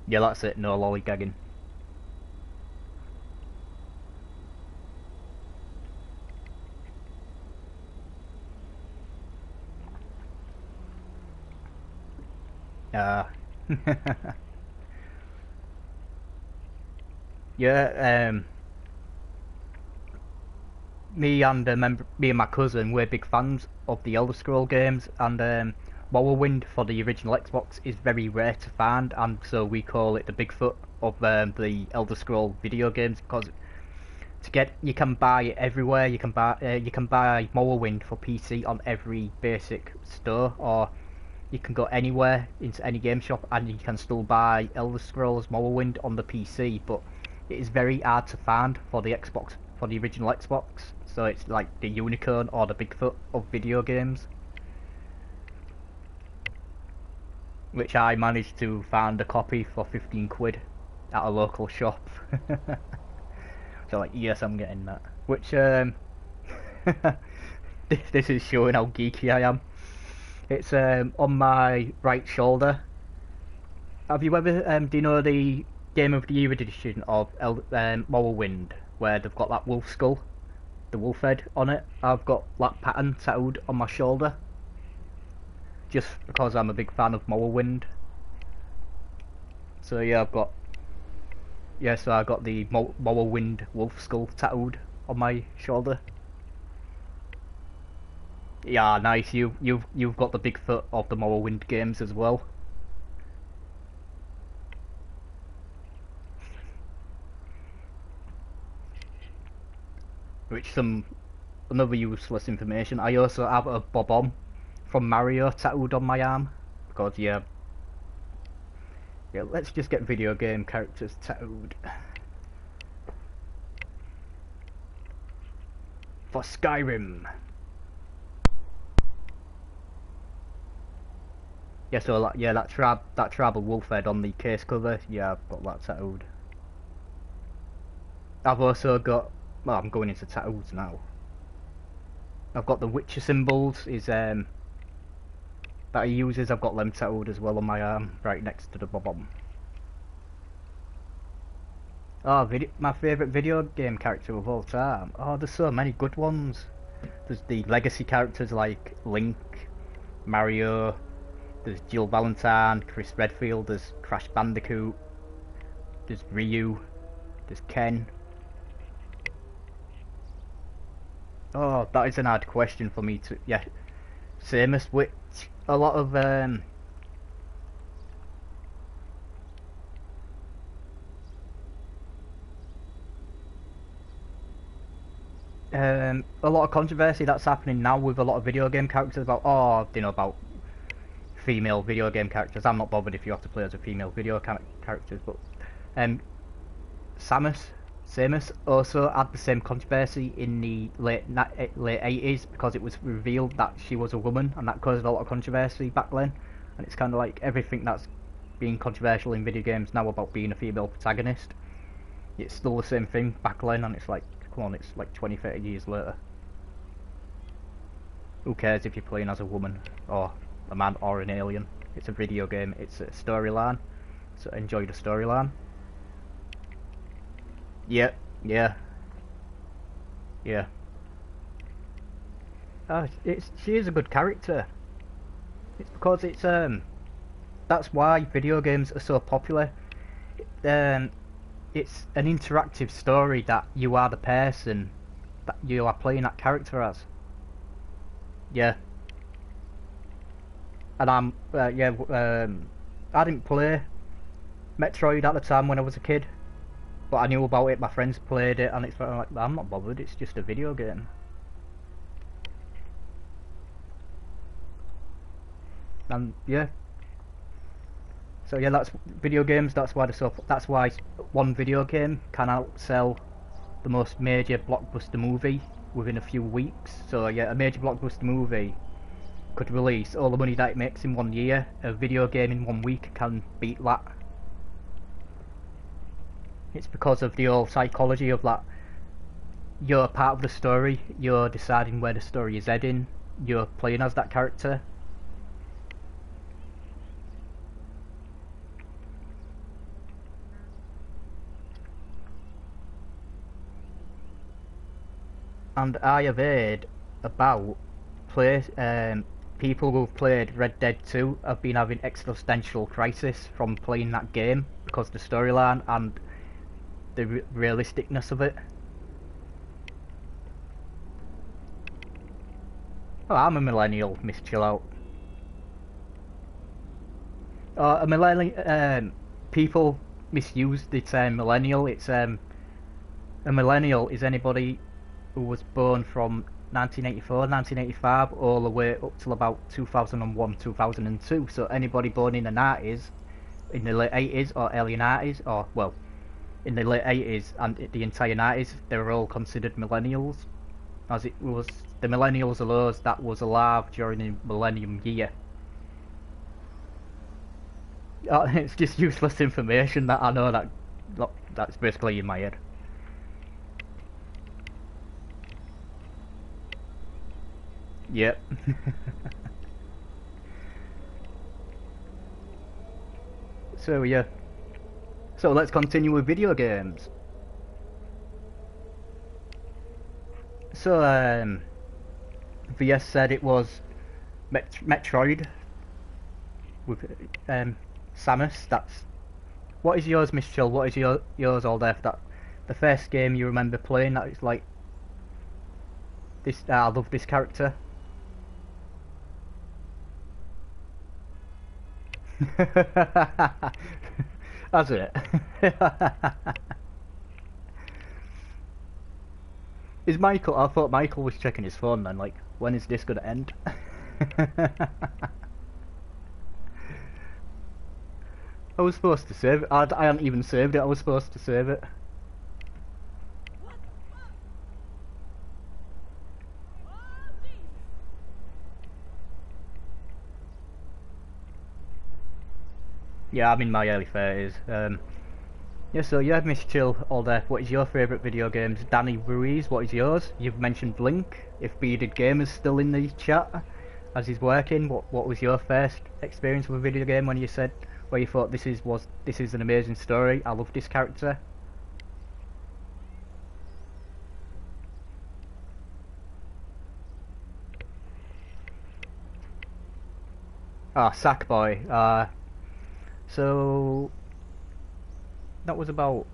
Yeah, that's it. No lollygagging. Yeah, me and my cousin, we're big fans of the Elder Scroll games, and Morrowind for the original Xbox is very rare to find, and so we call it the Bigfoot of the Elder Scroll video games, because to get, you can buy it everywhere. You can buy Morrowind for PC on every basic store, or you can go anywhere into any game shop and you can still buy Elder Scrolls Morrowind on the PC, but it is very hard to find for the Xbox, for the original Xbox. So it's like the unicorn or the Bigfoot of video games, which I managed to find a copy for 15 quid at a local shop. So like, yes, I'm getting that. Which this is showing how geeky I am. It's on my right shoulder. Have you ever do you know the Game of the Year edition of Morrowind, where they've got that wolf skull, the wolf head on it? I've got that pattern tattooed on my shoulder, just because I'm a big fan of Morrowind. So yeah, I got the Morrowind wolf skull tattooed on my shoulder. Yeah, nice. You've got the Bigfoot of the Morrowind games as well. Which another useless information. I also have a Bob-omb from Mario tattooed on my arm, because yeah, let's just get video game characters tattooed. For Skyrim. Yeah, so that tribal wolf head on the case cover, yeah, I've got that tattooed. I've also got, well, I'm going into tattoos now. I've got the Witcher symbols, that he uses. I've got them tattooed as well on my arm, right next to the Bob-omb. Oh, my favourite video game character of all time. Oh, there's so many good ones. There's the legacy characters like Link, Mario, there's Jill Valentine, Chris Redfield, there's Crash Bandicoot, there's Ryu, there's Ken. Oh, that is an hard question for me to, yeah. Samus, which a lot of a lot of controversy that's happening now with a lot of video game characters about, about female video game characters. I'm not bothered if you have to play as a female video characters, but Samus also had the same controversy in the late 80s, because it was revealed that she was a woman, and that caused a lot of controversy back then. And it's kind of like everything that's being controversial in video games now about being a female protagonist, it's still the same thing back then, and it's like, come on, it's like 20-30 years later. Who cares if you're playing as a woman, or a man, or an alien? It's a video game, it's a storyline, so enjoy the storyline. Yeah. She is a good character. It's because it's that's why video games are so popular. It's an interactive story that you are the person that you are playing that character as. Yeah. And I didn't play Metroid at the time when I was a kid, but I knew about it, my friends played it, and it's like, I'm not bothered, it's just a video game. And yeah. So yeah, that's video games, that's why one video game can outsell the most major blockbuster movie within a few weeks. So yeah, a major blockbuster movie could release all the money that it makes in 1 year. A video game in 1 week can beat that. It's because of the whole psychology of that. You're part of the story, you're deciding where the story is heading, you're playing as that character. And I have heard about people who've played Red Dead 2 have been having existential crisis from playing that game because of the storyline and the realisticness of it. Oh, I'm a millennial, Miss Chill Out. A millennial, people misuse the term millennial. It's A millennial is anybody who was born from 1984, 1985, all the way up till about 2001, 2002. So anybody born in the 90s, in the late 80s or early 90s, or, well, in the late 80s and the entire 90s, they were all considered millennials. As it was, the millennials are those that was alive during the millennium year. It's just useless information that I know that's basically in my head. Yep. So yeah. So let's continue with video games. So VS said it was Metroid with Samus. That's what is yours, Miss Chill? What is yours all there? That the first game you remember playing? That is like this. I love this character. Has it? Is Michael? I thought Michael was checking his phone then. Like, when is this gonna end? I was supposed to save it. I hadn't even saved it. I was supposed to save it. Yeah, I'm in my early 30s. Yeah, so yeah, Miss Chill, all there. What is your favourite video games? Danny Ruiz, what is yours? You've mentioned Blink. If Bearded Gamer's still in the chat as he's working, what was your first experience with a video game when you said, where you thought this is an amazing story, I love this character? Ah, Sackboy. So that was about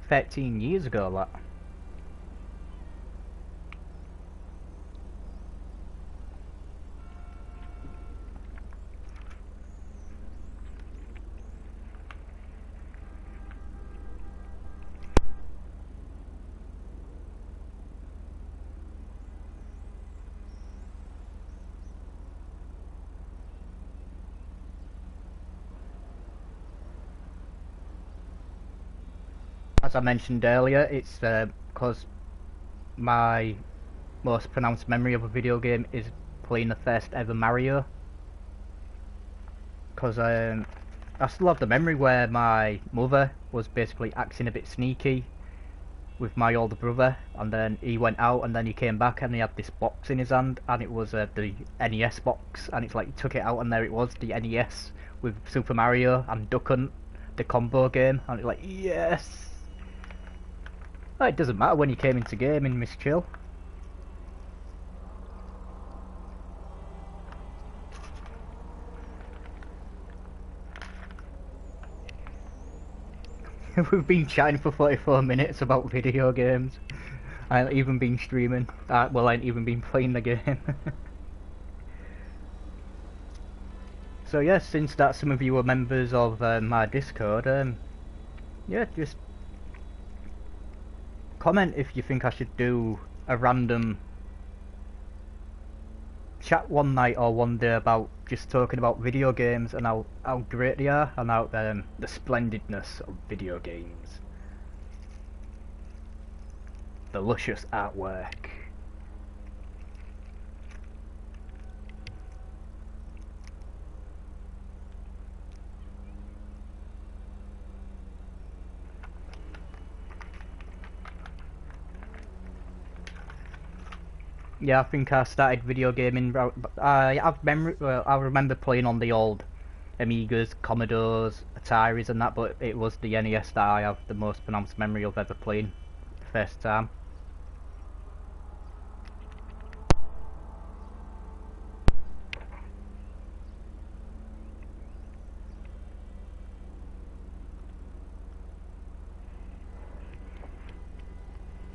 13 years ago, that. As I mentioned earlier, it's because my most pronounced memory of a video game is playing the first ever Mario. Because I still have the memory where my mother was basically acting a bit sneaky with my older brother, and then he went out and then he came back and he had this box in his hand, and it was the NES box, and it's like he took it out and there it was, the NES with Super Mario and Duck Hunt, the combo game, and it's like, yes! Oh, it doesn't matter when you came into gaming, Miss Chill. We've been chatting for 44 minutes about video games. I ain't even been streaming. Well, I ain't even been playing the game. So yeah, since that some of you are members of my Discord, yeah, just comment if you think I should do a random chat one night or one day about just talking about video games and how great they are, and how the splendidness of video games, the luscious artwork. Yeah, I think I started video gaming. I remember playing on the old Amigas, Commodores, Ataris and that, but it was the NES that I have the most pronounced memory of ever playing the first time.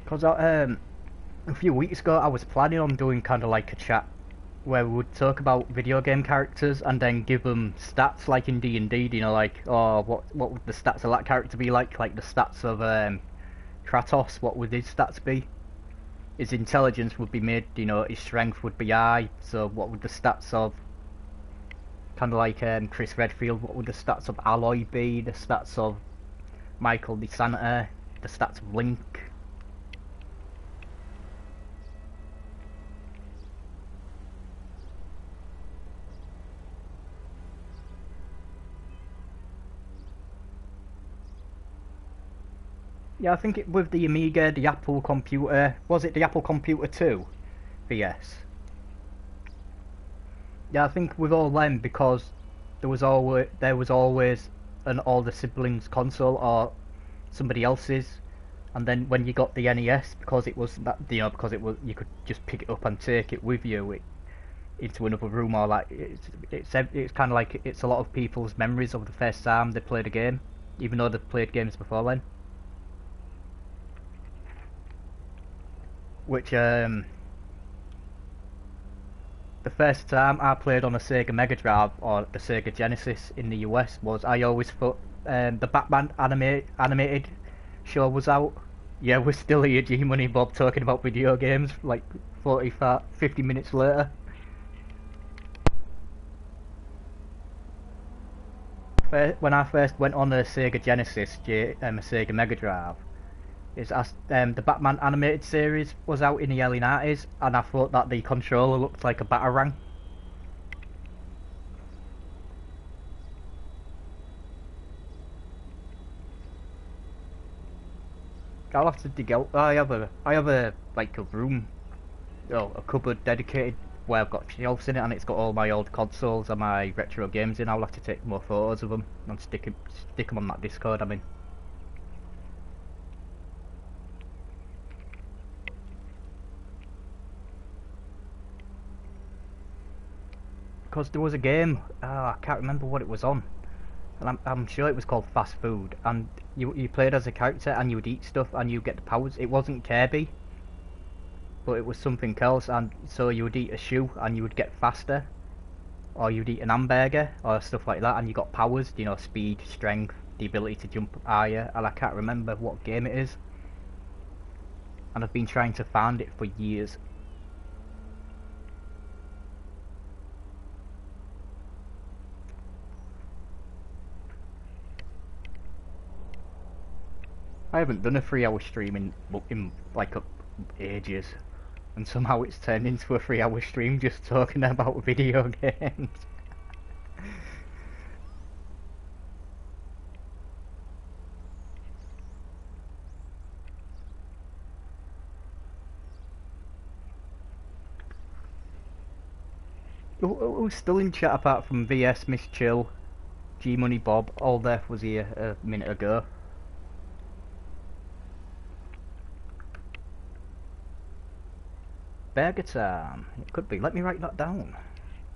Because a few weeks ago I was planning on doing kind of like a chat where we would talk about video game characters and then give them stats like in D&D, you know, like, oh, what would the stats of that character be like the stats of Kratos, what would his stats be? His intelligence would be mid, you know, his strength would be high, so what would the stats of, kind of like Chris Redfield, what would the stats of Aloy be, the stats of Michael DeSanta, the stats of Link? Yeah, I think with the Amiga, the Apple computer, was it the Apple Computer 2? VS. Yeah, I think with all them, because there was always an older sibling's console or somebody else's, and then when you got the NES, because it was that, you know, because it was, you could just pick it up and take it with you into another room, or like it's kind of like it's a lot of people's memories of the first time they played a game, even though they've played games before then. Which the first time I played on a Sega Mega Drive or the Sega Genesis in the US was, I always thought the Batman animated show was out. Yeah, we're still here, G Money Bob, talking about video games like 50 minutes later. When I first went on a Sega Genesis, a Sega Mega Drive, the Batman animated series was out in the early 90s, and I thought that the controller looked like a Batarang. I'll have to dig out. I have a like a room, a cupboard dedicated where I've got shelves in it, and it's got all my old consoles and my retro games in. I'll have to take more photos of them and stick them on that Discord I'm in. Because there was a game, I can't remember what it was on, and I'm sure it was called Fast Food, and you played as a character and you would eat stuff and you get the powers. It wasn't Kirby, but it was something else, and so you would eat a shoe and you would get faster, or you'd eat an hamburger or stuff like that and you got powers, you know, speed, strength, the ability to jump higher, and I can't remember what game it is, and I've been trying to find it for years. I haven't done a 3-hour stream in like ages, and somehow it's turned into a 3-hour stream just talking about video games. Who's still in chat apart from VS, Miss Chill, G Money Bob? All Death was here a minute ago. Burger time. It could be. Let me write that down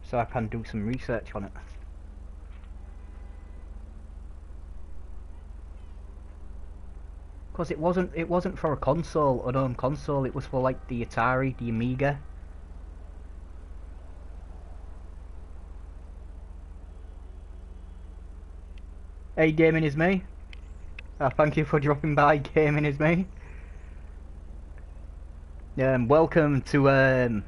so I can do some research on it. Because it wasn't for a console, an home console. It was for like the Atari, the Amiga. Hey, Gaming is me. Thank you for dropping by. Gaming is me. Welcome to the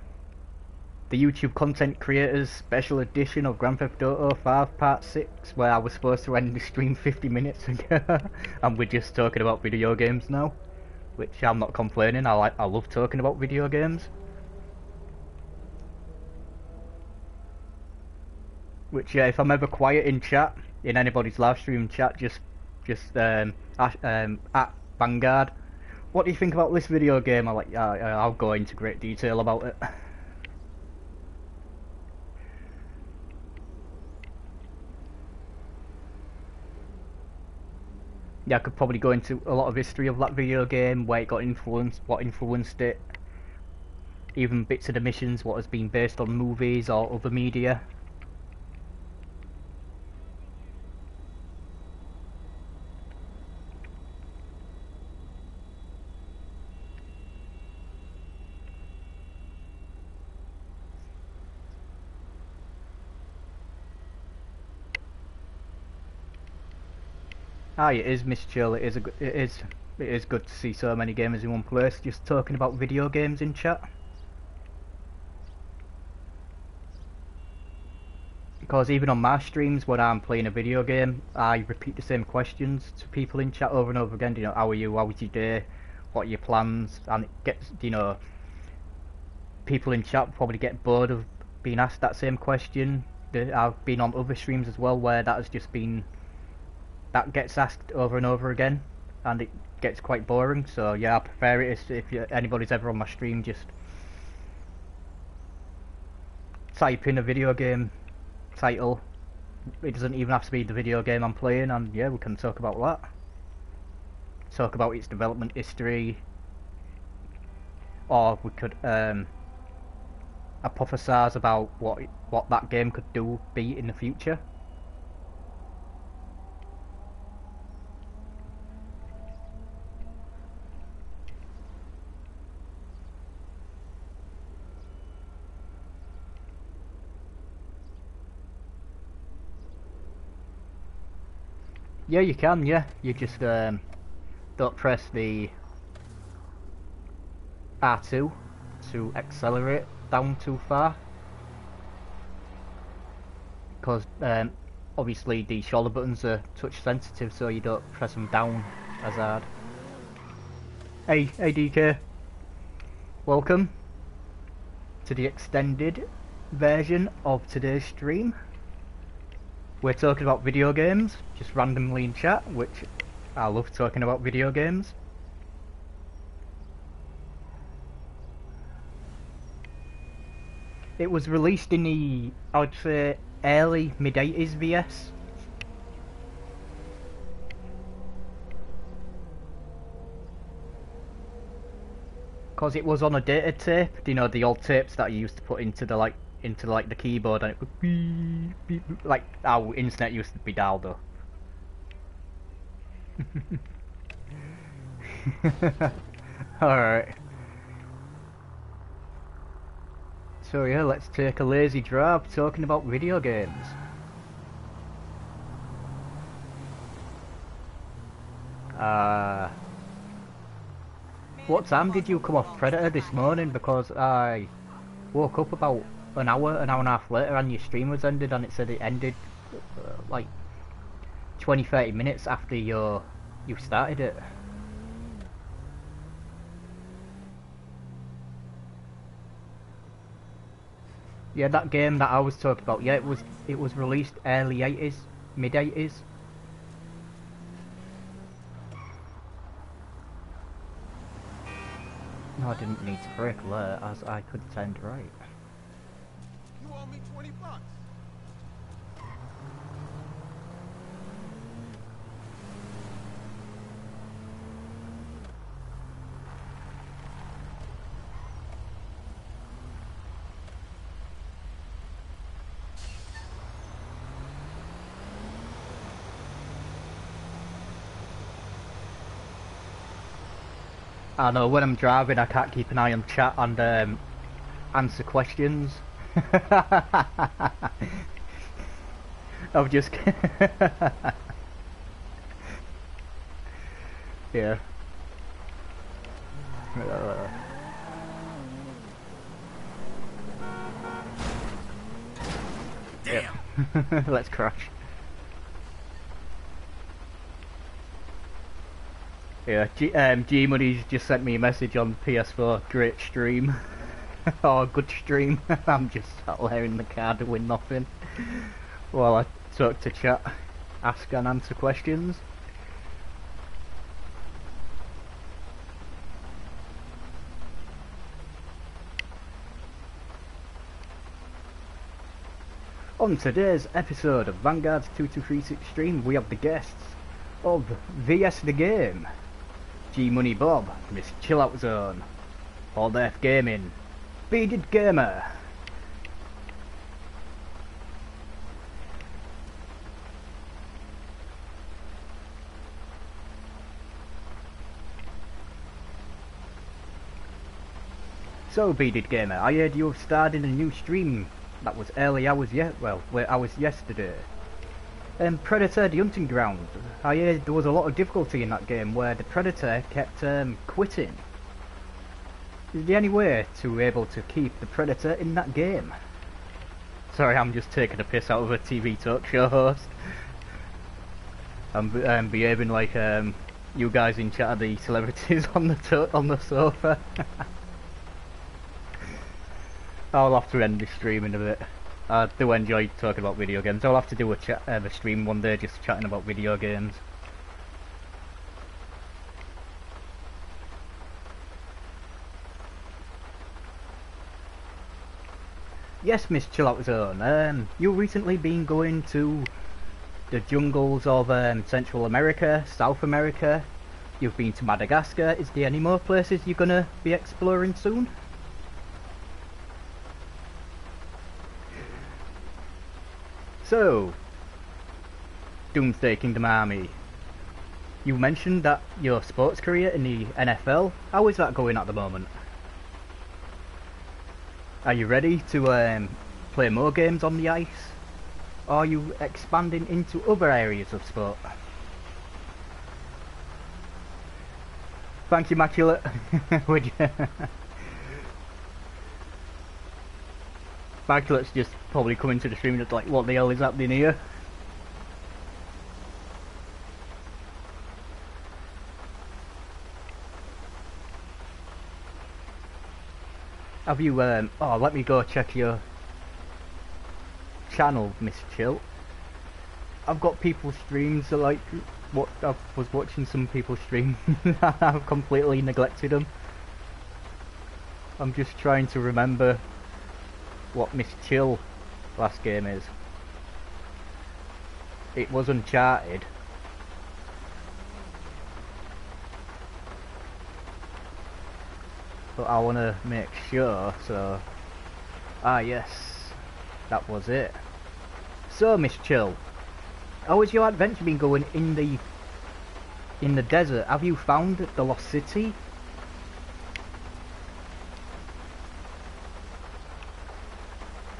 YouTube Content Creators Special Edition of Grand Theft Auto 5 Part 6, where I was supposed to end the stream 50 minutes ago, and we're just talking about video games now, which I'm not complaining. I love talking about video games. Which, if I'm ever quiet in chat, in anybody's live stream chat, just at Vanguard. What do you think about this video game? I'll go into great detail about it. Yeah, I could probably go into a lot of history of that video game, where it got influenced, what influenced it, even bits of the missions, what has been based on movies or other media. Ah, it is Miss Chill. It is it is good to see so many gamers in one place just talking about video games in chat. Because even on my streams, when I'm playing a video game, I repeat the same questions to people in chat over and over again. You know, how are you? How was your day? What are your plans? And it gets, you know, people in chat probably get bored of being asked that same question. I've been on other streams as well where that has just been, that gets asked over and over again, and it gets quite boring. So yeah, I prefer it if anybody's ever on my stream, just type in a video game title. It doesn't even have to be the video game I'm playing, and yeah, we can talk about that. Talk about its development history, or we could hypothesize about what that game could be in the future. Yeah, you can, yeah. You just don't press the R2 to accelerate down too far. Because obviously the shoulder buttons are touch sensitive, so you don't press them down as hard. Hey DK. Welcome to the extended version of today's stream. We're talking about video games, just randomly in chat, which I love talking about video games. It was released in the, I would say, early mid-80s VS. Because it was on a data tape, you know, the old tapes that you used to put into the the keyboard, and it would beep, beep, beep, like how internet used to be dialed up. Alright. So yeah, let's take a lazy drive talking about video games. What time did you come off Predator this morning? Because I woke up about an hour and a half later and your stream was ended, and it said it ended like 20-30 minutes after you started it. Yeah, that game that I was talking about, yeah, it was released early 80s, mid 80s. No, I didn't need to break alert, as I could tend right. You owe me $20. I know, when I'm driving I can't keep an eye on chat and answer questions. I've just yeah. Damn. Yep. Let's crash. Yeah, G Money's just sent me a message on PS4. Great stream. Oh, good stream. I'm just sat there in the car doing nothing while I talk to chat, ask and answer questions. On today's episode of Vanguard's 2236 stream, we have the guests of VS the Game, G Money Bob, Miss Chill Out Zone, All Earth Gaming, Bearded Gamer, So Bearded Gamer, I heard you have started a new stream that was early hours hours yesterday. Predator: The Hunting Ground. I heard there was a lot of difficulty in that game where the Predator kept quitting. Is there any way to be able to keep the Predator in that game? Sorry, I'm just taking a piss out of a TV talk show host. I'm behaving like you guys in chat are the celebrities on the sofa. I'll have to end this stream in a bit. I do enjoy talking about video games. I'll have to do a stream one day just chatting about video games. Yes, Miss Chill Out Zone. You've recently been going to the jungles of Central America, South America. You've been to Madagascar. Is there any more places you're gonna be exploring soon? So, Doomsday Kingdom Army. You mentioned that your sports career in the NFL. How is that going at the moment? Are you ready to play more games on the ice? Or are you expanding into other areas of sport? Thank you, Immaculate. Would you? Immaculate's just probably coming to the stream and it's like, what the hell is happening here? Have you, oh, let me go check your channel, Miss Chill. I've got people's streams, so like, what, I was watching some people's stream, I've completely neglected them. I'm just trying to remember what Miss Chill last game is. It was Uncharted. But I want to make sure, so... Ah yes, that was it. So Miss Chill, how has your adventure been going in the desert? Have you found the Lost City?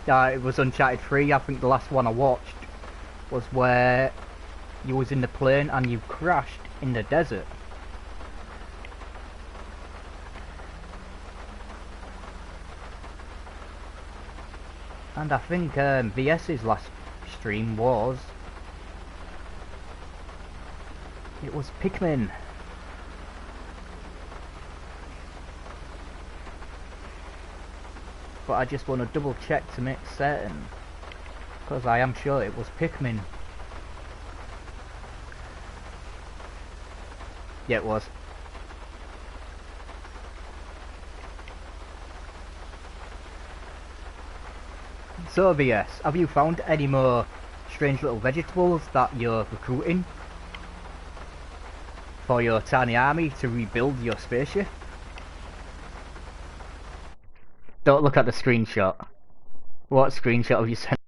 It was Uncharted 3, I think the last one I watched was where you was in the plane and you crashed in the desert. And I think VS's last stream was... It was Pikmin. But I just want to double check to make certain, because I am sure it was Pikmin. Yeah, it was. So VS, have you found any more strange little vegetables that you're recruiting for your tiny army to rebuild your spaceship? Don't look at the screenshot. What screenshot have you sent?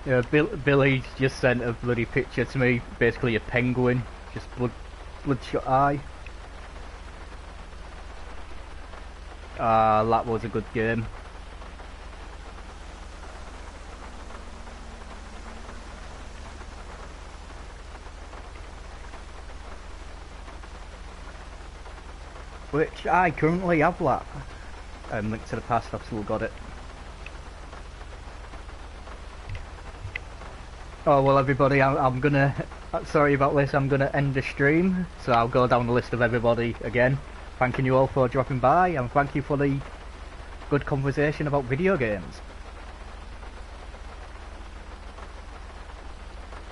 Yeah, Billy just sent a bloody picture to me, basically a penguin, just bloodshot eye. Ah, that was a good game. Which I currently have that. Link to the Past, I've still got it. Oh well everybody, I'm gonna, sorry about this, I'm gonna end the stream, so I'll go down the list of everybody again. Thanking you all for dropping by, and thank you for the good conversation about video games.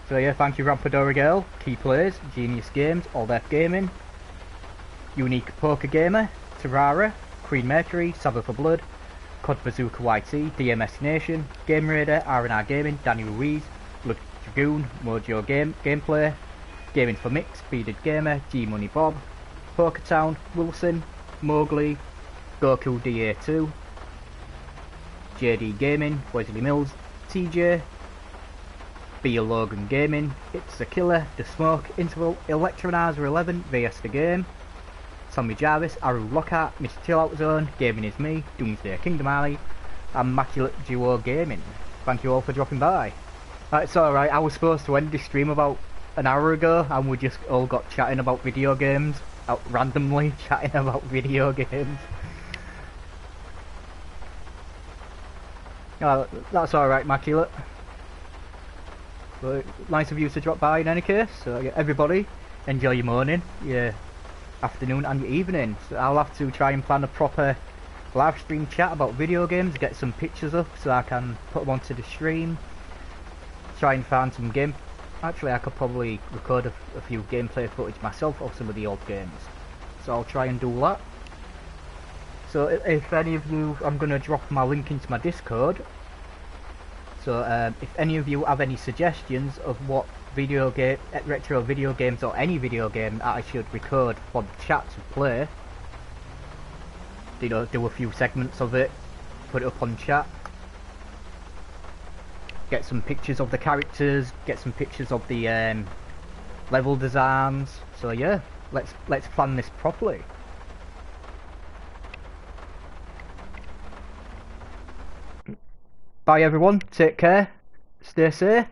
So yeah, thank you Rampadora Girl, Key Plays, Genius Games, All Death Gaming, Unique Poker Gamer, Terrara, Queen Mercury, Sabbath for Blood, Cod Bazooka YT, DMS Nation, Game Raider, R&R Gaming, Danny Ruiz, Blood Dragoon, Mojo Gameplay, Gaming for Mix, Bearded Gamer, G Money Bob, Poker Town, Wilson, Mowgli, Goku DA2, JD Gaming, Wesley Mills, TJ, Beer Logan Gaming, It's a Killer, The Smoke, Interval, Electronizer 11, VS the Game, Tommy Jarvis, Aru Lockhart, Mr. Chillout Zone, Gaming Is Me, Doomsday Kingdom Alley, and Immaculate Duo Gaming. Thank you all for dropping by. It's alright, I was supposed to end this stream about an hour ago, and we just all got chatting about video games. Randomly chatting about video games. Oh, that's alright, Immaculate. But nice of you to drop by in any case. So yeah, everybody, enjoy your morning, your afternoon and your evening. So I'll have to try and plan a proper live stream chat about video games, get some pictures up so I can put them onto the stream. Try and find some game. Actually, I could probably record a few gameplay footage myself of some of the old games. So I'll try and do that. So if any of you, I'm going to drop my link into my Discord. So if any of you have any suggestions of what retro video games or any video game that I should record for the chat to play, you know, do a few segments of it, put it up on chat, get some pictures of the characters, get some pictures of the level designs. So yeah, let's plan this properly. Bye everyone, take care, stay safe.